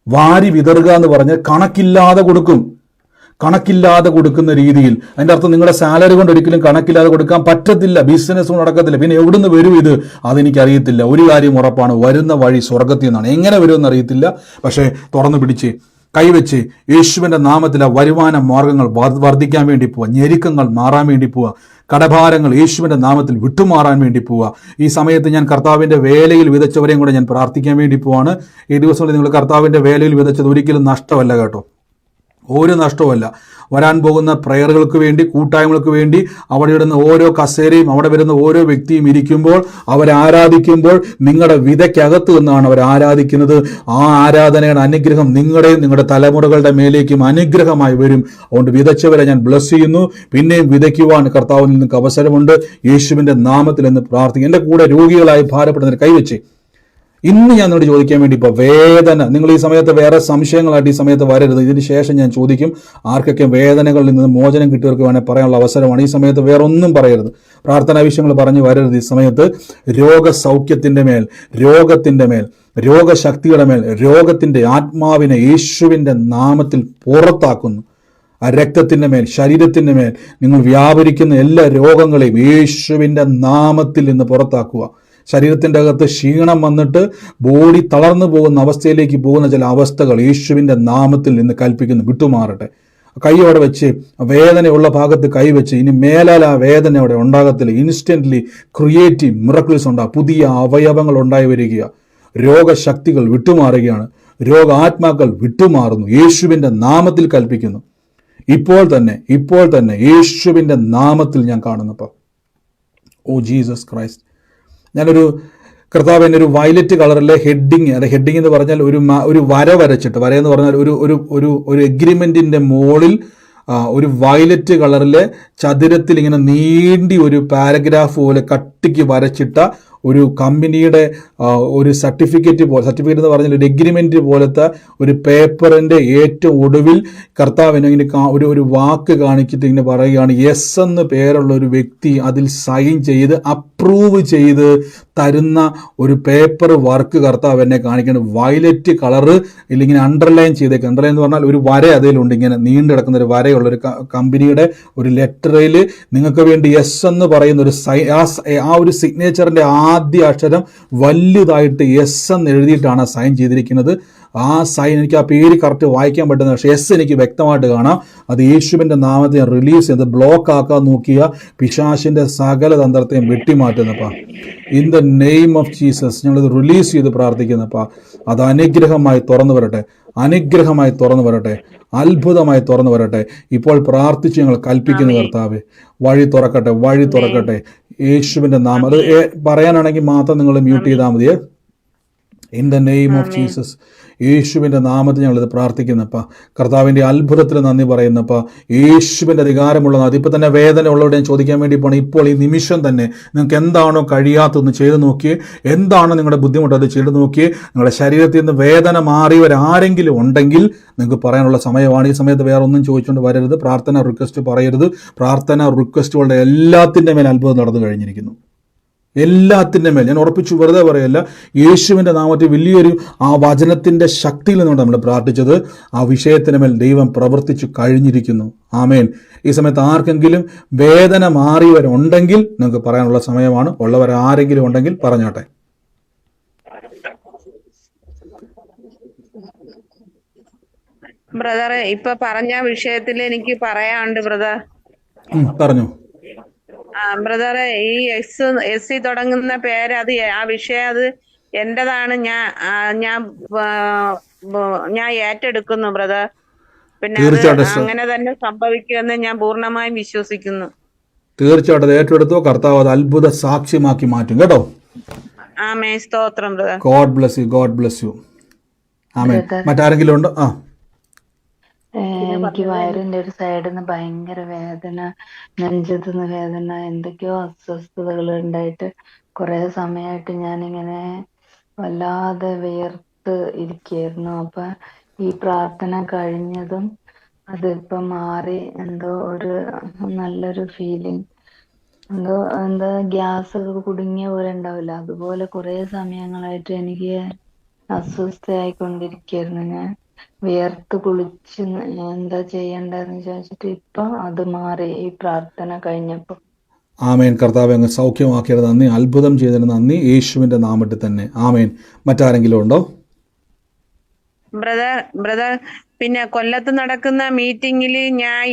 വാരി വിതറുക എന്ന് പറഞ്ഞാൽ കണക്കില്ലാതെ കൊടുക്കും. കണക്കില്ലാതെ കൊടുക്കുന്ന രീതിയിൽ, അതിൻ്റെ അർത്ഥം നിങ്ങളുടെ സാലറി കൊണ്ട് ഒരിക്കലും കണക്കില്ലാതെ കൊടുക്കാൻ പറ്റത്തില്ല, ബിസിനസ് നടക്കത്തില്ല. പിന്നെ എവിടുന്ന് വരും ഇത്? അതെനിക്കറിയത്തില്ല. ഒരു കാര്യം ഉറപ്പാണ്, വരുന്ന വഴി സ്വർഗത്തിൽ നിന്നാണ്. എങ്ങനെ വരുമെന്ന് അറിയത്തില്ല, പക്ഷേ തുറന്നു പിടിച്ച് കൈവച്ച് യേശുവിൻ്റെ നാമത്തിൽ ആ വരുമാന മാർഗങ്ങൾ വർദ്ധിക്കാൻ വേണ്ടി പോവുക, ഞെരുക്കങ്ങൾ മാറാൻ വേണ്ടി പോവുക, കടഭാരങ്ങൾ യേശുവിൻ്റെ നാമത്തിൽ വിട്ടുമാറാൻ വേണ്ടി പോവുക. ഈ സമയത്ത് ഞാൻ കർത്താവിൻ്റെ വേലയിൽ വിതച്ചവരെയും കൂടെ ഞാൻ പ്രാർത്ഥിക്കാൻ വേണ്ടി പോവാണ്. ഈ ദിവസങ്ങളിൽ നിങ്ങൾ കർത്താവിൻ്റെ വേലയിൽ വിതച്ചത് ഒരിക്കലും നഷ്ടമല്ല കേട്ടോ, ഒരു നഷ്ടവുമല്ല. വരാൻ പോകുന്ന പ്രയറുകൾക്ക് വേണ്ടി, കൂട്ടായ്മകൾക്ക് വേണ്ടി അവിടെ ഇടുന്ന ഓരോ കസേരയും അവിടെ വരുന്ന ഓരോ വ്യക്തിയും ഇരിക്കുമ്പോൾ, അവരാരാധിക്കുമ്പോൾ നിങ്ങളുടെ വിതയ്ക്കകത്ത് നിന്നാണ് അവർ ആരാധിക്കുന്നത്. ആ ആരാധനയുടെ അനുഗ്രഹം നിങ്ങളുടെയും നിങ്ങളുടെ തലമുറകളുടെ മേലേക്കും അനുഗ്രഹമായി വരും. അതുകൊണ്ട് വിതച്ചവരെ ഞാൻ ബ്ലസ് ചെയ്യുന്നു. പിന്നെയും വിതയ്ക്കുവാൻ കർത്താവിൽ നിങ്ങൾക്ക് അവസരമുണ്ട്. യേശുവിൻ്റെ നാമത്തിൽ എന്ന് പ്രാർത്ഥിക്കും. എൻ്റെ കൂടെ രോഗികളായി ഭാരപ്പെടുന്നവർ കൈവച്ച് ഇന്ന് ഞാൻ നിന്നോട് ചോദിക്കാൻ വേണ്ടി ഇപ്പോൾ വേദന, നിങ്ങൾ ഈ സമയത്ത് വേറെ സംശയങ്ങളായിട്ട് ഈ സമയത്ത് വരരുത്. ഇതിന് ശേഷം ഞാൻ ചോദിക്കും ആർക്കൊക്കെ വേദനകളിൽ നിന്ന് മോചനം കിട്ടിയവർക്ക് വേണേൽ പറയാനുള്ള അവസരമാണ്. ഈ സമയത്ത് വേറെ ഒന്നും പറയരുത്, പ്രാർത്ഥനാ വിഷയങ്ങൾ പറഞ്ഞു വരരുത്. ഈ സമയത്ത് രോഗസൗഖ്യത്തിൻ്റെ മേൽ, രോഗത്തിൻ്റെ മേൽ, രോഗശക്തിയുടെ മേൽ, രോഗത്തിൻ്റെ ആത്മാവിനെ യേശുവിൻ്റെ നാമത്തിൽ പുറത്താക്കുന്നു. ആ രക്തത്തിൻ്റെ മേൽ, ശരീരത്തിൻ്റെ മേൽ നിങ്ങൾ വ്യാപരിക്കുന്ന എല്ലാ രോഗങ്ങളെയും യേശുവിൻ്റെ നാമത്തിൽ നിന്ന് പുറത്താക്കുക. ശരീരത്തിൻ്റെ അകത്ത് ക്ഷീണം വന്നിട്ട് ബോഡി തളർന്നു പോകുന്ന അവസ്ഥയിലേക്ക് പോകുന്ന ചില അവസ്ഥകൾ യേശുവിൻ്റെ നാമത്തിൽ നിന്ന് കൽപ്പിക്കുന്നു, വിട്ടുമാറട്ടെ. കൈയോടെ വെച്ച്, വേദനയുള്ള ഭാഗത്ത് കൈവച്ച്, ഇനി മേലാൽ ആ വേദന അവിടെ ഉണ്ടാകത്തില്ല. ഇൻസ്റ്റൻ്റ്ലി ക്രിയേറ്റീവ് മിറക്കിൾസ് ഉണ്ടാകും. പുതിയ അവയവങ്ങൾ ഉണ്ടായി വരിക, രോഗശക്തികൾ വിട്ടുമാറുകയാണ്, രോഗാത്മാക്കൾ വിട്ടുമാറുന്നു. യേശുവിൻ്റെ നാമത്തിൽ കൽപ്പിക്കുന്നു. ഇപ്പോൾ തന്നെ യേശുവിൻ്റെ നാമത്തിൽ ഞാൻ കാണുന്നപ്പോൾ, ഓ ജീസസ് ക്രൈസ്റ്റ്, ഞാനൊരു കർത്താവ് എന്നെ ഒരു വയലറ്റ് കളറിലെ ഹെഡിങ് എന്ന് പറഞ്ഞാൽ ഒരു വര വരച്ചിട്ട്, വരയെന്ന് പറഞ്ഞാൽ ഒരു എഗ്രിമെൻറ്റിൻ്റെ മുകളിൽ ഒരു വയലറ്റ് കളറിലെ ചതുരത്തിൽ ഇങ്ങനെ നീണ്ടി ഒരു പാരഗ്രാഫ് പോലെ കട്ടിക്ക് വരച്ചിട്ട ഒരു കമ്പനിയുടെ ഒരു സർട്ടിഫിക്കറ്റ് എന്ന് പറഞ്ഞാൽ ഒരു എഗ്രിമെന്റ് പോലത്തെ ഒരു പേപ്പറിന്റെ ഏറ്റവും ഒടുവിൽ കർത്താവിനെ ഇങ്ങനെ ഒരു വാക്ക് കാണിച്ചിട്ട് ഇങ്ങനെ പറയുകയാണ്, യെസ് എന്ന് പേരുള്ള ഒരു വ്യക്തി അതിൽ സൈൻ ചെയ്ത് അപ്രൂവ് ചെയ്ത് തരുന്ന ഒരു പേപ്പർ വർക്ക് കർത്താവ് എന്നെ കാണിക്കണം. വയലറ്റ് കളറ് ഇല്ലിങ്ങനെ അണ്ടർലൈൻ ചെയ്തേക്ക്. അണ്ടർലൈൻ എന്ന് പറഞ്ഞാൽ ഒരു വര അതിലുണ്ട്, ഇങ്ങനെ നീണ്ടു കിടക്കുന്ന ഒരു വരയുള്ള ഒരു കമ്പനിയുടെ ഒരു ലെറ്ററിൽ നിങ്ങൾക്ക് വേണ്ടി യെസ് എന്ന് പറയുന്ന ഒരു ആ ഒരു സിഗ്നേച്ചറിന്റെ ആദ്യ അക്ഷരം വലുതായിട്ട് യെസ് എന്ന് എഴുതിയിട്ടാണ് സൈൻ ചെയ്തിരിക്കുന്നത്. ആ സൈൻ എനിക്ക് ആ പേര് കറക്റ്റ് വായിക്കാൻ പറ്റുന്ന, പക്ഷേ യെസ് എനിക്ക് വ്യക്തമായിട്ട് കാണാം. അത് യേശുവിൻ്റെ നാമത്തെ റിലീസ് ചെയ്ത് ബ്ലോക്ക് ആക്കാൻ നോക്കിയ പിശാചിന്റെ സകല തന്ത്രത്തെയും വെട്ടിമാറ്റുന്നപ്പാ. In the name of Jesus ഞങ്ങളിത് റിലീസ് ചെയ്ത് പ്രാർത്ഥിക്കുന്നപ്പാ. അത് അനുഗ്രഹമായി തുറന്നു വരട്ടെ, അനുഗ്രഹമായി തുറന്നു വരട്ടെ, അത്ഭുതമായി തുറന്നു വരട്ടെ. ഇപ്പോൾ പ്രാർത്ഥിച്ച് ഞങ്ങൾ കൽപ്പിക്കുന്ന കർത്താവേ, വഴി തുറക്കട്ടെ, വഴി തുറക്കട്ടെ യേശുവിൻ്റെ നാമം. അത് പറയാനാണെങ്കിൽ മാത്രം നിങ്ങൾ മ്യൂട്ട് ചെയ്താൽ മതിയേ. In the name of Jesus, യേശുവിൻ്റെ നാമത്തിൽ ഞങ്ങളിത് പ്രാർത്ഥിക്കുന്നപ്പാ. കർത്താവിൻ്റെ അത്ഭുതത്തിന് നന്ദി പറയുന്നപ്പാ. യേശുവിൻ്റെ അധികാരമുള്ള ഇപ്പം തന്നെ വേദന ഉള്ളവരോട് ഞാൻ ചോദിക്കാൻ വേണ്ടി പോകണം. ഇപ്പോൾ ഈ നിമിഷം തന്നെ നിങ്ങൾക്ക് എന്താണോ കഴിയാത്തതെന്ന് ചെയ്ത് നോക്കിയേ, എന്താണോ നിങ്ങളുടെ ബുദ്ധിമുട്ട് അത് ചെയ്ത് നോക്കിയേ. നിങ്ങളുടെ ശരീരത്തിൽ നിന്ന് വേദന മാറിയവരാരെങ്കിലും ഉണ്ടെങ്കിൽ നിങ്ങൾക്ക് പറയാനുള്ള സമയമാണ്. ഈ സമയത്ത് വേറെ ഒന്നും ചോദിച്ചുകൊണ്ട് വരരുത്, പ്രാർത്ഥന റിക്വസ്റ്റ് പറയരുത്. പ്രാർത്ഥന റിക്വസ്റ്റുകളുടെ എല്ലാത്തിൻ്റെ മേൽ അത്ഭുതം നടന്നു കഴിഞ്ഞിരിക്കുന്നു. എല്ലാത്തിൻ്റെ മേൽ ഞാൻ ഉറപ്പിച്ചു വെറുതെ പറയല്ല. യേശുവിൻ്റെ നാമത്തിൽ വലിയൊരു ആ വചനത്തിൻ്റെ ശക്തിയിൽ നിന്നുകൊണ്ട് നമ്മൾ പ്രാർത്ഥിച്ചത്. ആ വിഷയത്തിന് മേൽ ദൈവം പ്രവർത്തിച്ചു കഴിഞ്ഞിരിക്കുന്നു. ആമേൻ. ഈ സമയത്ത് ആർക്കെങ്കിലും വേദന മാറിയവരുണ്ടെങ്കിൽ നിങ്ങൾക്ക് പറയാനുള്ള സമയമാണ്. ഉള്ളവരാരെങ്കിലും ഉണ്ടെങ്കിൽ പറഞ്ഞോട്ടെ. ബ്രദറെ, ഇപ്പൊ പറഞ്ഞ വിഷയത്തിൽ എനിക്ക് പറയാനുണ്ട് ബ്രദർ. പറഞ്ഞു. ബ്രദറെ, ഈ എസ് തുടങ്ങുന്ന പേര്, അത് ആ വിഷയം അത് എന്റേതാണ്. ഞാൻ ഏറ്റെടുക്കുന്നു ബ്രദർ. പിന്നെ അത് അങ്ങനെ തന്നെ സംഭവിക്കുമെന്ന് ഞാൻ പൂർണ്ണമായും വിശ്വസിക്കുന്നു. തീർച്ചയായിട്ടും ഏറ്റെടുത്തോ. കർത്താവ് അത് അത്ഭുത സാക്ഷ്യമാക്കി മാറ്റും കേട്ടോ. ആമേൻ. സ്തോത്രം brother. God bless you. God bless you. ആമേൻ. മറ്റാരെങ്കിലും ഉണ്ടോ? എനിക്ക് വയറിന്റെ ഒരു സൈഡിൽ നിന്ന് ഭയങ്കര വേദന, നെഞ്ചത്തുനിന്ന് വേദന, എന്തൊക്കെയോ അസ്വസ്ഥതകൾ ഉണ്ടായിട്ട് കുറെ സമയമായിട്ട് ഞാനിങ്ങനെ വല്ലാതെ വിയർത്ത് ഇരിക്കുകയായിരുന്നു. അപ്പൊ ഈ പ്രാർത്ഥന കഴിഞ്ഞതും അതിപ്പം മാറി. എന്തോ ഒരു നല്ലൊരു ഫീലിംഗ്, എന്താ ഗ്യാസ് ഒക്കെ കുടുങ്ങിയ പോലെ ഉണ്ടാവില്ല, അതുപോലെ കുറെ സമയങ്ങളായിട്ട് എനിക്ക് അസ്വസ്ഥയായിക്കൊണ്ടിരിക്കുകയായിരുന്നു. ഞാൻ വിയർത്ത് കുളിച്ച് എന്താ ചെയ്യണ്ടെന്ന് ചോദിച്ചിട്ട് ഇപ്പൊ അത് മാറി ഈ പ്രാർത്ഥന കഴിഞ്ഞപ്പോ. ആമേൻ. കർത്താവെ അങ്ങ് സൗഖ്യമാക്കിയത് നന്ദി, അത്ഭുതം ചെയ്തതിന് നന്ദി, യേശുവിന്റെ നാമത്തിൽ തന്നെ. ആമേൻ. മറ്റാരെങ്കിലും ഉണ്ടോ? ബ്രദർ, പിന്നെ കൊല്ലത്ത് നടക്കുന്ന മീറ്റിംഗിൽ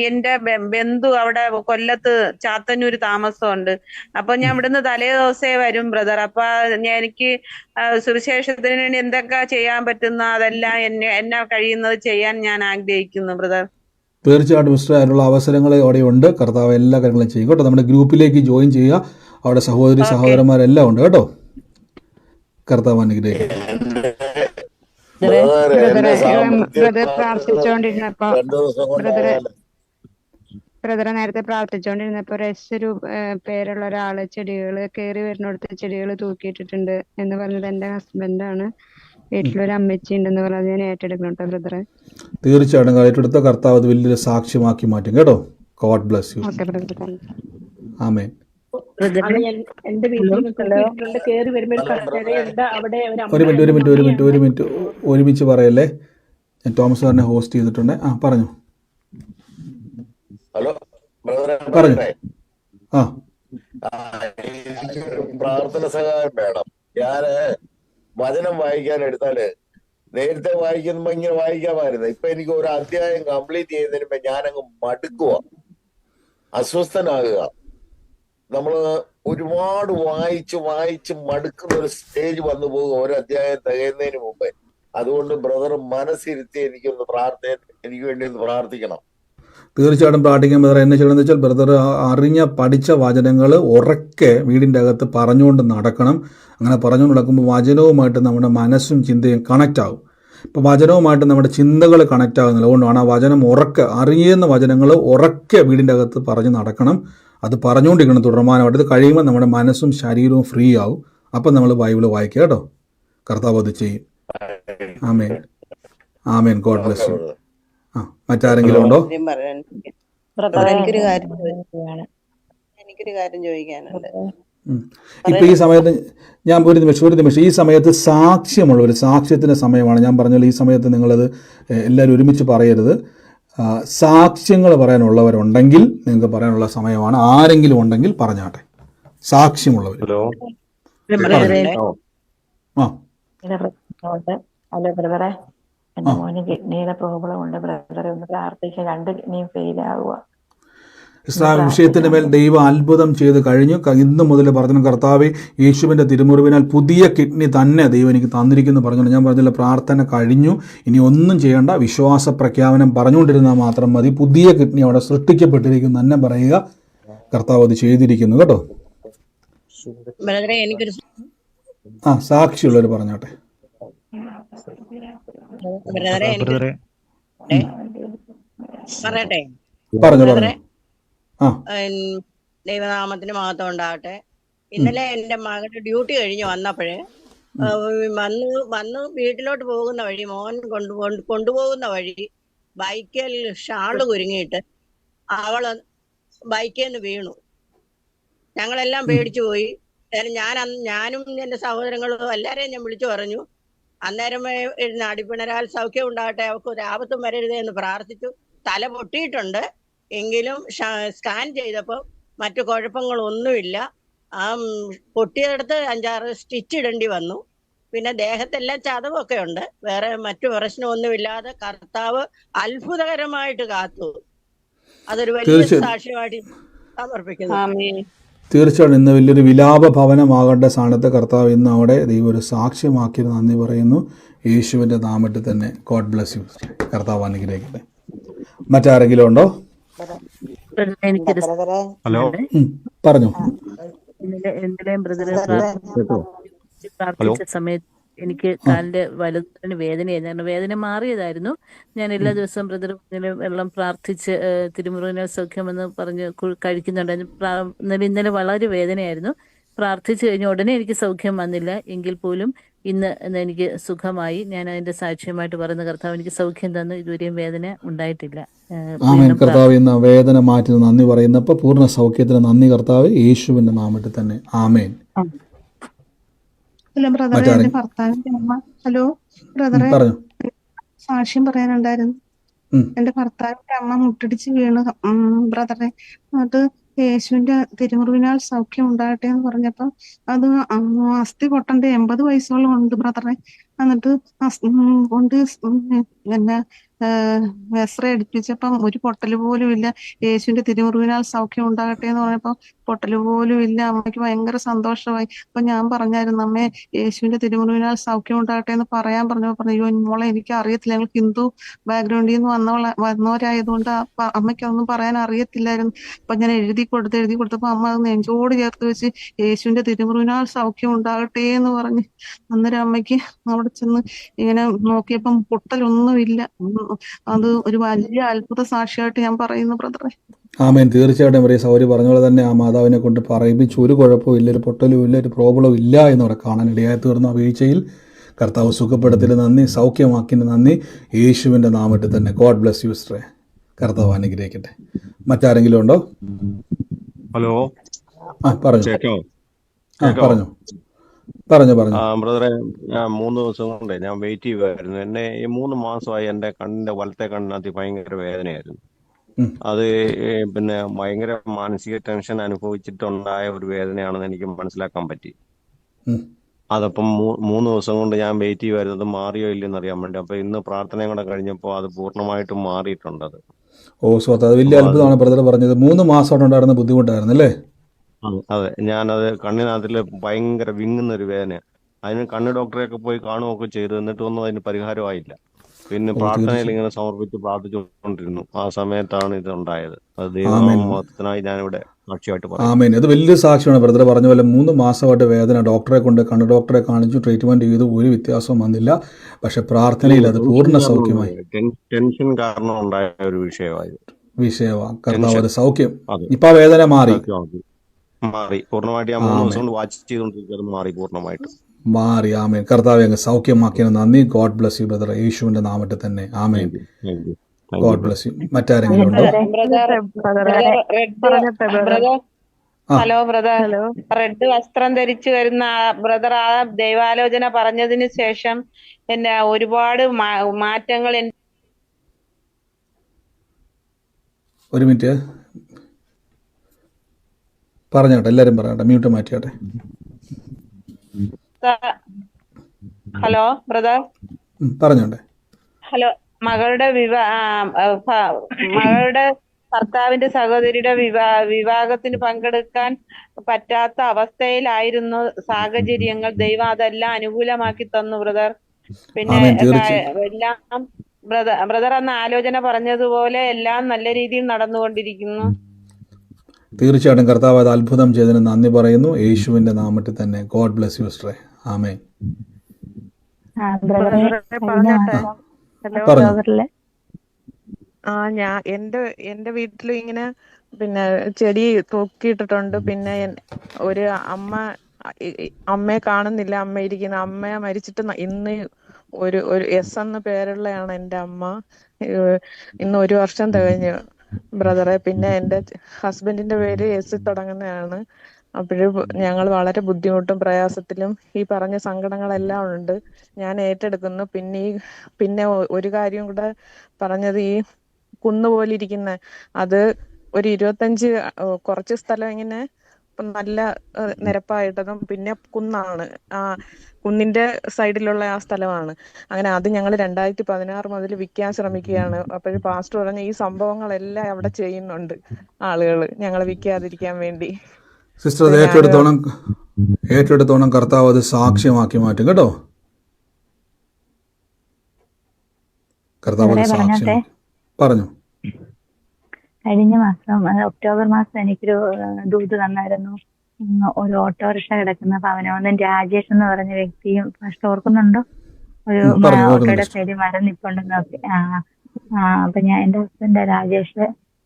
എന്റെ ബന്ധു അവിടെ കൊല്ലത്ത് ചാത്തന്നൂര് താമസമുണ്ട്. അപ്പൊ ഞാൻ ഇവിടുന്ന് തലേ ദിവസേ വരും ബ്രദർ. അപ്പൊ എനിക്ക് സുവിശേഷത്തിന് വേണ്ടി എന്തൊക്കെ ചെയ്യാൻ പറ്റുന്ന അതെല്ലാം എന്നെ കഴിയുന്നത് ചെയ്യാൻ ഞാൻ ആഗ്രഹിക്കുന്നു ബ്രദർ. തീർച്ചയായിട്ടും മിസ്റ്റർ, അതിനുള്ള അവസരങ്ങൾ അവിടെ ഉണ്ട്. കർത്താവ് എല്ലാ കാര്യങ്ങളും ചെയ്യും കേട്ടോ. നമ്മുടെ ഗ്രൂപ്പിലേക്ക് ജോയിൻ ചെയ്യുക. അവിടെ സഹോദരി സഹോദരന്മാരെല്ലാം ഉണ്ട് കേട്ടോ. കർത്താവ് അനുഗ്രഹിക്കും. ബ്രദറെ നേരത്തെ പ്രാർത്ഥിച്ചോണ്ടിരുന്നപ്പോ ഒരു പേരുള്ള ഒരാള് ചെടികള് കയറി വരുന്നിടത്ത് ചെടികൾ തൂക്കിയിട്ടിട്ടുണ്ട് എന്ന് പറഞ്ഞത് എന്റെ ഹസ്ബൻഡാണ്. വീട്ടിലൊരു അമ്മച്ചി ഉണ്ടെന്ന് പറഞ്ഞത് ഞാൻ ഏറ്റെടുക്കണം കേട്ടോ ബ്രദറെ. തീർച്ചയായിട്ടും ഏറ്റെടുത്ത കർത്താവ് അത് വലിയൊരു സാക്ഷ്യമാക്കി മാറ്റും കേട്ടോ. God bless you. ആമേൻ. എന്റെ വീട്ടിൽ കേറി വരുമ്പോൾ ഒരു മിനിറ്റ് ഒരുമിച്ച് പറയല്ലേ. ഞാൻ തോമസ് സാറിനെ ഹോസ്റ്റ് ചെയ്തിട്ടുണ്ട്. പറഞ്ഞു. ഹലോ പറഞ്ഞു. പ്രാർത്ഥന സഹായം വേണം. ഞാന് വചനം വായിക്കാൻ എടുത്താല് നേരത്തെ വായിക്കുമ്പോ ഇങ്ങനെ വായിക്കാമായിരുന്നു. ഇപ്പൊ എനിക്ക് ഒരു അധ്യായം കംപ്ലീറ്റ് ചെയ്യുന്നതിന് ഞാനങ്ങ് മടുക്കുക, അസ്വസ്ഥനാകുക. നമ്മള് ഒരുപാട് വായിച്ച് മടുക്കുന്ന ഒരു സ്റ്റേജ് വന്നു പോകും ഒരു അധ്യായം തികയുന്നതിന് മുമ്പേ. അതുകൊണ്ട് ബ്രദർ മനസ്സിരുത്തി എനിക്ക് വേണ്ടി ഒന്ന് പ്രാർത്ഥിക്കണം. തീർച്ചയായിട്ടും പ്രാർത്ഥിക്കാൻ ബ്രദർ. എന്നെ ചെയ്യണമെന്ന് വെച്ചാൽ ബ്രദർ പഠിച്ച വചനങ്ങൾ ഉറക്കെ വീടിൻ്റെ അകത്ത് പറഞ്ഞുകൊണ്ട് നടക്കണം. അങ്ങനെ പറഞ്ഞുകൊണ്ട് നടക്കുമ്പോൾ വചനവുമായിട്ട് നമ്മുടെ മനസ്സും ചിന്തയും കണക്റ്റ് ആകും. ഇപ്പോൾ വചനവുമായിട്ട് നമ്മുടെ ചിന്തകൾ കണക്റ്റ് ആകുന്നില്ല. അതുകൊണ്ടാണ് ആ വചനം അറിയുന്ന വചനങ്ങൾ ഉറക്കെ വീടിൻ്റെ അകത്ത് പറഞ്ഞ് നടക്കണം. അത് പറഞ്ഞുകൊണ്ടിരിക്കണം തുടർമാനമായിട്ട്. ഇത് കഴിയുമ്പോൾ നമ്മുടെ മനസ്സും ശരീരവും ഫ്രീ ആവും. അപ്പം നമ്മൾ ബൈബിൾ വായിക്കുക കേട്ടോ. കർത്താവ് അത് ചെയ്യും. ആമേൻ. ആമേൻ. God bless you. മറ്റാരെങ്കിലും ഉണ്ടോ? എനിക്കൊരു കാര്യം ചോദിക്കാനുണ്ട്. ഇപ്പൊ ഈ സമയത്ത് ഞാൻ ഒരു നിമിഷം ഈ സമയത്ത് സാക്ഷ്യമുള്ള ഒരു സാക്ഷ്യത്തിന്റെ സമയമാണ്. ഞാൻ പറഞ്ഞല്ലോ, ഈ സമയത്ത് നിങ്ങളത് എല്ലാവരും ഒരുമിച്ച് പറയരുത്. സാക്ഷ്യങ്ങൾ പറയാനുള്ളവരുണ്ടെങ്കിൽ നിങ്ങൾക്ക് പറയാനുള്ള സമയമാണ്. ആരെങ്കിലും ഉണ്ടെങ്കിൽ പറഞ്ഞാട്ടെ. സാക്ഷ്യമുള്ളവർ. ഹലോ ബ്രദറെ, എന്റെ മോന് കിഡ്നിയുടെ പ്രോബ്ലം ഉണ്ട് ബ്രദറെ, ഒന്ന് പ്രാർത്ഥിക്കുക. 2 കിഡ്നിയും ഫെയിൽ ആവുക. വിഷയത്തിന്റെ മേൽ ദൈവം അത്ഭുതം ചെയ്ത് കഴിഞ്ഞു. ഇന്ന് മുതൽ പറഞ്ഞു, കർത്താവേ യേശുവിന്റെ തിരുമുറിവിനാൽ പുതിയ കിഡ്നി തന്നെ ദൈവം എനിക്ക് തന്നിരിക്കുന്നു പറഞ്ഞു. ഞാൻ പറഞ്ഞില്ല, പ്രാർത്ഥന കഴിഞ്ഞു. ഇനി ഒന്നും ചെയ്യേണ്ട, വിശ്വാസ പ്രഖ്യാപനം പറഞ്ഞുകൊണ്ടിരുന്നാൽ മാത്രം മതി. പുതിയ കിഡ്നി അവിടെ സൃഷ്ടിക്കപ്പെട്ടിരിക്കുന്നു തന്നെ പറയുക. കർത്താവ് അത് ചെയ്തിരിക്കുന്നു കേട്ടോ. സാക്ഷിയുള്ളവർ പറഞ്ഞോട്ടെ. ബ്രദറെ എനിക്ക് ബ്രദറെ പറയട്ടെ പറഞ്ഞു ബ്രദറെ, ആ ദൈവനാമത്തിന് മഹത്വം ഉണ്ടാകട്ടെ. ഇന്നലെ എന്റെ മകളുടെ ഡ്യൂട്ടി കഴിഞ്ഞ് വന്നപ്പോഴേ വന്ന് വീട്ടിലോട്ട് പോകുന്ന വഴി മോൻ കൊണ്ടുപോകുന്ന വഴി ബൈക്കിൽ ഷാള് കുരുങ്ങിയിട്ട് അവള് ബൈക്കിൽ നിന്ന് വീണു. ഞങ്ങളെല്ലാം പേടിച്ചു പോയി. ഞാനും എന്റെ സഹോദരങ്ങളും എല്ലാരെയും ഞാൻ വിളിച്ചു പറഞ്ഞു. അന്നേരമേ അടിപ്പിണരാൽ സൗഖ്യം ഉണ്ടാകട്ടെ, അവൾക്ക് ഒരു ആപത്തും വരരുതേ എന്ന് പ്രാർത്ഥിച്ചു. തല പൊട്ടിയിട്ടുണ്ട്, എങ്കിലും സ്കാൻ ചെയ്തപ്പോൾ മറ്റു കുഴപ്പങ്ങളൊന്നുമില്ല. ആ പൊട്ടിയടുത്ത് 5-6 സ്റ്റിച്ച് ഇടേണ്ടി വന്നു. പിന്നെ ദേഹത്തെല്ലാം ചതവൊക്കെ ഉണ്ട്, വേറെ മറ്റു പ്രശ്നമൊന്നുമില്ലാതെ കർത്താവ് അത്ഭുതകരമായിട്ട് കാത്തു. അതൊരു വലിയ സാക്ഷ്യമായിട്ട് സമർപ്പിക്കുന്നു. തീർച്ചയായിട്ടും ഇന്ന് വലിയൊരു വിലാപ ഭവനമാകേണ്ട സ്ഥാനത്ത് കർത്താവ് ഇന്ന് അവിടെ ദൈവം ഒരു സാക്ഷ്യമാക്കിയത് നന്ദി പറയുന്നു. യേശുവിൻ്റെ നാമത്തിൽ തന്നെ. God bless U. കർത്താവ് അനുഗ്രഹിക്കട്ടെ. മറ്റാരെങ്കിലും ഉണ്ടോ? ഹലോ പറഞ്ഞു. പ്രാർത്ഥിച്ച സമയത്ത് എനിക്ക് കാലിന്റെ വലതിന് വേദനയായിരുന്നു. വേദന മാറിയതായിരുന്നു. ഞാൻ എല്ലാ ദിവസവും ബ്രദർ വെള്ളം പ്രാർത്ഥിച്ച് തിരുമുറുകിനാൽ സൗഖ്യമെന്ന് പറഞ്ഞ് കഴിക്കുന്നുണ്ടായിരുന്നു. ഇന്നലെ വളരെ വേദനയായിരുന്നു. പ്രാർത്ഥിച്ചു കഴിഞ്ഞ ഉടനെ എനിക്ക് സൗഖ്യം വന്നില്ല. എങ്കിൽ പോലും ഇന്ന് എനിക്ക് സുഖമായി. ഞാൻ അതിന്റെ സാക്ഷ്യമായിട്ട് പറയുന്ന കർത്താവ് എനിക്ക് സൗഖ്യം തന്നു. ഇതുവരെയും വേദന ഉണ്ടായിട്ടില്ല. ആമേൻ. കർത്താവ് ഇന്ന് വേദന മാറ്റി നന്ദി പറയുന്നപ്പോൾ പൂർണ്ണ സൗഖ്യത്തിന് നന്ദി കർത്താവ് യേശുവിന്റെ നാമത്തിൽ തന്നെ. ആമേൻ. ഹലോ ബ്രദറെ, എന്റെ ഭർത്താവിന്റെ അമ്മ. ഹലോ ബ്രദറെ, സാക്ഷ്യം പറയാനുണ്ടായിരുന്നു. എന്റെ ഭർത്താവിന്റെ അമ്മ മുട്ടടിച്ച് വീണ് ബ്രദറെ. അത് യേശുവിന്റെ തിരുമുറിവിനാൽ സൗഖ്യം ഉണ്ടാകട്ടെ എന്ന് പറഞ്ഞപ്പം അത് അസ്ഥി പൊട്ടന്റെ 80 വയസ്സോളം ഉണ്ട് ബ്രദറെ. എന്നിട്ട് കൊണ്ട് പിന്നെ എക്സ്റേ എടുപ്പിച്ചപ്പം ഒരു പൊട്ടല് പോലും ഇല്ല. യേശുവിന്റെ തിരുമുറിവിനാൽ സൗഖ്യം ഉണ്ടാകട്ടെ എന്ന് പറഞ്ഞപ്പോ പൊട്ടല് പോലും ഇല്ല. അമ്മയ്ക്ക് ഭയങ്കര സന്തോഷമായി. അപ്പൊ ഞാൻ പറഞ്ഞായിരുന്നു, അമ്മേ യേശുവിന്റെ തിരുമുറിവിനാൽ സൗഖ്യം ഉണ്ടാകട്ടെ എന്ന് പറയാൻ പറഞ്ഞപ്പോ പറഞ്ഞു, അയ്യോ മോളെ എനിക്ക് അറിയത്തില്ല, ഞങ്ങൾ ഹിന്ദു ബാക്ക്ഗ്രൗണ്ടിൽ നിന്ന് വന്നവരായതുകൊണ്ട് അമ്മയ്ക്ക് അതൊന്നും പറയാൻ അറിയത്തില്ലായിരുന്നു. അപ്പൊ ഞാൻ എഴുതി കൊടുത്തപ്പോ അമ്മ അത് നെഞ്ചോട് ചേർത്ത് വെച്ച് യേശുവിന്റെ തിരുമുറിവിനാൽ സൗഖ്യം ഉണ്ടാകട്ടെ എന്ന് പറഞ്ഞ്. അന്നേരം അമ്മയ്ക്ക് അവിടെ ചെന്ന് ഇങ്ങനെ നോക്കിയപ്പം പൊട്ടലൊന്നുമില്ല. അത് ഒരു വലിയ അത്ഭുത സാക്ഷിയായിട്ട് ഞാൻ പറയുന്നു ബ്രദറെ. ആമേൻ. തീർച്ചയായിട്ടും പറയും സൗരി പറഞ്ഞ പോലെ തന്നെ ആ മാതാവിനെ കൊണ്ട് പറയിപ്പിച്ച് ഒരു കുഴപ്പവും ഇല്ല, ഒരു പൊട്ടലും ഇല്ല, ഒരു പ്രോബ്ലവും ഇല്ല എന്നവിടെ കാണാൻ ഇടയായി തീർന്നു. ആ വീഴ്ചയിൽ കർത്താവ് സുഖപ്പെടുത്തിന് നന്ദി, സൗഖ്യമാക്കിന് നന്ദി. യേശുവിൻ്റെ നാമത്തിൽ തന്നെ. ഗോഡ് ബ്ലസ് യു സിസ്റ്ററെ. കർത്താവ് അനുഗ്രഹിക്കട്ടെ. മറ്റാരെങ്കിലും ഉണ്ടോ? ഹലോ, പറഞ്ഞു. ബ്രദറെ, ഞാൻ 3 ദിവസം കൊണ്ട് ഞാൻ വെയിറ്റ് ചെയ്യുമായിരുന്നു. എന്നെ ഈ 3 മാസമായി എൻ്റെ കണ്ണിന്റെ വലത്തെ കണ്ണിനകത്ത് ഭയങ്കര വേദനയായിരുന്നു. അത് പിന്നെ ഭയങ്കര മാനസിക ടെൻഷൻ അനുഭവിച്ചിട്ടുണ്ടായ ഒരു വേദനയാണെന്ന് എനിക്ക് മനസ്സിലാക്കാൻ പറ്റി. അതപ്പം 3 ദിവസം കൊണ്ട് ഞാൻ വെയിറ്റ് ചെയ്യുമായിരുന്നു, അത് മാറിയോ ഇല്ലെന്ന് അറിയാൻ വേണ്ടി. അപ്പൊ ഇന്ന് പ്രാർത്ഥനയും കൂടെ കഴിഞ്ഞപ്പോൾ അത് പൂർണ്ണമായിട്ടും മാറിയിട്ടുണ്ട്. അത് അത് വലിയ അത്ഭുതമാണ് ബ്രദർ പറഞ്ഞത്. 3 മാസം ഉണ്ടായിരുന്ന ബുദ്ധിമുട്ടായിരുന്നു അല്ലേ? അതെ, ഞാനത് കണ്ണിനകത്തില് ഭയങ്കര വിങ്ങുന്ന ഒരു വേദന. അതിന് കണ്ണ് ഡോക്ടറെയൊക്കെ പോയി കാണുകയൊക്കെ ചെയ്തു, എന്നിട്ടൊന്നും അതിന് പരിഹാരമായില്ല. പിന്നെ പ്രാർത്ഥനയിൽ ഇങ്ങനെ സമർപ്പിച്ച് പ്രാർത്ഥിച്ചുകൊണ്ടിരുന്നു. ആ സമയത്താണ് ഇത് ഉണ്ടായത്. അത് ദൈവനാമത്തിനായി ഞാനിവിടെ സാക്ഷ്യമായിട്ട് പറയാം. ആമേൻ. അത് വലിയൊരു സാക്ഷ്യമാണ് ബ്രദർ പറഞ്ഞ പോലെ. 3 മാസമായിട്ട് വേദന, ഡോക്ടറെ കൊണ്ട് കണ്ണ് ഡോക്ടറെ കാണിച്ചു, ട്രീറ്റ്മെന്റ് ചെയ്തു, ഒരു വ്യത്യാസവും വന്നില്ല. പക്ഷെ പ്രാർത്ഥനയിൽ അത് പൂർണ്ണ സൗഖ്യമായി. ടെൻഷൻ കാരണം ഉണ്ടായ ഒരു വിഷയമാണ്. കർത്താവ് അത് സൗഖ്യം. ഇപ്പൊ ആ വേദന മാറി പൂർണ്ണമായിട്ട്. ഞാൻ 3 ദിവസം കൊണ്ട് വാച്ച് ചെയ്തുകൊണ്ടിരിക്കുന്നത് മാറി പൂർണ്ണമായിട്ട്. മാറി. ആമേൻ. കർത്താവ് അങ്ങ് സൗഖ്യമാക്കിയ നന്ദി. God bless you brother. യേശുവിന്റെ നാമത്തിൽ തന്നെ. ആമേൻ. God bless you. മറ്റാരെങ്കിലും ഉണ്ടോ? ഹലോ ബ്രദർ, റെഡ് വസ്ത്രം ധരിച്ചു വരുന്ന ബ്രദർ ആ ദൈവാലോചന പറഞ്ഞതിന് ശേഷം പിന്നെ ഒരുപാട് മാറ്റങ്ങൾ. ഒരു മിനിറ്റ് പറഞ്ഞോട്ടെ, എല്ലാരും പറയട്ടെ, മ്യൂട്ട് മാറ്റിയാട്ടെ. ഹലോ ബ്രദർ, പറഞ്ഞോട്ടെ. ഹലോ, മകളുടെ ഭർത്താവിന്റെ സഹോദരിയുടെ വിവാഹത്തിന് പങ്കെടുക്കാൻ പറ്റാത്ത അവസ്ഥയിലായിരുന്നു സാഹചര്യങ്ങൾ. ദൈവം അതെല്ലാം അനുകൂലമാക്കി തന്നു ബ്രദർ. പിന്നെ എല്ലാം ബ്രദർ അന്ന് ആലോചന പറഞ്ഞതുപോലെ എല്ലാം നല്ല രീതിയിൽ നടന്നുകൊണ്ടിരിക്കുന്നു. തീർച്ചയായിട്ടും കർത്താവ് അത് അത്ഭുതം ചെയ്തതിന് നന്ദി പറയുന്നു. യേശുവിന്റെ നാമത്തിൽ തന്നെ. ഗോഡ് ബ്ലസ് യു സിസ്റ്ററെ. ആമേൻ. ബ്രദറെ ബ്രദറെ കഴിഞ്ഞ പറഞ്ഞോട്ടെ. മാസം ഹലോ പറഞ്ഞു. ബ്രദറിലെ എന്റെ വീട്ടിലും ഇങ്ങനെ പിന്നെ ചെടി തൂക്കിയിട്ടിട്ടുണ്ട്. പിന്നെ ഒരു അമ്മയെ കാണുന്നില്ല. അമ്മ ഇരിക്കുന്ന അമ്മയെ മരിച്ചിട്ട് ഇന്ന് ഒരു എസ് എന്ന് പേരുള്ളയാണ് എന്റെ അമ്മ. ഇന്ന് 1 വർഷം തികഞ്ഞു ബ്രദറെ. പിന്നെ എന്റെ ഹസ്ബൻഡിന്റെ പേര് എസ് തുടങ്ങുന്നതാണ്. അപ്പോഴും ഞങ്ങൾ വളരെ ബുദ്ധിമുട്ടും പ്രയാസത്തിലും ഈ പറഞ്ഞ സങ്കടങ്ങളെല്ലാം ഉണ്ട്. ഞാൻ ഏറ്റെടുക്കുന്നു. പിന്നെ ഒരു കാര്യം കൂടെ പറഞ്ഞത്, ഈ കുന്നുപോലെ ഇരിക്കുന്ന അത് ഒരു 25 കുറച്ച് സ്ഥലം ഇങ്ങനെ നല്ല നിരപ്പായിട്ടതും പിന്നെ കുന്നാണ്. കുന്നിന്റെ സൈഡിലുള്ള ആ സ്ഥലമാണ്. അങ്ങനെ അത് ഞങ്ങൾ 2016 മുതൽ വിൽക്കാൻ ശ്രമിക്കുകയാണ്. അപ്പോഴും പാസ്റ്റർ പറഞ്ഞ ഈ സംഭവങ്ങളെല്ലാം അവിടെ ചെയ്യുന്നുണ്ട് ആളുകൾ ഞങ്ങളെ വിൽക്കാതിരിക്കാൻ വേണ്ടി. സിസ്റ്റർ അത് ഏറ്റെടുത്തോണം കർത്താവ് അത് സാക്ഷ്യമാക്കി മാറ്റും കേട്ടോ. കർത്താവ് അത് സാക്ഷ്യം പറഞ്ഞു. കഴിഞ്ഞ മാസം ഒക്ടോബർ മാസം എനിക്കൊരു ദൂത് തന്നായിരുന്നു. ഒരു ഓട്ടോറിക്ഷ കിടക്കുന്ന ഭവനോന്നൻ രാജേഷ് എന്ന് പറഞ്ഞ വ്യക്തിയും ഫസ്റ്റ് ഓർക്കുന്നുണ്ടോ? ഒരു ഓട്ടോയുടെ സൈഡിൽ മരം നിപ്പുണ്ടെന്ന് നോക്കി. അപ്പൊ ഞാൻ എന്റെ ഹസ്ബൻഡ് രാജേഷ്,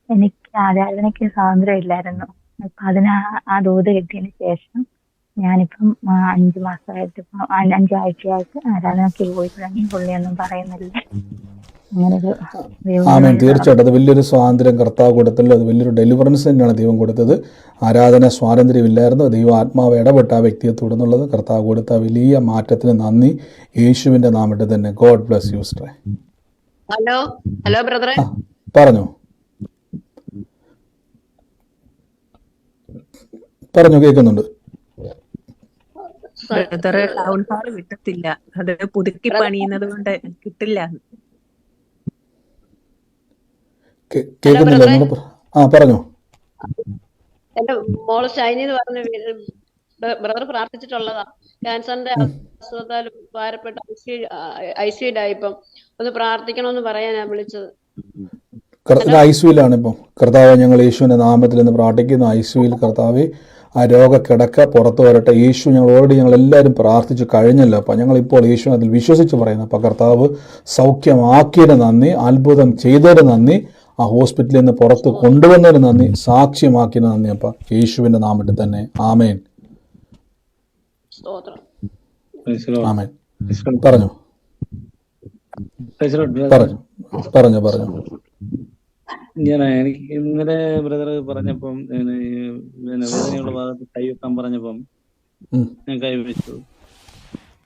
എനിക്ക് ആരാധനയ്ക്ക് സ്വാതന്ത്ര്യം ഇല്ലായിരുന്നു. അപ്പൊ അതിന് ആ ദൂത് കിട്ടിയതിന് ശേഷം ഞാനിപ്പം 5 മാസമായിട്ട് ഇപ്പം 5 ആഴ്ചയായിട്ട് ആരാധനയ്ക്ക് പോയി തുടങ്ങി. പുള്ളിയൊന്നും പറയുന്നില്ല. ആമേൻ. തീർച്ചയായിട്ടും അത് വലിയൊരു സ്വാതന്ത്ര്യം കർത്താവ് കൊടുത്തല്ലോ. അത് വലിയൊരു ഡെലിവറൻസ് തന്നെയാണ് ദൈവം കൊടുത്തത്. ആരാധന സ്വാതന്ത്ര്യമില്ലായിരുന്നു. ദൈവം ആത്മാവ് ഇടപെട്ട ആ വ്യക്തിയെ തുടർന്നുള്ളത് കർത്താവ് കൊടുത്ത വലിയ മാറ്റത്തിന് നന്ദി. യേശുവിന്റെ നാമത്തിൽ തന്നെ. God bless you sister. Hello ബ്രദറെ, പറഞ്ഞു കേൾക്കുന്നുണ്ട്. ബ്രദറെ ടൗൺ ഹാൾ കിട്ടത്തില്ല, അത് പുതുക്കി പണിയുന്നത് കൊണ്ട് കിട്ടില്ല. കേൾക്കുന്നില്ല. പറഞ്ഞോ. എന്റെ മോള് ഷൈനി എന്ന് പറഞ്ഞ ബ്രദർ പ്രാർത്ഥിച്ചിട്ടുള്ളതാ. ക്യാൻസറിന്റെ അസുഖത്താൽ ഭാരപ്പെട്ട ഐസിയുലായിപ്പം ഒന്ന് പ്രാർത്ഥിക്കണമെന്ന് പറയാനാ വിളിച്ചത്. ഐസിയുലാണ് ഇപ്പം. കർത്താവ് ഞങ്ങൾ യേശുവിന്റെ നാമത്തിൽ നിന്ന് പ്രാർത്ഥിക്കുന്നു. ഐസിയുയിൽ കർത്താവെ ആ രോഗക്കിടക്ക പുറത്തു വരട്ടെ. യേശു ഞങ്ങൾ ഓൾറെഡി ഞങ്ങളെല്ലാവരും പ്രാർത്ഥിച്ചു കഴിഞ്ഞല്ലോ. അപ്പം ഞങ്ങളിപ്പോൾ യേശു അതിൽ വിശ്വസിച്ച് പറയുന്നു. അപ്പം കർത്താവ് സൗഖ്യമാക്കിയതിന് നന്ദി, അത്ഭുതം ചെയ്തതിന് നന്ദി, ആ ഹോസ്പിറ്റലിൽ നിന്ന് പുറത്ത് കൊണ്ടുവന്നതിന് നന്ദി, സാക്ഷ്യമാക്കിയതിന് നന്ദി. അപ്പം യേശുവിന്റെ നാമത്തിൽ തന്നെ ആമേൻ. ആമേൻ. പറഞ്ഞു. എനിക്ക് ഇന്നലെ ബ്രദർ പറഞ്ഞപ്പം വേദനയുള്ള ഭാഗത്ത് കൈവെക്കാൻ പറഞ്ഞപ്പം ഞാൻ കൈവച്ചു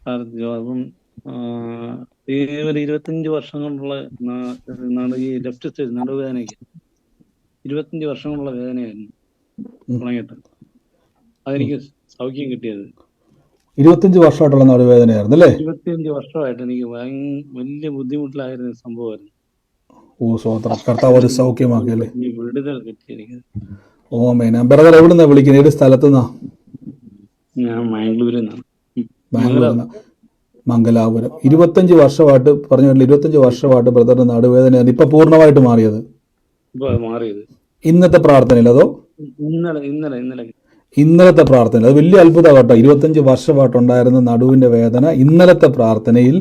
പ്രാർത്ഥിച്ചു. അപ്പം ഈ ഒരു 25 വർഷം കൊണ്ടുള്ള ഈ ലെഫ്റ്റ് സൈഡ് നടുവേദനയ്ക്ക് 25 വർഷം കൊണ്ടുള്ള വേദനയായിരുന്നു തുടങ്ങിയിട്ട്. അതെനിക്ക് സൗഖ്യം കിട്ടിയത് 25 വർഷമായിട്ടുള്ള നടുവേദനയായിരുന്നു അല്ലേ? 25 വർഷമായിട്ട് എനിക്ക് വലിയ ബുദ്ധിമുട്ടിലായിരുന്ന സംഭവമായിരുന്നു. ഓ സ്വതന്ത്രം. കർത്താവ് ഒരു സൗഖ്യമാക്കിയല്ലേ? വിടുതൽ കിട്ടി എനിക്ക്. ഓമേൻ. ബ്രദർ എവിടുന്നാ വിളിക്കുന്നത്? ഏത് സ്ഥലത്തുനിന്നാ? ഞാൻ മംഗളൂരിൽ നിന്നാണ്. മംഗലാപുരം. 25 വർഷമായിട്ട് പറഞ്ഞില്ല. 25 വർഷമായിട്ട് ബ്രദറിന്റെ നടുവേദന ഇപ്പൊ പൂർണ്ണമായിട്ട് മാറിയത്? മാറിയത് ഇന്നത്തെ പ്രാർത്ഥനയിൽ അതോ ഇന്നലത്തെ പ്രാർത്ഥനയിൽ? അത് വലിയ അത്ഭുതം കേട്ടോ. 25 വർഷമായിട്ടുണ്ടായിരുന്ന നടുവിന്റെ വേദന ഇന്നലത്തെ പ്രാർത്ഥനയിൽ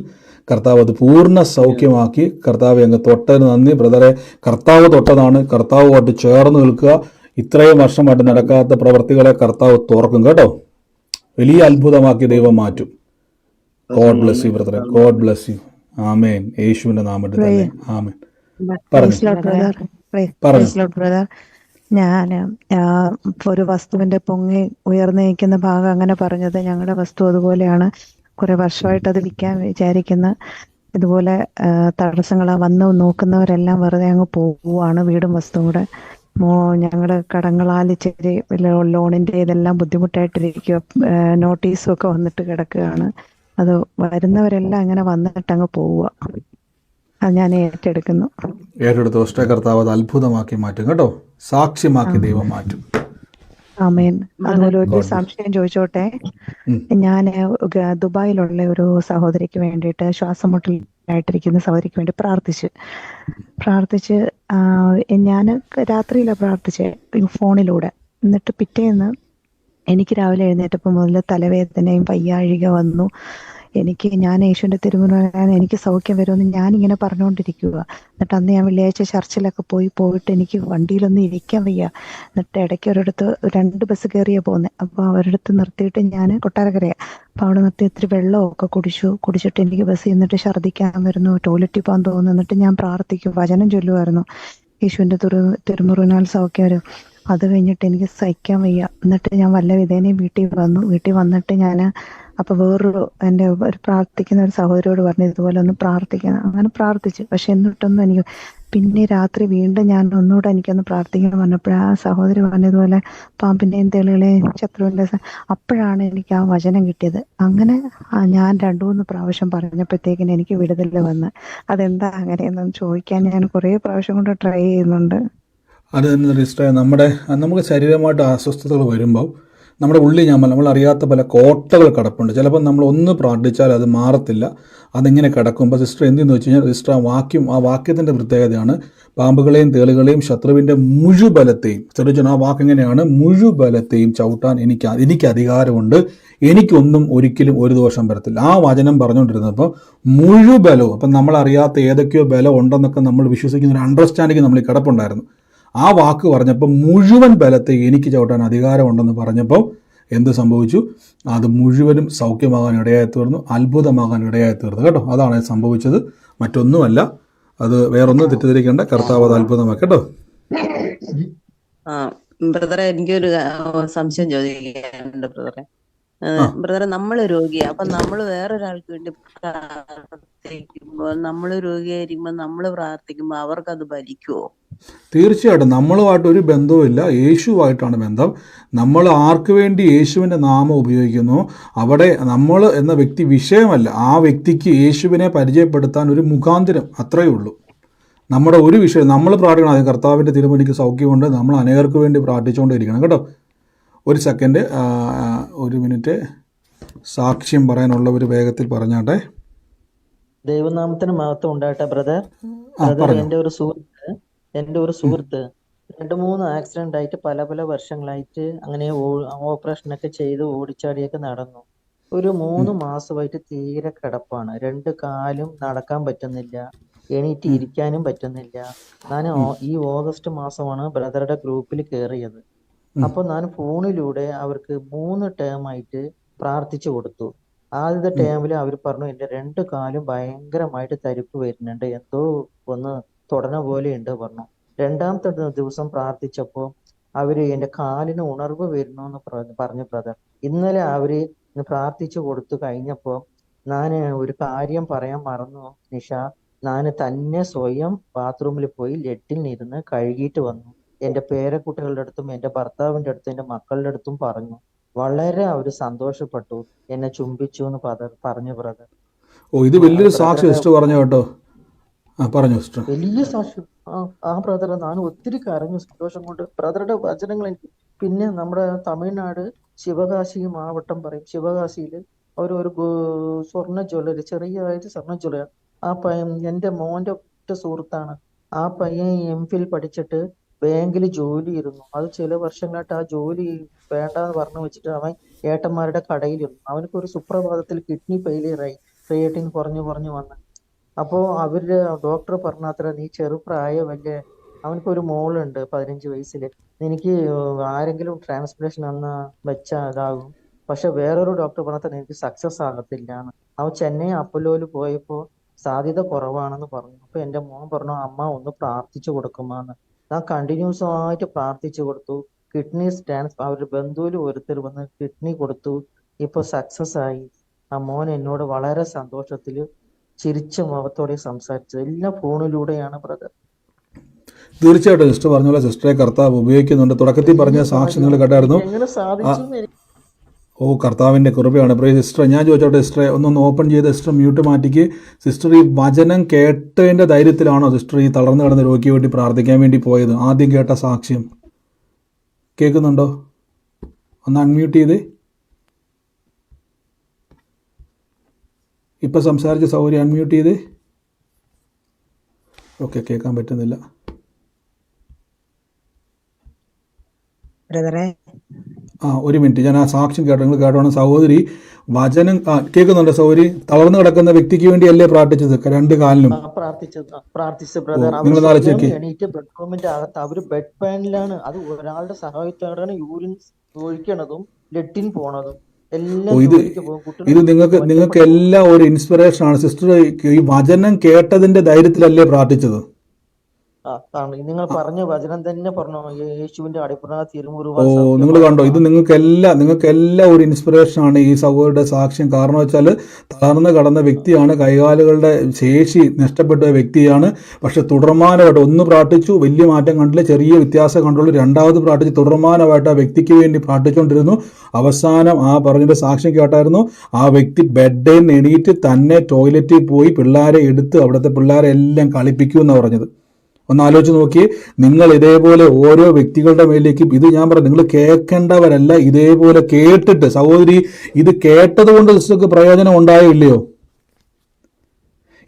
കർത്താവ് അത് പൂർണ്ണ സൗഖ്യമാക്കി. കർത്താവ് അങ്ങ് തൊട്ടതിന് നന്ദി. ബ്രദറെ കർത്താവ് തൊട്ടതാണ്. കർത്താവുമായിട്ട് ചേർന്ന് നിൽക്കുക. ഇത്രയും വർഷമായിട്ട് നടക്കാത്ത പ്രവൃത്തികളെ കർത്താവ് തുറക്കും കേട്ടോ. വലിയ അത്ഭുതമാക്കി ദൈവം മാറ്റും. ഗോഡ് ബ്ലസ് യു ബ്രദറെ. God bless you. ആമേൻ. യേശുവിന്റെ നാമത്തിൽ തന്നെ ആമേൻ. ബ്രദർ, ഞാൻ ഒരു വസ്തുവിന്റെ പൊങ്ങി ഉയർന്നു നിൽക്കുന്ന ഭാഗം അങ്ങനെ പറഞ്ഞത് ഞങ്ങളുടെ വസ്തു അതുപോലെയാണ്. കുറെ വർഷമായിട്ട് അത് വിൽക്കാൻ വിചാരിക്കുന്ന ഇതുപോലെ തടസ്സങ്ങളാ വന്ന് നോക്കുന്നവരെല്ലാം വെറുതെ അങ്ങ് പോവുകയാണ്. വീടും വസ്തുവും കൂടെ ഞങ്ങളുടെ കടങ്ങളാൽ ഇച്ചിരി ലോണിന്റെ ഇതെല്ലാം ബുദ്ധിമുട്ടായിട്ടിരിക്കുക. നോട്ടീസും ഒക്കെ വന്നിട്ട് കിടക്കുകയാണ്. അത് വരുന്നവരെല്ലാം അങ്ങനെ വന്നിട്ട് അങ്ങ് പോവുക. അത് ഞാൻ ഏറ്റെടുക്കുന്നു. ഏറ്റെടുത്ത് കർത്താവ് അത് അത്ഭുതമാക്കി മാറ്റും കേട്ടോ. സാക്ഷ്യമാക്കി ദൈവം മാറ്റും. ആമേൻ. അതുപോലെ ഒരു സംശയം ചോദിച്ചോട്ടെ? ഞാൻ ദുബായിലുള്ള ഒരു സഹോദരിക്ക് വേണ്ടിയിട്ട് ശ്വാസമുട്ടലായിട്ടിരിക്കുന്ന സഹോദരിക്ക് വേണ്ടി പ്രാർത്ഥിച്ച് ഞാൻ രാത്രിയിലാണ് പ്രാർത്ഥിച്ചത് ഫോണിലൂടെ. എന്നിട്ട് പിറ്റേന്ന് എനിക്ക് രാവിലെ എഴുന്നേറ്റപ്പോൾ മുതൽ തലവേദനയും വയ്യാഴിക വന്നു. ഞാൻ യേശുവിൻ്റെ തിരുമുറ എനിക്ക് സൗഖ്യം വരുമെന്ന് ഞാനിങ്ങനെ പറഞ്ഞുകൊണ്ടിരിക്കുക. എന്നിട്ട് അന്ന് ഞാൻ വെള്ളിയാഴ്ച ചർച്ചിലൊക്കെ പോയിട്ട് എനിക്ക് വണ്ടിയിലൊന്നും ഇരിക്കാൻ വയ്യ. എന്നിട്ട് ഇടയ്ക്ക് ഒരിടത്ത് 2 ബസ് കയറിയാണ് പോകുന്നത്. അപ്പോൾ അവരിടത്ത് നിർത്തിയിട്ട് ഞാൻ കൊട്ടാരക്കരയാണ്. അപ്പോൾ അവിടെ നിർത്തി ഇത്തിരി വെള്ളമൊക്കെ കുടിച്ചിട്ട് എനിക്ക് ബസ്സിൽ നിന്നിട്ട് ഛർദ്ദിക്കാൻ വരുന്നു, ടോയ്ലറ്റിൽ പോകാൻ തോന്നുന്നു. എന്നിട്ട് ഞാൻ പ്രാർത്ഥിക്കും, വചനം ചൊല്ലുമായിരുന്നു, യേശുവിൻ്റെ തിരുമുറിവിനാൽ സൗഖ്യം വരും. അത് കഴിഞ്ഞിട്ട് എനിക്ക് സഹിക്കാൻ വയ്യ. എന്നിട്ട് ഞാൻ വല്ല വിധേനയും വീട്ടിൽ വന്നിട്ട് ഞാൻ അപ്പോൾ എൻ്റെ ഒരു പ്രാർത്ഥിക്കുന്ന ഒരു സഹോദരിയോട് പറഞ്ഞു ഇതുപോലെ ഒന്ന് പ്രാർത്ഥിക്കണം. അങ്ങനെ പ്രാർത്ഥിച്ചു. പക്ഷെ എന്നിട്ടൊന്നും എനിക്ക് പിന്നെ രാത്രി വീണ്ടും ഞാൻ ഒന്നുകൂടെ എനിക്കൊന്ന് പ്രാർത്ഥിക്കണം പറഞ്ഞപ്പോൾ ആ സഹോദരി പറഞ്ഞതുപോലെ പാമ്പിൻ്റെയും തേളുകളെയും ശത്രുവിൻ്റെ അപ്പോഴാണ് എനിക്ക് ആ വചനം കിട്ടിയത്. അങ്ങനെ ഞാൻ 2-3 പ്രാവശ്യം പറഞ്ഞപ്പോഴത്തേക്കിന് എനിക്ക് വിടുതൽ വന്ന്. അതെന്താ അങ്ങനെയെന്നൊന്ന് ചോദിക്കാൻ ഞാൻ കുറേ പ്രാവശ്യം കൊണ്ട് ട്രൈ ചെയ്യുന്നുണ്ട്. അത് തന്നെ രജിസ്റ്റർ നമുക്ക് ശരീരമായിട്ട് അസ്വസ്ഥതകൾ വരുമ്പോൾ നമ്മുടെ ഉള്ളിൽ നമ്മൾ അറിയാത്ത പല കോട്ടകൾ കിടപ്പുണ്ട്. ചിലപ്പോൾ നമ്മൾ ഒന്ന് പ്രാർത്ഥിച്ചാൽ അത് മാറത്തില്ല, അതിങ്ങനെ കിടക്കുമ്പോൾ സിസ്റ്റർ എന്തെന്ന് വെച്ച് കഴിഞ്ഞാൽ സിസ്റ്റർ ആ വാക്യത്തിൻ്റെ പ്രത്യേകതയാണ് പാമ്പുകളെയും തേളുകളെയും ശത്രുവിൻ്റെ മുഴുബലത്തെയും ശ്രദ്ധിച്ചു. ആ വാക്കെങ്ങനെയാണ്? മുഴുബലത്തെയും ചവിട്ടാൻ എനിക്ക് അധികാരമുണ്ട്, എനിക്കൊന്നും ഒരിക്കലും ഒരു ദോഷം വരത്തില്ല. ആ വചനം പറഞ്ഞുകൊണ്ടിരുന്നപ്പോൾ മുഴുബലവും, അപ്പം നമ്മളറിയാത്ത ഏതൊക്കെയോ ബലം ഉണ്ടെന്നൊക്കെ നമ്മൾ വിശ്വസിക്കുന്ന ഒരു അണ്ടർസ്റ്റാൻഡിങ് നമ്മൾ കിടപ്പുണ്ടായിരുന്നു. ആ വാക്ക് പറഞ്ഞപ്പോൾ മുഴുവൻ ബലത്തെ എനിക്ക് ചവിട്ടാൻ അധികാരമുണ്ടെന്ന് പറഞ്ഞപ്പോൾ എന്ത് സംഭവിച്ചു? അത് മുഴുവനും സൗഖ്യമാകാൻ ഇടയായി തീർന്നു, അത്ഭുതമാകാൻ ഇടയായി തീർന്നു കേട്ടോ. അതാണ് സംഭവിച്ചത്, മറ്റൊന്നുമല്ല. അത് വേറൊന്നും തെറ്റിദ്ധരിക്കേണ്ട, കർത്താവ് അത് അത്ഭുതമാക്കി കേട്ടോ. ബ്രദറെ, എനിക്കൊരു സംശയം ചോദിക്കാനുണ്ട് ബ്രദറെ. ബ്രദറെ, നമ്മള് രോഗിയാ, അപ്പൊ നമ്മള് വേറൊരാൾക്ക് വേണ്ടി പ്രാർത്ഥിക്കുമ്പോ, നമ്മള് രോഗിയായിരിക്കുമ്പോ നമ്മള് പ്രാർത്ഥിക്കുമ്പോ അവർക്കത് ഫലിക്കുവോ? തീർച്ചയായിട്ടും. നമ്മളുമായിട്ട് ഒരു ബന്ധവുമില്ല, യേശുവായിട്ടാണ് ബന്ധം. നമ്മൾ ആർക്ക് വേണ്ടി യേശുവിൻ്റെ നാമം ഉപയോഗിക്കുന്നു, അവിടെ നമ്മൾ എന്ന വ്യക്തി വിഷയമല്ല. ആ വ്യക്തിക്ക് യേശുവിനെ പരിചയപ്പെടുത്താൻ ഒരു മുഖാന്തരം, അത്രയേ ഉള്ളൂ. നമ്മുടെ ഒരു വിഷയം നമ്മൾ പ്രാർത്ഥിക്കണം. അത് കർത്താവിൻ്റെ തിരുമുടിക്ക് സൗഖ്യമുണ്ട്, നമ്മൾ അനേകർക്ക് വേണ്ടി പ്രാർത്ഥിച്ചുകൊണ്ടിരിക്കണം കേട്ടോ. ഒരു സെക്കൻഡ്, 1 മിനിറ്റ്. സാക്ഷ്യം പറയാനുള്ളവർ വേഗത്തിൽ പറഞ്ഞാട്ടെ. ദൈവനാമത്തിന് മഹത്വം ഉണ്ടാകട്ടെ ബ്രദർ. എൻ്റെ ഒരു സുഹൃത്ത് 2-3 ആക്സിഡന്റ് ആയിട്ട് പല വർഷങ്ങളായിട്ട് അങ്ങനെ ഓപ്പറേഷനൊക്കെ ചെയ്ത് ഓടിച്ചാടിയൊക്കെ നടന്നു. ഒരു 3 മാസമായിട്ട് തീരെ കിടപ്പാണ്. 2 കാലും നടക്കാൻ പറ്റുന്നില്ല, എണീറ്റ് ഇരിക്കാനും പറ്റുന്നില്ല. ഞാൻ ഈ ഓഗസ്റ്റ് മാസമാണ് ബ്രദറുടെ ഗ്രൂപ്പിൽ കയറിയത്. അപ്പൊ ഞാൻ ഫോണിലൂടെ അവർക്ക് 3 ടേമായിട്ട് പ്രാർത്ഥിച്ചു കൊടുത്തു. ആദ്യത്തെ ടേമിൽ അവർ പറഞ്ഞു എന്റെ 2 കാലും ഭയങ്കരമായിട്ട് തരിപ്പ് വരുന്നുണ്ട്, എന്തോ ഒന്ന് തൊടന പോലെ ഉണ്ട് പറഞ്ഞു. 2-ാമത്തെ ദിവസം പ്രാർത്ഥിച്ചപ്പോ അവര് എന്റെ കാലിന് ഉണർവ് വരുന്നു എന്ന് പറഞ്ഞു ബ്രദർ. ഇന്നലെ അവര് പ്രാർത്ഥിച്ചു കൊടുത്തു കഴിഞ്ഞപ്പോ ഞാൻ ഒരു കാര്യം പറയാൻ മറന്നു നിഷ. ഞാൻ തന്നെ സ്വയം ബാത്റൂമിൽ പോയി ലെറ്റിനിരുന്ന് കഴുകിയിട്ട് വന്നു. എന്റെ പേരക്കുട്ടികളുടെ അടുത്തും എന്റെ ഭർത്താവിന്റെ അടുത്തും എന്റെ മക്കളുടെ അടുത്തും പറഞ്ഞു. വളരെ അവര് സന്തോഷപ്പെട്ടു, എന്നെ ചുംബിച്ചു എന്ന് പറഞ്ഞു ബ്രദർ. ഇത് വലിയൊരു സാക്ഷി സിസ്റ്റർ പറഞ്ഞു കേട്ടോ. പറഞ്ഞു സിസ്റ്റർ. വലിയ സാക്ഷ്യം. ആ ബ്രദറെ, ഞാൻ ഒത്തിരി കരഞ്ഞു സന്തോഷം കൊണ്ട്. ബ്രദറുടെ വചനങ്ങൾ എനിക്ക്. പിന്നെ നമ്മുടെ തമിഴ്നാട് ശിവകാശി മാവട്ടം പറയും, ശിവകാശിയില് ഒരു സ്വർണ്ണ ജ്വല്ലറി, ചെറിയതായിട്ട് സ്വർണ്ണ ജ്വല്ലറി. ആ പയ്യൻ എന്റെ മോന്റെ ഒറ്റ സുഹൃത്താണ്. ആ പയ്യൻ MPhil പഠിച്ചിട്ട് ബാങ്കിൽ ജോലി ഇരുന്നു. അത് ചില വർഷങ്ങളായിട്ട് ആ ജോലി വേണ്ടാന്ന് പറഞ്ഞു വെച്ചിട്ട് അവൻ ഏട്ടന്മാരുടെ കടയിലിരുന്നു. അവനക്ക് ഒരു സുപ്രഭാതത്തിൽ കിഡ്നി ഫെയിലിയറായി, ക്രിയേറ്റിൻ കുറഞ്ഞു വന്ന്. അപ്പോ അവര് ഡോക്ടർ പറഞ്ഞാത്ര, നീ ചെറുപ്രായമല്ലേ, അവനക്കൊരു മോളുണ്ട് 15 വയസ്സില്, എനിക്ക് ആരെങ്കിലും ട്രാൻസ്പ്ലേഷൻ അന്ന് വെച്ചാൽ അതാകും. പക്ഷെ വേറൊരു ഡോക്ടർ പറഞ്ഞാൽ എനിക്ക് സക്സസ് ആകത്തില്ല എന്ന്. അവൻ ചെന്നൈ അപ്പോലോയിൽ പോയപ്പോ സാധ്യത കുറവാണെന്ന് പറഞ്ഞു. അപ്പൊ എന്റെ മോൻ പറഞ്ഞു, അമ്മ ഒന്ന് പ്രാർത്ഥിച്ചു കൊടുക്കുമാന്ന്. ഞാൻ കണ്ടിന്യൂസ് ആയിട്ട് പ്രാർത്ഥിച്ചു കൊടുത്തു. കിഡ്നി അവരുടെ ബന്ധുവിൽ ഒരുത്തർ വന്ന് കിഡ്നി കൊടുത്തു. ഇപ്പൊ സക്സസ് ആയി. ആ മോൻ എന്നോട് വളരെ സന്തോഷത്തില് ചിരിച്ച മുഖത്തോടെ സംസാരിച്ചത്. എല്ലാം ഫോണിലൂടെയാണ് ബ്രദർ. തീർച്ചയായിട്ടും സിസ്റ്റർ പറഞ്ഞ പോലെ സിസ്റ്ററെ കർത്താവ് ഉപയോഗിക്കുന്നുണ്ട്. തുടക്കത്തിൽ പറഞ്ഞ സാക്ഷി നിങ്ങൾ കേട്ടായിരുന്നു. എങ്ങനെ സാധിച്ചു? കർത്താവിൻ്റെ കൃപയാണ്. പ്രിയ സിസ്റ്റർ, ഞാൻ ചോദിച്ചോട്ടെ സിസ്റ്ററെ, ഒന്നൊന്ന് ഓപ്പൺ ചെയ്ത് സിസ്റ്റർ മ്യൂട്ട് മാറ്റിക്ക്. സിസ്റ്റർ ഈ വചനം കേട്ടതിൻ്റെ ധൈര്യത്തിലാണോ സിസ്റ്റർ ഈ തളർന്നു കിടന്ന രോഗിക്ക് വേണ്ടി പ്രാർത്ഥിക്കാൻ വേണ്ടി പോയത്? ആദ്യം കേട്ട സാക്ഷ്യം കേൾക്കുന്നുണ്ടോ? ഒന്ന് അൺമ്യൂട്ട് ചെയ്തേ. ഇപ്പം സംസാരിച്ച സൗകര്യം അൺമ്യൂട്ട് ചെയ്തേ. ഓക്കെ, കേൾക്കാൻ പറ്റുന്നില്ല. ബ്രദറെ, ഒരു മിനിറ്റ്, ഞാൻ ആ സാക്ഷ്യം കേട്ടോ, നിങ്ങൾ കേട്ടോണം. സഹോദരി വചനം കേൾക്കുന്നുണ്ട്. സഹോദരി തളർന്നു കിടക്കുന്ന വ്യക്തിക്ക് വേണ്ടിയല്ലേ പ്രാർത്ഥിച്ചത്? രണ്ട് കാലിനും പ്രാർത്ഥിച്ച ബ്രദർ. അവർ നിങ്ങൾ ആലോചിച്ച് നോക്കി. എണീറ്റ് ബെഡ്റൂമിന്റെ അകത്ത് അവര് ബെഡ് പാനിലാണ്. അത് ഒരാളുടെ സഹായത്തോടെയാണ് യൂറിൻ ഒഴിക്കണതും ലെറ്റിൻ പോണതും എല്ലാം. ഇത് നിങ്ങൾക്ക് എല്ലാം ഒരു ഇൻസ്പിറേഷൻ ആണ് സിസ്റ്റർ. ഈ വചനം കേട്ടതിന്റെ ധൈര്യത്തിലല്ലേ പ്രാർത്ഥിച്ചത്? നിങ്ങൾ പറഞ്ഞ വചനം തന്നെ പറഞ്ഞു, യേശുവിന്റെ അടിപ്പുറ തിരുമുറിവ്. നിങ്ങൾ കണ്ടോ, ഇത് നിങ്ങൾക്കെല്ലാം ഒരു ഇൻസ്പിറേഷൻ ആണ് ഈ സഹോദരിയുടെ സാക്ഷ്യം. കാരണം വെച്ചാൽ തളർന്ന് കടന്ന വ്യക്തിയാണ്, കൈകാലുകളുടെ ശേഷി നഷ്ടപ്പെട്ട വ്യക്തിയാണ്. പക്ഷെ തുടർമാനമായിട്ട് ഒന്ന് പ്രാർത്ഥിച്ചു, വലിയ മാറ്റം കണ്ടില്ല, ചെറിയ വ്യത്യാസം കണ്ടുള്ളൂ. രണ്ടാമത് പ്രാർത്ഥിച്ച് തുടർമാനമായിട്ട് ആ വ്യക്തിക്ക് വേണ്ടി പ്രാർത്ഥിച്ചുകൊണ്ടിരുന്നു. അവസാനം ആ പറഞ്ഞിട്ട് സാക്ഷ്യം കേട്ടായിരുന്നു, ആ വ്യക്തി ബെഡിൽ നിന്ന് എണീറ്റ് തന്നെ ടോയ്ലറ്റിൽ പോയി പിള്ളേരെ എടുത്ത് അവിടുത്തെ പിള്ളേരെ എല്ലാം കളിപ്പിക്കുമെന്നാണ് പറഞ്ഞത്. ഒന്ന് ആലോചിച്ച് നോക്കി. നിങ്ങൾ ഇതേപോലെ ഓരോ വ്യക്തികളുടെ മേലേക്കും, ഇത് ഞാൻ പറഞ്ഞു, നിങ്ങൾ കേൾക്കേണ്ടവരല്ല, ഇതേപോലെ കേട്ടിട്ട്, സഹോദരി ഇത് കേട്ടത് കൊണ്ട് സിസ്റ്റർക്ക് പ്രയോജനം ഉണ്ടായോ ഇല്ലയോ?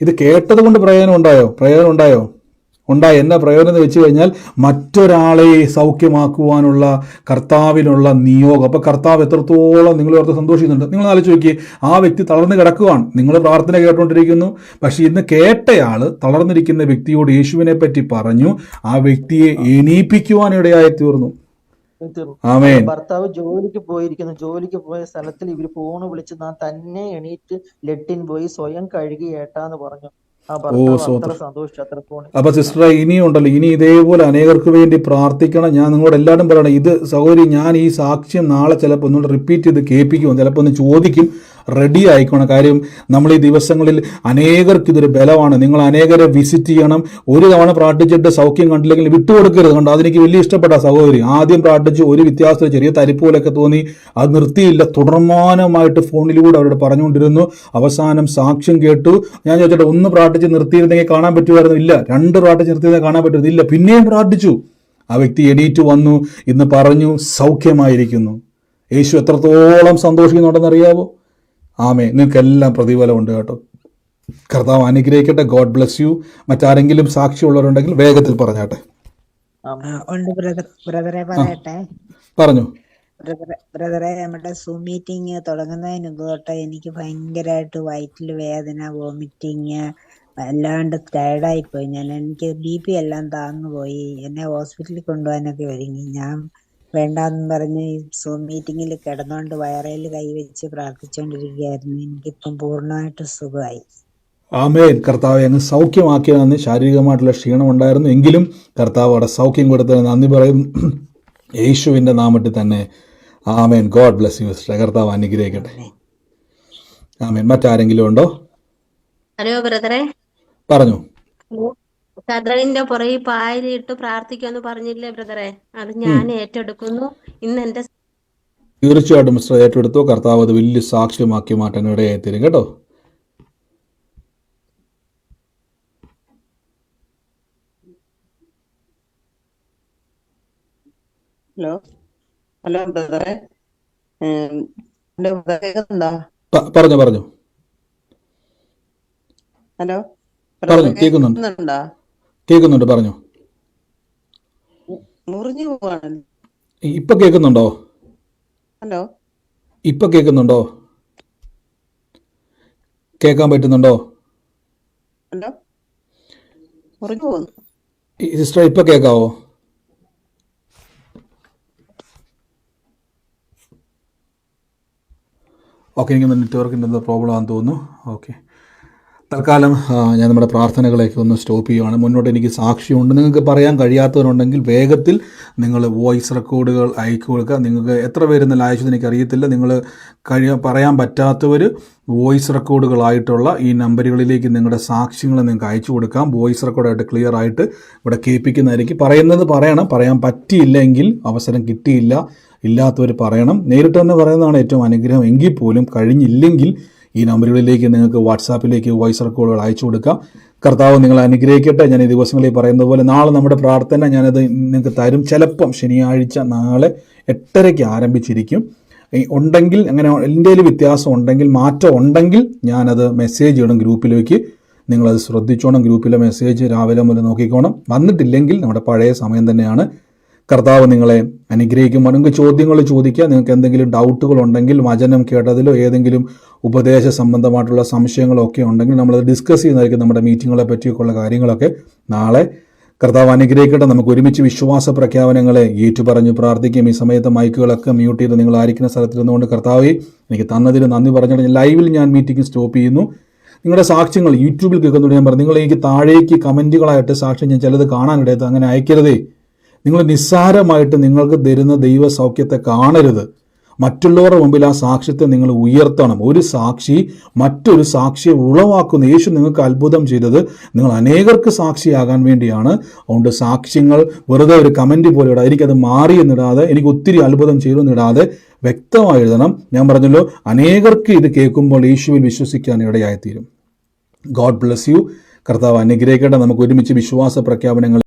ഇത് കേട്ടത് കൊണ്ട് പ്രയോജനം ഉണ്ടായോ? ഉണ്ടായി. എന്നാ പ്രയോജനം എന്ന് വെച്ച് കഴിഞ്ഞാൽ മറ്റൊരാളെ സൗഖ്യമാക്കുവാനുള്ള കർത്താവിനുള്ള നിയോഗം. അപ്പോൾ കർത്താവ് എത്രത്തോളം നിങ്ങൾ ഓർത്ത് സന്തോഷിക്കുന്നുണ്ട്. നിങ്ങൾ ആലോചിച്ച് നോക്കി. ആ വ്യക്തി തളർന്ന് കിടക്കുവാണ്, നിങ്ങൾ പ്രാർത്ഥന കേട്ടുകൊണ്ടിരിക്കുന്നു. പക്ഷെ ഇന്ന് കേട്ടയാൾ തളർന്നിരിക്കുന്ന വ്യക്തിയോട് യേശുവിനെ പറ്റി പറഞ്ഞു, ആ വ്യക്തിയെ എണീപ്പിക്കുവാനിടയായി തീർന്നു. ആമേൻ. ഭർത്താവ് ജോലിക്ക് പോയ സ്ഥലത്തിൽ ഇവര് ഫോണ് വിളിച്ച് ഞാൻ തന്നെ എണീറ്റ് ലെറ്റിൻ പോയി സ്വയം കഴുകി ഏട്ടാന്ന് പറഞ്ഞു. അപ്പൊ സിസ്റ്ററെ ഇനിയും ഉണ്ടല്ലോ, ഇനി ഇതേപോലെ അനേകർക്ക് വേണ്ടി പ്രാർത്ഥിക്കണം. ഞാൻ നിങ്ങളോട് എല്ലാവരും പറയണം, ഇത് സഹോദരി ഞാൻ ഈ സാക്ഷ്യം നാളെ ചിലപ്പോൾ ഒന്നുകൂടെ റിപ്പീറ്റ് ചെയ്ത് കേൾപ്പിക്കും, ചിലപ്പോൾ ഒന്ന് ചോദിക്കും. റെഡി ആയിക്കോണം. കാര്യം നമ്മൾ ഈ ദിവസങ്ങളിൽ അനേകർക്ക് ഇതൊരു ബലമാണ്. നിങ്ങൾ അനേകരെ വിസിറ്റ് ചെയ്യണം. ഒരു തവണ പ്രാർത്ഥിച്ചിട്ട് സൗഖ്യം കണ്ടില്ലെങ്കിൽ വിട്ടുകൊടുക്കരുത്. കണ്ടോ, അതെനിക്ക് വലിയ ഇഷ്ടപ്പെട്ട സഹോദരി. ആദ്യം പ്രാർത്ഥിച്ച് ഒരു വ്യത്യാസം, ചെറിയ തരിപ്പ് പോലൊക്കെ തോന്നി, അത് നിർത്തിയില്ല, തുടർമാനമായിട്ട് ഫോണിലൂടെ അവരോട് പറഞ്ഞുകൊണ്ടിരുന്നു. അവസാനം സാക്ഷ്യം കേട്ടു. ഞാൻ ചോദിച്ചിട്ട് ഒന്ന് പ്രാർത്ഥിച്ച് നിർത്തിയിരുന്നെങ്കിൽ കാണാൻ പറ്റുമായിരുന്നു? ഇല്ല. രണ്ട് പ്രാർത്ഥിച്ച് നിർത്തിയിരുന്നെങ്കിൽ കാണാൻ പറ്റുന്നത് ഇല്ല. പിന്നെയും പ്രാർത്ഥിച്ചു. ആ വ്യക്തി എണീറ്റ് വന്നു, ഇന്ന് പറഞ്ഞു സൗഖ്യമായിരിക്കുന്നു. യേശു എത്രത്തോളം സന്തോഷിക്കുന്നുണ്ടെന്ന് അറിയാവോ? ആമേ. നിങ്ങൾക്കെല്ലാം പ്രതിഫലമുണ്ട് കേട്ടോ. കർത്താവ് അനുഗ്രഹിക്കട്ടെ. God bless U. മറ്റാരെങ്കിലും സാക്ഷിയുള്ളവരുണ്ടെങ്കിൽ വേഗത്തിൽ പറഞ്ഞാട്ടെ. ഉണ്ട് ബ്രദറെ പറയട്ടെ. പറഞ്ഞു. ബ്രദറെ, നമ്മുടെ സൂം മീറ്റിംഗ് തുടങ്ങുന്നതിന് മുമ്പ് തൊട്ട് എനിക്ക് ഭയങ്കരമായിട്ട് വയറ്റിൽ വേദന, വോമിറ്റിങ്, അല്ലാണ്ട് ടയർഡായിപ്പോയി. എനിക്ക് BP എല്ലാം താന്നു പോയി. എന്നെ ഹോസ്പിറ്റലിൽ കൊണ്ടുപോകാനൊക്കെ ഒരുങ്ങി. ഞാൻ വേണ്ടാന്ന് പറഞ്ഞ് സൂം മീറ്റിങ്ങിൽ കിടന്നുകൊണ്ട് വയറേൽ കൈവച്ച് പ്രാർത്ഥിച്ചുകൊണ്ടിരിക്കുകയായിരുന്നു. എനിക്കിപ്പം പൂർണ്ണമായിട്ട് സുഖമായി. ആമേൻ. കർത്താവ് അങ്ങ് സൗഖ്യമാക്കിയതെന്ന് ശാരീരികമായിട്ടുള്ള ക്ഷീണം ഉണ്ടായിരുന്നു, എങ്കിലും കർത്താവ് അവിടെ സൗഖ്യം കൊടുത്തതിന് നന്ദി പറയും, യേശുവിൻ്റെ നാമത്തിൽ തന്നെ. ആമേൻ. God bless you sister. കർത്താവ് അനുഗ്രഹിക്കട്ടെ. ആമേൻ. മറ്റാരെങ്കിലും ഉണ്ടോ? ഹലോ ബ്രദറെ. പറഞ്ഞു. കതറിന്റെ പുറകെ പായലിട്ട് പ്രാർത്ഥിക്കുമെന്ന് പറഞ്ഞില്ലേ ബ്രദറെ? അത് ഞാൻ ഏറ്റെടുക്കുന്നു. ഇന്ന് എന്റെ തീർച്ചയായിട്ടും മിസ്റ്റർ ഏറ്റെടുത്തു. കർത്താവ് അത് വലിയ സാക്ഷ്യമാക്കി മാറ്റാൻ ഇടയായി തീരും കേട്ടോ. ഹലോ ബ്രദറെ. പറഞ്ഞു. ഹലോ പറഞ്ഞു. കേൾക്കുന്നുണ്ട്. പറഞ്ഞു. മുറിഞ്ഞു പോവാണ്. ഇപ്പൊ കേൾക്കുന്നുണ്ടോ? ഹലോ, ഇപ്പൊ കേൾക്കുന്നുണ്ടോ? കേൾക്കാൻ പറ്റുന്നുണ്ടോ? ഹലോ, മുറിഞ്ഞു പോകുന്നു. സിസ്റ്റർ ഇപ്പൊ കേൾക്കാവോ? ഓക്കെ, എനിക്ക് നെറ്റ്വർക്കിൻ്റെ എന്തോ പ്രോബ്ലം ആണെന്ന് തോന്നുന്നു. ഓക്കെ, തൽക്കാലം ഞാൻ നമ്മുടെ പ്രാർത്ഥനകളെയൊക്കെ ഒന്ന് സ്റ്റോപ്പ് ചെയ്യുകയാണ്. മുന്നോട്ട് എനിക്ക് സാക്ഷ്യമുണ്ട്. നിങ്ങൾക്ക് പറയാൻ കഴിയാത്തവരുണ്ടെങ്കിൽ വേഗത്തിൽ നിങ്ങൾ വോയിസ് റെക്കോർഡുകൾ അയച്ചു കൊടുക്കുക. നിങ്ങൾക്ക് എത്ര പേരെന്നല്ല അയച്ചത് എനിക്കറിയത്തില്ല. നിങ്ങൾ പറയാൻ പറ്റാത്തവർ വോയിസ് റെക്കോർഡുകളായിട്ടുള്ള ഈ നമ്പറുകളിലേക്ക് നിങ്ങളുടെ സാക്ഷ്യങ്ങൾ നിങ്ങൾക്ക് അയച്ചു കൊടുക്കാം. വോയിസ് റെക്കോർഡായിട്ട് ക്ലിയർ ആയിട്ട് ഇവിടെ കേൾപ്പിക്കുന്നതായിരിക്കും. പറയുന്നത് പറയാൻ പറ്റിയില്ലെങ്കിൽ, അവസരം കിട്ടിയില്ല, ഇല്ലാത്തവർ പറയണം. നേരിട്ട് തന്നെ പറയുന്നതാണ് ഏറ്റവും അനുഗ്രഹം. എങ്കിൽ പോലും കഴിഞ്ഞില്ലെങ്കിൽ ഈ നമ്പറുകളിലേക്ക് നിങ്ങൾക്ക് വാട്സാപ്പിലേക്ക് വോയിസ് റെക്കോർഡുകൾ അയച്ചു കൊടുക്കാം. കർത്താവ് നിങ്ങളെ അനുഗ്രഹിക്കട്ടെ. ഞാൻ ഈ ദിവസങ്ങളിൽ പറയുന്നത് പോലെ നാളെ നമ്മുടെ പ്രാർത്ഥന ഞാനത് നിങ്ങൾക്ക് തരും. ചിലപ്പം ശനിയാഴ്ച നാളെ 8:30 ആരംഭിച്ചിരിക്കും. ഉണ്ടെങ്കിൽ അങ്ങനെ എന്തെങ്കിലും വ്യത്യാസം ഉണ്ടെങ്കിൽ, മാറ്റം ഉണ്ടെങ്കിൽ ഞാനത് മെസ്സേജ് ഇടും ഗ്രൂപ്പിലേക്ക്. നിങ്ങളത് ശ്രദ്ധിച്ചോണം. ഗ്രൂപ്പിലെ മെസ്സേജ് രാവിലെ മുതൽ നോക്കിക്കോണം. വന്നിട്ടില്ലെങ്കിൽ നമ്മുടെ പഴയ സമയം തന്നെയാണ്. കർത്താവ് നിങ്ങളെ അനുഗ്രഹിക്കും. നിങ്ങൾക്ക് ചോദ്യങ്ങൾ ചോദിക്കുക. നിങ്ങൾക്ക് എന്തെങ്കിലും ഡൗട്ടുകൾ ഉണ്ടെങ്കിൽ, വചനം കേട്ടതിലോ ഏതെങ്കിലും ഉപദേശ സംബന്ധമായിട്ടുള്ള സംശയങ്ങളൊക്കെ ഉണ്ടെങ്കിൽ നമ്മളത് ഡിസ്കസ് ചെയ്യുന്നതായിരിക്കും. നമ്മുടെ മീറ്റിങ്ങുകളെ പറ്റിയൊക്കെയുള്ള കാര്യങ്ങളൊക്കെ നാളെ. കർത്താവ് അനുഗ്രഹിക്കട്ടെ. നമുക്ക് ഒരുമിച്ച് വിശ്വാസ പ്രഖ്യാപനങ്ങളെ ഏറ്റുപറഞ്ഞ് പ്രാർത്ഥിക്കും. ഈ സമയത്ത് മൈക്കുകളൊക്കെ മ്യൂട്ട് ചെയ്ത് നിങ്ങൾ ആയിരിക്കുന്ന സ്ഥലത്തിരുന്നുകൊണ്ട് കർത്താവെ എനിക്ക് തന്നതിന് നന്ദി പറഞ്ഞിട്ട് ലൈവിൽ ഞാൻ മീറ്റിംഗ് സ്റ്റോപ്പ് ചെയ്യുന്നു. നിങ്ങളുടെ സാക്ഷ്യങ്ങൾ യൂട്യൂബിൽ കേൾക്കുന്നുണ്ട്. ഞാൻ പറഞ്ഞു, നിങ്ങൾ എനിക്ക് താഴേക്ക് കമൻറ്റുകളായിട്ട് സാക്ഷ്യം ഞാൻ ചിലത് കാണാനിടയത്ത് അങ്ങനെ അയക്കരുതേ. നിങ്ങൾ നിസ്സാരമായിട്ട് നിങ്ങൾക്ക് തരുന്ന ദൈവസൗഖ്യത്തെ കാണരുത്. മറ്റുള്ളവരുടെ മുമ്പിൽ ആ സാക്ഷ്യത്തെ നിങ്ങൾ ഉയർത്തണം. ഒരു സാക്ഷി മറ്റൊരു സാക്ഷിയെ ഉളവാക്കുന്ന യേശു നിങ്ങൾക്ക് അത്ഭുതം ചെയ്തത് നിങ്ങൾ അനേകർക്ക് സാക്ഷിയാകാൻ വേണ്ടിയാണ്. അതുകൊണ്ട് സാക്ഷ്യങ്ങൾ വെറുതെ ഒരു കമൻറ്റ് പോലെ ഇടാം, എനിക്കത് മാറി എന്നിടാതെ, എനിക്ക് ഒത്തിരി അത്ഭുതം ചെയ്തു എന്നിടാതെ വ്യക്തമായി എഴുതണം. ഞാൻ പറഞ്ഞല്ലോ, അനേകർക്ക് ഇത് കേൾക്കുമ്പോൾ യേശുവിൽ വിശ്വസിക്കാൻ ഇടയായിത്തീരും. God bless U. കർത്താവ് അനുഗ്രഹിക്കട്ടെ. നമുക്ക് ഒരുമിച്ച് വിശ്വാസ പ്രഖ്യാപനങ്ങൾ